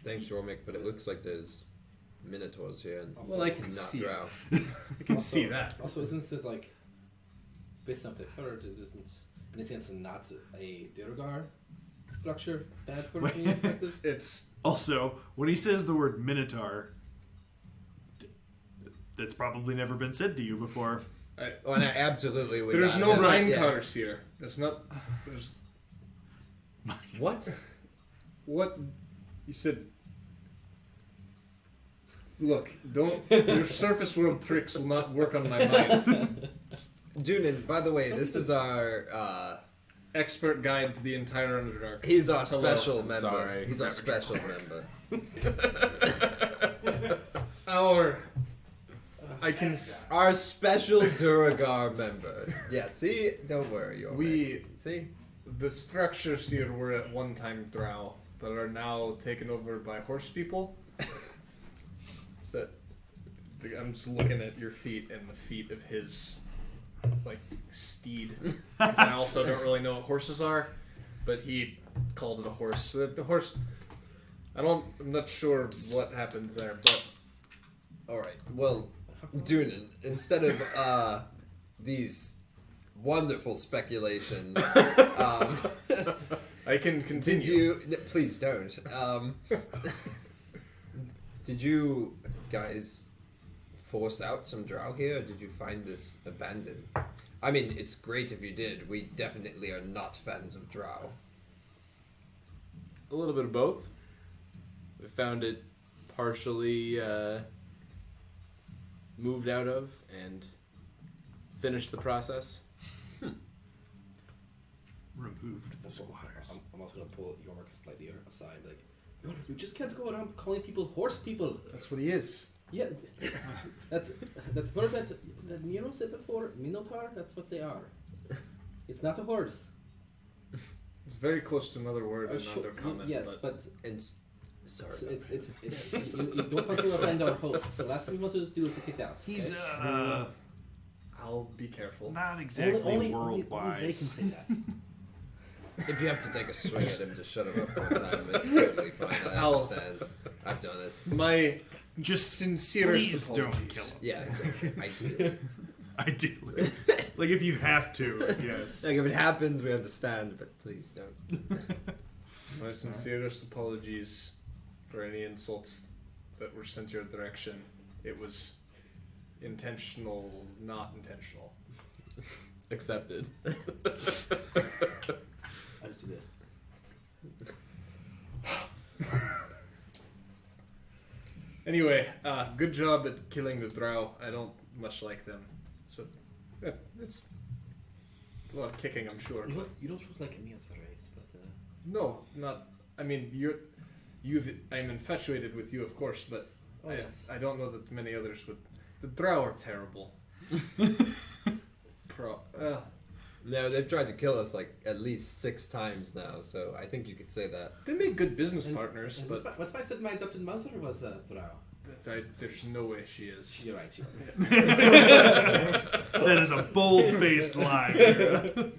Thanks, Jormik, but it looks like there's minotaurs here, and well, I can not see drow. I can see that. Also, since it's like based on the distance, and it's not a Duergar structure bad for being effective? It's Also, when he says the word Minotaur, that's probably never been said to you before. Oh, and I absolutely would there's not no have- Rhine yeah. counters here. There's not. There's What? what you said. Look, don't your surface world tricks will not work on my mind. Dunan, by the way, this is our Expert guide to the entire Underdark. he's our Hello. special I'm member. sorry. He's our special member. Our I can. Our special Duragar member. Yeah, see? Don't worry, you're We see? the structures here were at one time Drow, but are now taken over by horse people. Is that? I'm just looking at your feet and the feet of his, like, steed. I also don't really know what horses are, but he called it a horse. So the horse. I'm not sure what happened there, but Alright, well, Dunan, instead of these wonderful speculations, I can did continue. you. Please don't. Did you guys force out some drow here, or did you find this abandoned? I mean, it's great if you did. We definitely are not fans of drow. A little bit of both. We found it partially moved out of and finished the process. Removed the squatters. I'm also gonna pull York slightly aside, like, York, you just can't go around calling people horse people. That's what he is. Yeah, that's word that Nero said before. Minotaur, that's what they are. It's not a horse. It's very close to another word in Sure, another comment. yes, but And sorry. it's you don't want to offend our hosts. So last thing we want to do is get kicked out. He's okay? I'll be careful. not exactly only world-wise. they can say that. If you have to take a swing at him to shut him up one time, it's totally fine. I I'll- understand. I've done it. My Just sincerest please apologies. don't kill him. Yeah, I do. Ideally. Like, if you have to, I guess. Like, if it happens, we understand, but please don't. My sincerest apologies for any insults that were sent your direction. It was intentional, not intentional. Accepted. I just do this. Anyway, good job at killing the drow. I don't much like them. So, yeah, it's a lot of kicking, I'm sure. But You don't look like me as a race, but no, not. I mean, I'm infatuated with you, of course, but Oh, yes. I don't know that many others would. The drow are terrible. No, they've tried to kill us like at least 6 times now, so I think you could say that. They make good business partners, and but what if I said my adopted mother was a drow? there's no way she is. You're right. She was. That is a bold-faced lie. It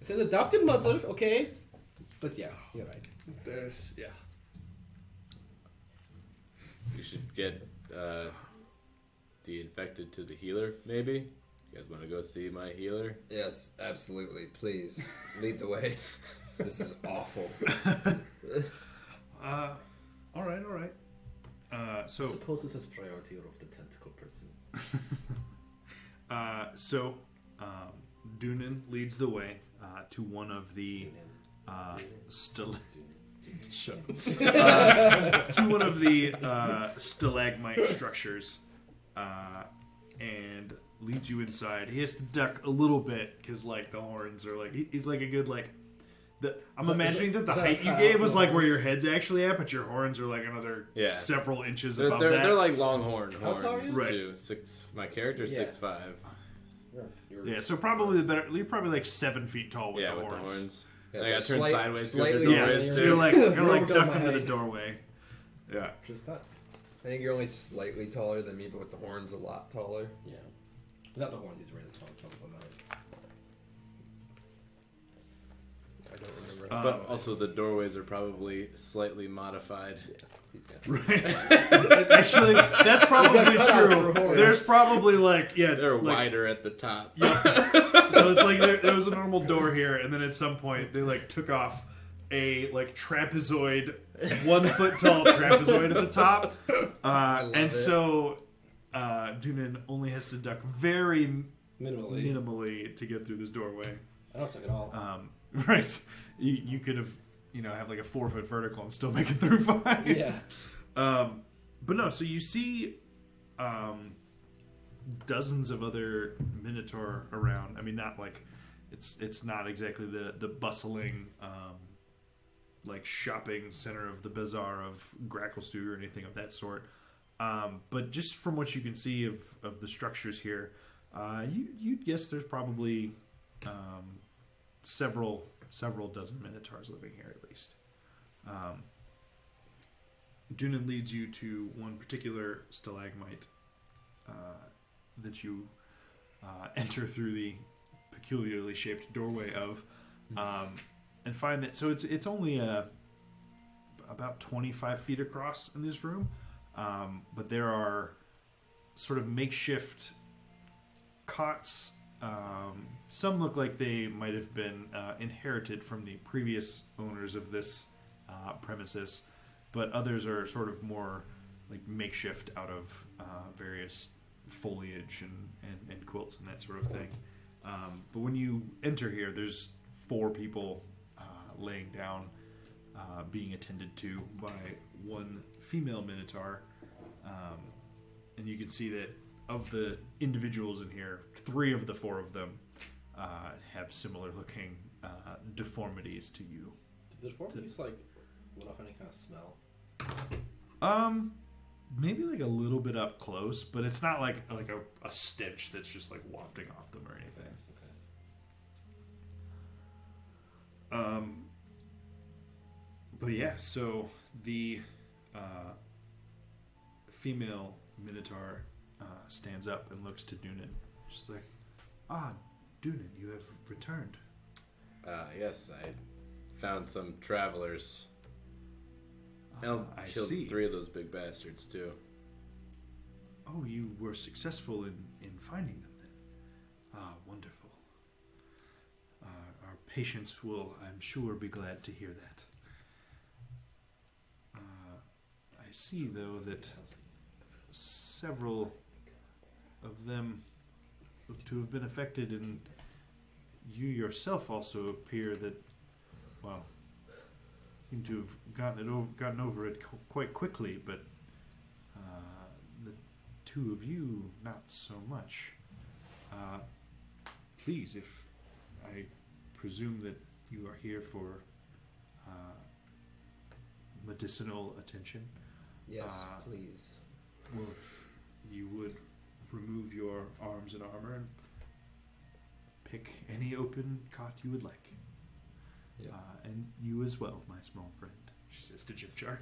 says adopted mother, okay? But yeah, you're right. There's You should get the infected to the healer, maybe. You guys want to go see my healer? Yes, absolutely. Please, lead the way. This is awful. All right. I So suppose this is priority of the tentacle person. Dunan leads the way to one of the to one of the stalagmite structures, and leads you inside. He has to duck a little bit because like the horns are like he's like a good like. I'm imagining that the height you gave was like where your head's actually at, but your horns are like another several inches above that. They're like longhorn How tall are horns you? Right. too. My character's Yeah. 6'5". Yeah, so probably the better. You're probably like 7 feet tall with Yeah, the with horns. the horns. Yeah, I so got turned slight- sideways to slightly the Yeah, doorways so too. you're like Don't ducked my into the height. doorway. Yeah. Just that. I think you're only slightly taller than me, but with the horns a lot taller. Yeah. Not the horns, he's really tall. I don't remember. But also the doorways are probably slightly modified. He's got Right. Actually, that's probably cut out for true. horns. There's probably They're like, wider at the top. so it's like there was a normal door here, and then at some point they like took off a like trapezoid, 1 foot tall trapezoid at the top, love and it. so Dunan only has to duck very Minimally. minimally to get through this doorway. I don't took it all. Right, you could have have like a 4 foot vertical and still make it through fine. Yeah. But no, so you see dozens of other Minotaur around. I mean, not like it's not exactly the bustling like shopping center of the bazaar of Gracklestew or anything of that sort. But just from what you can see of the structures here, you'd guess there's probably several dozen Minotaurs living here at least. Dunan leads you to one particular stalagmite that you enter through the peculiarly shaped doorway of, and find that it's only about 25 feet across in this room, but there are sort of makeshift cots. Some look like they might have been inherited from the previous owners of this premises, but others are sort of more like makeshift out of various foliage and quilts and that sort of thing. But when you enter here, there's 4 people laying down, being attended to by one female Minotaur, and you can see that of the individuals in here, 3 of the 4 of them have similar looking deformities to you. Did the deformities like let off any kind of smell? Maybe like a little bit up close, but it's not like a stench that's just like wafting off them or anything. Okay. But yeah, so the female Minotaur stands up and looks to Dunan. She's like, Dunan, you have returned. Yes, I found some travelers. I I killed see. 3 of those big bastards too. Oh, you were successful in finding them then. Wonderful. Our patients will, I'm sure, be glad to hear that. I see, though, that several of them look to have been affected, and you yourself also appear that, well, seem to have gotten over it quite quickly, but the 2 of you not so much. Please, if I presume that you are here for medicinal attention. Yes, please. Well, if you would remove your arms and armor and pick any open cot you would like. Yeah. And you as well, my small friend, she says to Jim Jar.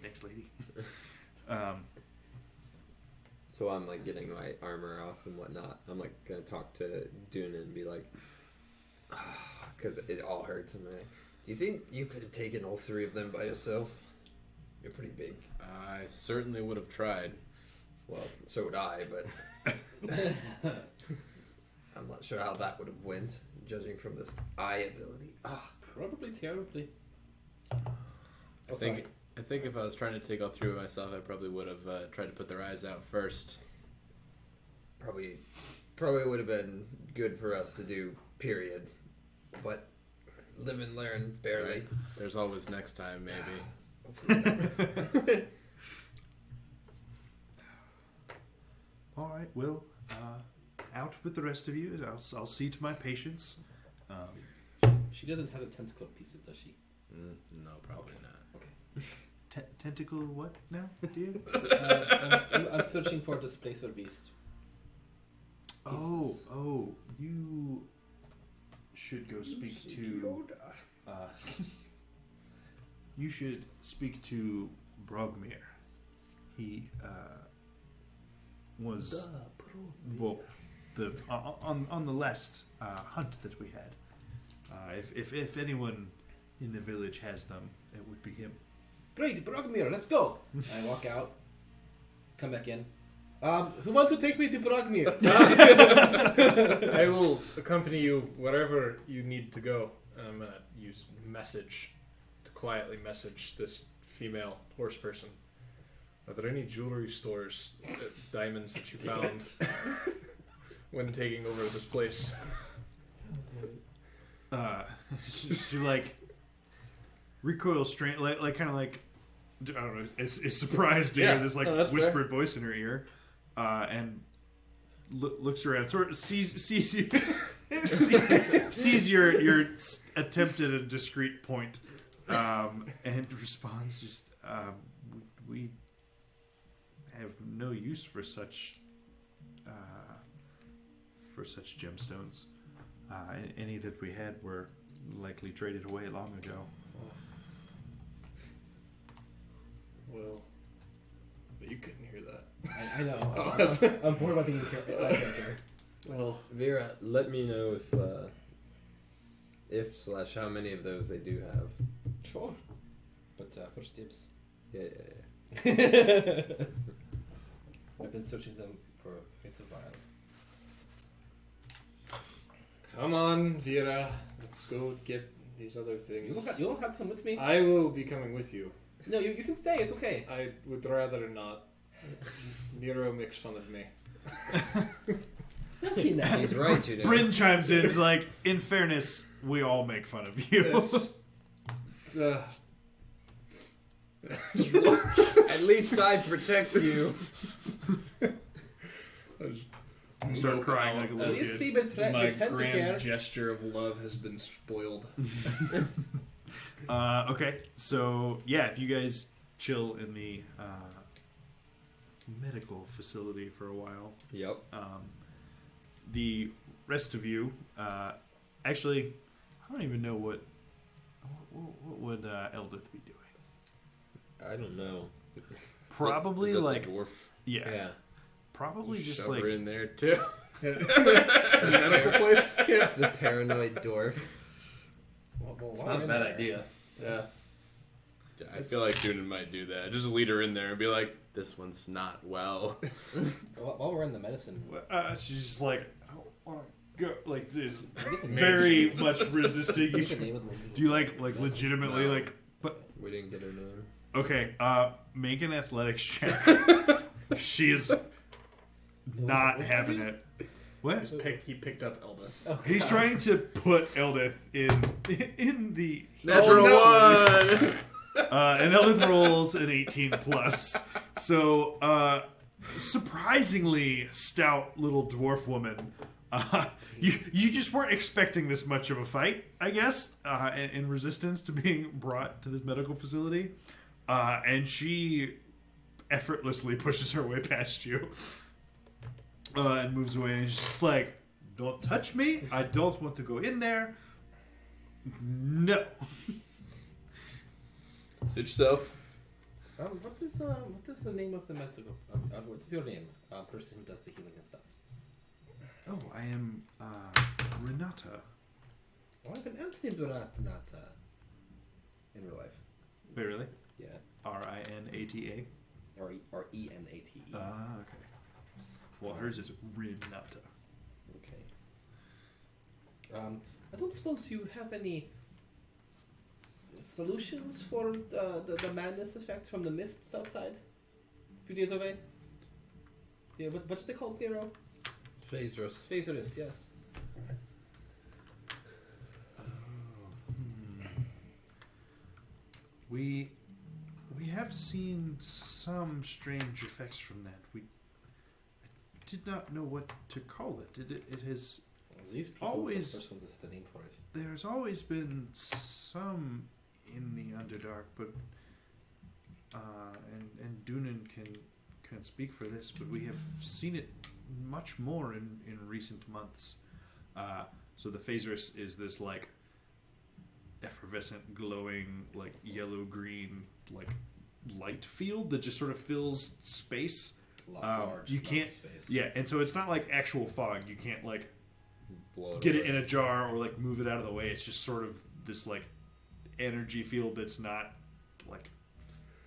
Next lady. So I'm like getting my armor off and whatnot. I'm like gonna talk to Duna and be like, because it all hurts. And I'm like, do you think you could have taken all 3 of them by yourself? You're pretty big. I certainly would have tried. Well, so would I, but I'm not sure how that would have went, judging from this eye ability. Probably terribly. I think if I was trying to take all 3 of myself, I probably would have tried to put their eyes out first. Probably would have been good for us to do, period. But live and learn, barely. Right? There's always next time, maybe. All right, well, out with the rest of you. I'll see to my patients. She doesn't have a tentacle pieces, does she? No, probably not. Okay. Tentacle what now, dear? I'm searching for displacer beast. Oh, you should go speak to... you should speak to Brogmir. He was on the last hunt that we had. If anyone in the village has them, it would be him. Great, Brogmir, let's go. And I walk out, come back in. Who wants to take me to Brogmir? I will accompany you wherever you need to go. And I'm gonna use message to quietly message this female horse person. Are there any jewelry stores, diamonds that you found when taking over this place? She like recoils straight, like kind of like I don't know, is surprised to hear this like that's whispered voice in her ear, and looks around, sort of sees you, sees your attempt at a discreet point, and responds just, we have no use for such gemstones. Any that we had were likely traded away long ago. Well, but you couldn't hear that. I know. I'm bored about being a character. Well, Vera, let me know if / how many of those they do have. Sure. But first tips. Yeah. I've been searching them for quite a while. come on, Vera. Let's go get these other things. You don't have to come with me. I will be coming with you. No, you can stay. It's okay. I would rather not. Nero makes fun of me. I've seen that. He's right, you know. Bryn chimes in, is like, in fairness, we all make fun of you. At least I protect you. Start crying like a little These kid. three My tend to grand care. gesture of love has been spoiled. Okay, so yeah, if you guys chill in the medical facility for a while, Yep. the rest of you, actually, I don't even know what would Eldith be doing. I don't know. Probably Is that like the dwarf. Yeah. probably just Shove like her in there too. Medical place? Yeah. The paranoid dwarf. It's not a bad idea. Yeah. I feel like Dunan might do that. Just lead her in there and be like, "This one's not well." While we're in the medicine, she's just like, I don't want to go. Like, is very much resisting. what's the name of the Do you like legitimately No. like? But We didn't get her name. okay, make an athletics check. She is not having it. What? He picked up Elda. Oh, He's God. trying to put Eldith in the Natural one. and Eldith rolls an 18 plus. So surprisingly stout little dwarf woman. You just weren't expecting this much of a fight, I guess, in resistance to being brought to this medical facility, and she effortlessly pushes her way past you. And moves away, and she's just like, "Don't touch me! I don't want to go in there." No. Suit yourself. What is the name of the medical? What is your name? Person who does the healing and stuff. Oh, I am Renata. Oh, I have an aunt named Renata. In real life. Wait, really? Yeah. Rinata. Or Enate. Okay. Well, hers is Renata. Okay. I don't suppose you have any solutions for the madness effect from the mists outside? A few days away? Yeah, what's it called, Nero? Phasrus. Phasrus, yes. We have seen some strange effects from that. I did not know what to call it. It has These people always- are the first ones that had the name for it. There's always been some in the Underdark, but and Dunan can speak for this, but we have seen it much more in recent months. So the Phasrus is this like effervescent, glowing, like yellow green, like light field that just sort of fills space. Large You amounts can't, of space. yeah, and so it's not like actual fog. You can't like Blow get it away. in a jar or like move it out of the way. It's just sort of this like energy field that's not like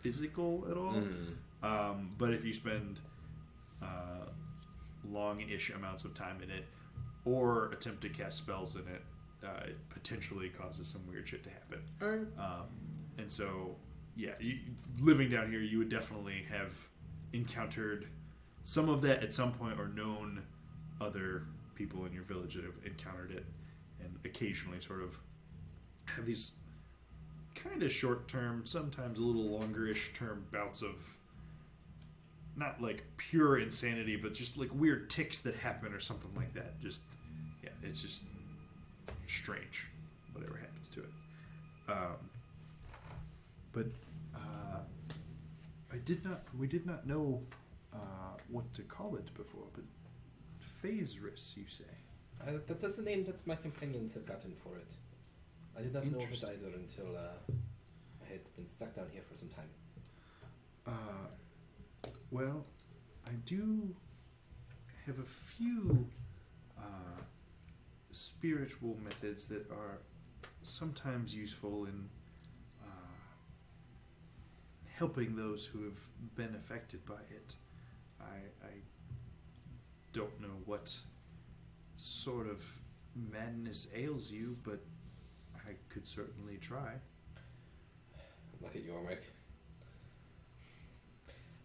physical at all. But if you spend long-ish amounts of time in it, or attempt to cast spells in it, it potentially causes some weird shit to happen. And so, yeah, living down here, you would definitely have encountered some of that at some point, or known other people in your village that have encountered it, and occasionally sort of have these kind of short-term, sometimes a little longer-ish term bouts of not like pure insanity, but just like weird tics that happen or something like that. Just, yeah, it's just strange, whatever happens to it. But we did not know what to call it before, but Phaseris, you say? That's the name that my companions have gotten for it. I did not know of it either until I had been stuck down here for some time. Well, I do have a few spiritual methods that are sometimes useful in helping those who have been affected by it. I don't know what sort of madness ails you, but I could certainly try. Look at Yormik.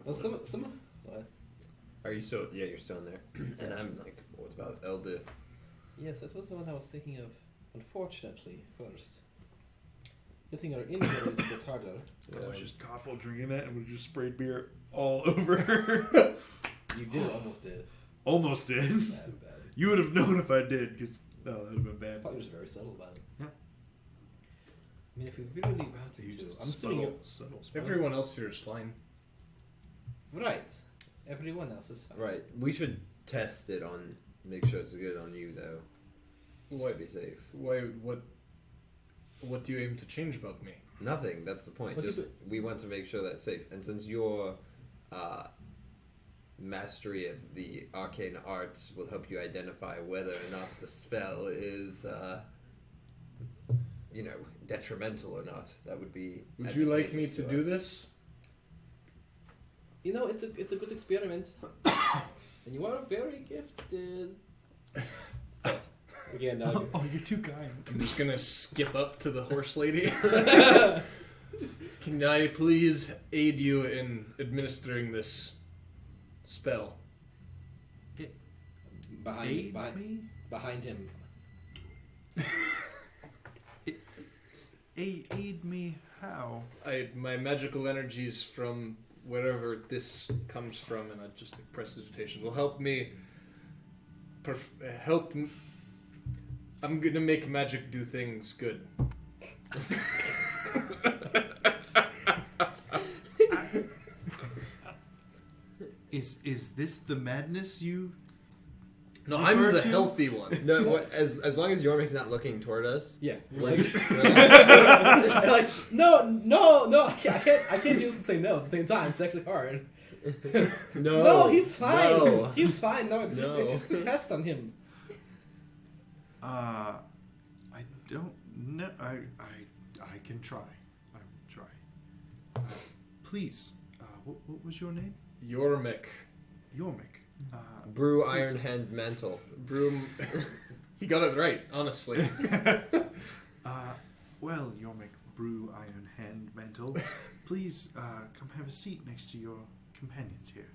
Well, some. What? Are you still? Yeah, you're still in there. And I'm like, what about Eldith? Yes, that was the one I was thinking of. Unfortunately, first. Getting her in here is a bit harder. I was just cough while drinking that, and we just sprayed beer all over her. You did, almost did. Almost did. Bad. You would have known if I did, because that would have been bad. Probably just very subtle about it. Yeah. I mean, if you really wanted to, I'm assuming you. Subtle spell. Everyone else here is fine. Right. Everyone else is fine. Right. We should test it on. Make sure it's good on you, though. Just to be safe. Why? What do you aim to change about me? Nothing. That's the point. What Just is it? we want to make sure that's safe. And since your mastery of the arcane arts will help you identify whether or not the spell is, detrimental or not, that would be. Would you like me advantageous to us. do this? You know, it's a good experiment. And you are very gifted. Again, Oh, you're too kind. I'm just gonna skip up to the horse lady. Can I please aid you in administering this spell? behind me? behind him. Aid me how? My magical energies from wherever this comes from, and I just think prestidigitation will help me. I'm gonna make magic do things good. Is this the madness you? No, I'm refer the to? healthy one. No, as long as Yormik's not looking toward us. Yeah. Like, Like no, I can't do this and say no at the same time. It's actually hard. No, he's fine. No. He's fine. No, it's No. just a test on him. I don't know. I can try. I will try. Please. What was your name? Yormik. Yormik. Brew please. Iron Hand Mantle. Broom. He got it right, honestly. Well, Yormik, Brew Iron Hand Mantle, please come have a seat next to your companions here.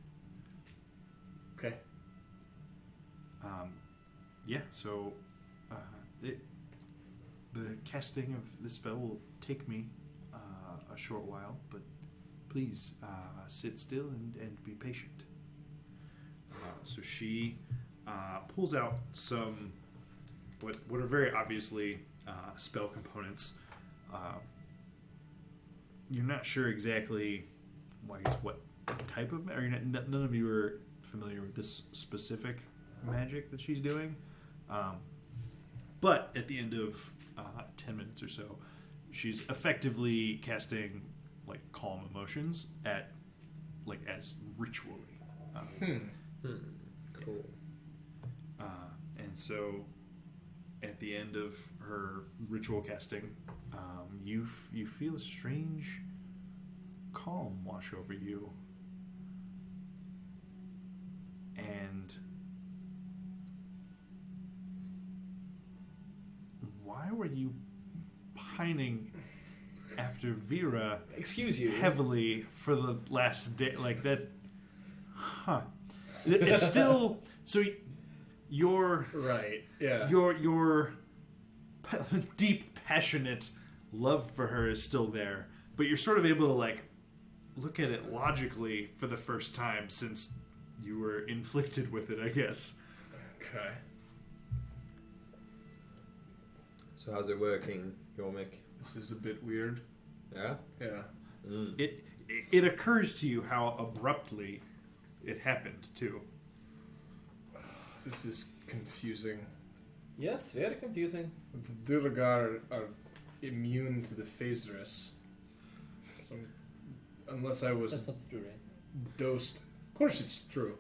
Okay. Yeah, so the casting of this spell will take me a short while, but please sit still and be patient. So she pulls out some what are very obviously spell components. You're not sure exactly, well, I guess, what type of, or none of you are familiar with this specific magic that she's doing. But at the end of 10 minutes or so, she's effectively casting like calm emotions as ritually. Cool. And so at the end of her ritual casting, you feel a strange calm wash over you. And why were you pining after Vera Excuse you. heavily for the last day? Like that? Huh. It's still so. Your Right. Yeah. your deep, passionate love for her is still there, but you're sort of able to like look at it logically for the first time since you were inflicted with it, I guess. Okay. So how's it working, Yormik? This is a bit weird. Yeah? Yeah. Mm. It occurs to you how abruptly it happened too. This is confusing. Yes, very confusing. The Duragar are immune to the Phaserus. So, unless I was That's not true, right? dosed. Of course it's true.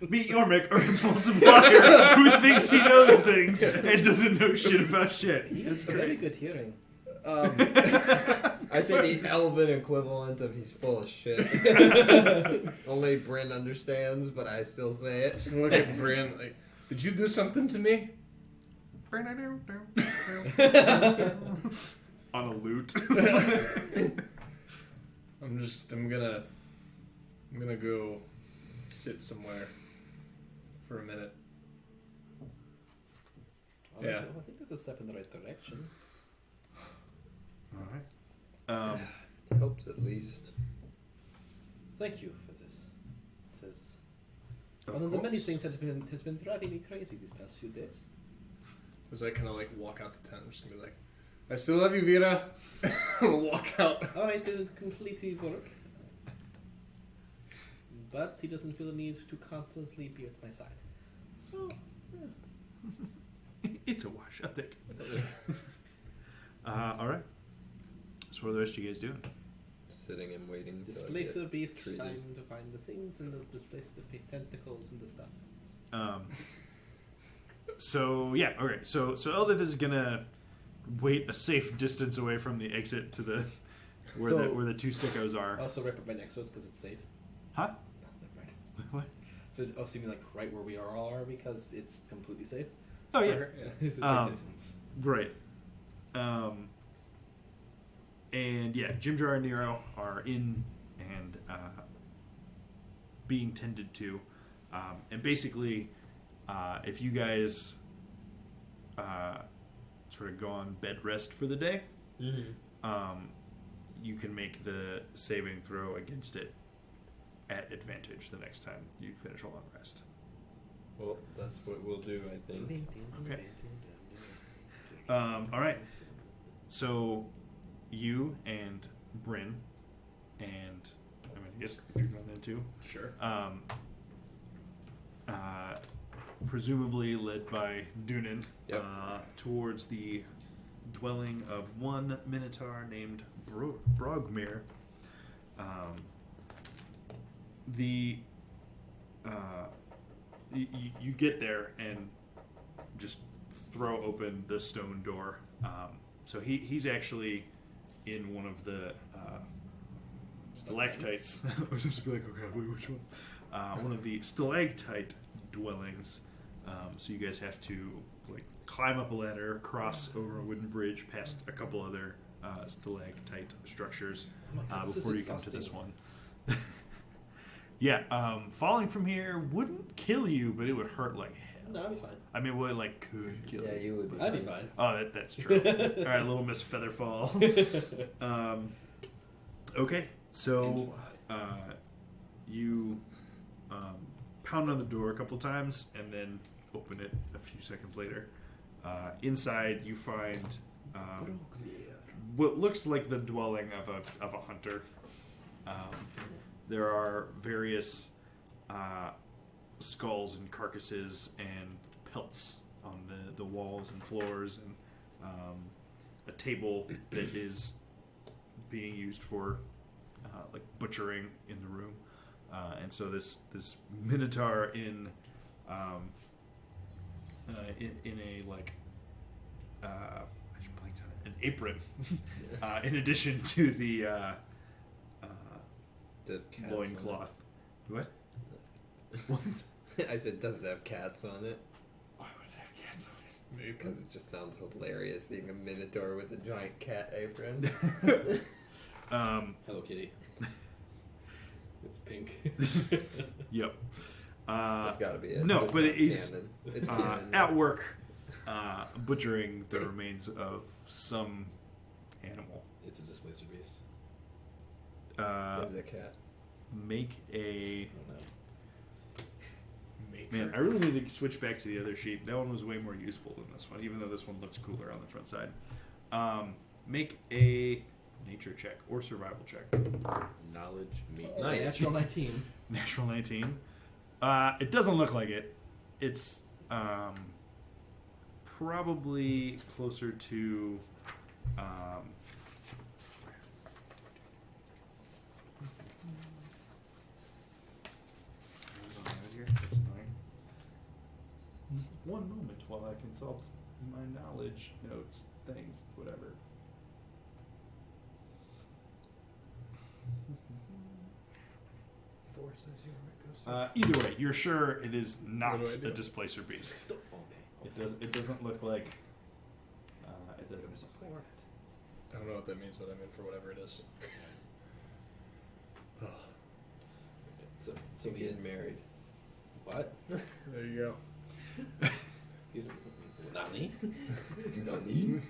Meet Yormik, our impulsive liar, who thinks he knows things and doesn't know shit about shit. He has very good hearing. I say the elven equivalent of he's full of shit. Only Bryn understands, but I still say it. Just gonna look at Bryn like, did you do something to me? On a lute. I'm gonna go sit somewhere for a minute. Yeah. I think that's a step in the right direction. All right. Helps at least. Thank you for this. This is Of one of the many course. things that has been driving me crazy these past few days. As I kind of like walk out the tent, I'm just gonna be like, I still love you, Vera. I'm gonna walk out. All right, it didn't completely work. But he doesn't feel the need to constantly be at my side. So, It's a wash, I think. All right. So what are the rest of you guys doing? Sitting and waiting to displacer get beast, treated. trying to find the things and the displace the tentacles and the stuff. So yeah, okay. So Eldith is gonna wait a safe distance away from the exit to the where the two sickos are. Also, right up my next to us because it's safe. Huh? Never mind. What? So, you mean like right where we all are because it's completely safe? Oh For yeah. her? It's a safe Um, distance. Right. And yeah, Jim Jar and Nero are in and being tended to. And basically, if you guys sort of go on bed rest for the day, you can make the saving throw against it at advantage the next time you finish a long rest. Well, that's what we'll do, I think. Okay. All right. So you and Bryn, and I mean, I guess if you're going in too, Sure. presumably led by Dunan, Yep. towards the dwelling of one Minotaur named Brogmir. You get there and just throw open the stone door. So he's actually in one of the stalactites. I was just like, oh god, wait, which one? One of the stalactite dwellings. So you guys have to like climb up a ladder, cross over a wooden bridge, past a couple other stalactite structures Oh my God, this is before you come to this exhausting. one. Yeah, falling from here wouldn't kill you, but it would hurt like hell. No, I'll be fine. I mean, what like could kill Yeah, you? you would be. I'd be fine. Oh, that's true. All right, little Miss Featherfall. Okay, so you pound on the door a couple times and then open it a few seconds later. Inside, you find what looks like the dwelling of a hunter. There are various skulls and carcasses and pelts on the walls and floors, and a table that is being used for like butchering in the room. And so this minotaur in a like I just blanked on it. an apron, in addition to the Does have cats loincloth. What? What? on it? I said, does it have cats on it? Why would it have cats on it? Maybe. Because it just sounds hilarious seeing a minotaur with a giant cat apron. Hello Kitty. It's pink. Yep. That's gotta be it. No, This but sounds he's canon. It's canon. at work butchering the remains of some animal. It's a displacer beast. There's a cat. Make a... I don't know. Man, I really need to switch back to the other sheet. That one was way more useful than this one, even though this one looks cooler on the front side. Make a nature check or survival check. Knowledge meets. Nice. Natural 19. Natural 19. It doesn't look like it. It's probably closer to... That's annoying. One moment while I consult my knowledge notes, things, whatever. Either way, you're sure it is not What do I do? a displacer beast. Okay. It doesn't look like. It doesn't. I don't know what that means, but I'm in for whatever it is. So So we getting married. what? There you go. Excuse me. Nani? Nani?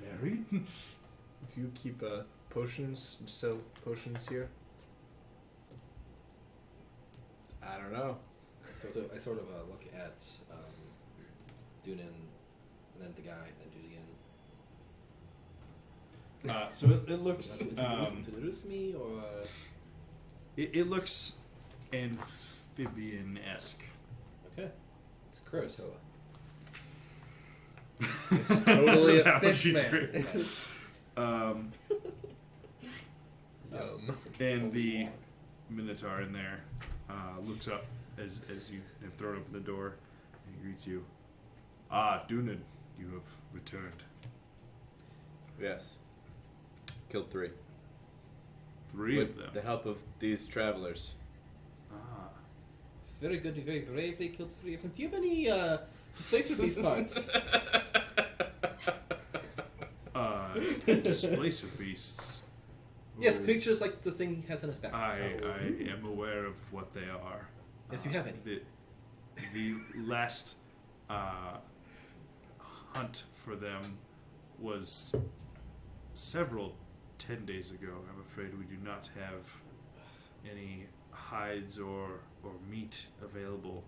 Married? Do you keep potions? Sell potions here? I don't know. I sort of look at Dunan, and then the guy, and do it again. So it looks. Introduce me, or It looks amphibian-esque. okay. It's gross. It's totally a That would fish be man. great. Yum. And the Minotaur in there looks up as you have thrown open the door and he greets you. Ah, Dunan, you have returned. Yes. Killed 3. Three With of them. the help of these travelers. Ah. It's very good. You very bravely killed 3 of them. Do you have any displacer beast parts? Displacer beasts. Yes, Oh, creatures like the thing he has in his back. I am aware of what they are. Yes, you have any. The last hunt for them was several 10 days ago. I'm afraid we do not have any hides or meat available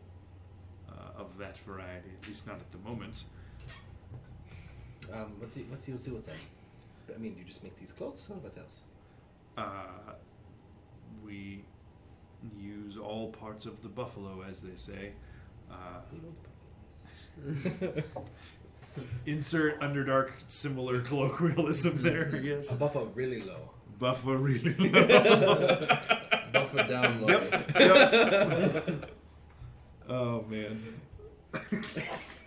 of that variety, at least not at the moment. What do you do with them? I mean, do you just make these cloaks, or what else? We use all parts of the buffalo, as they say. You know what the problem Insert Underdark similar colloquialism there, is. yes. A buffer really low. Buffalo really low. Buff it down low. Yep. Oh, man.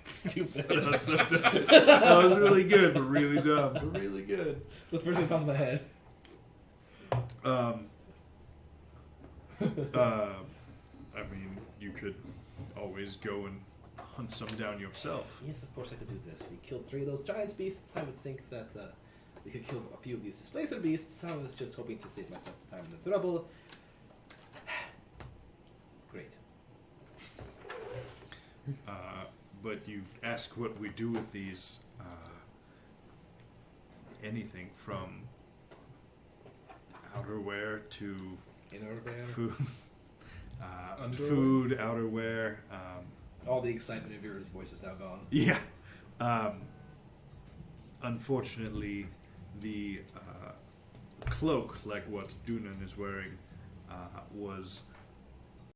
Stupid. That was so dumb. That was really good, but really dumb. But really good. The first thing that pops in my head. I mean, you could always go and hunt some down yourself. Yes, of course I could do this. We killed 3 of those giant beasts. I would think that we could kill a few of these displacer beasts. I was just hoping to save myself the time and the trouble. Great. But you ask what we do with these. Anything from outerwear to Innerwear. food, Underwear? food, outerwear. All the excitement of Vera's voice is now gone. Yeah. Unfortunately, the cloak, like what Dunan is wearing, was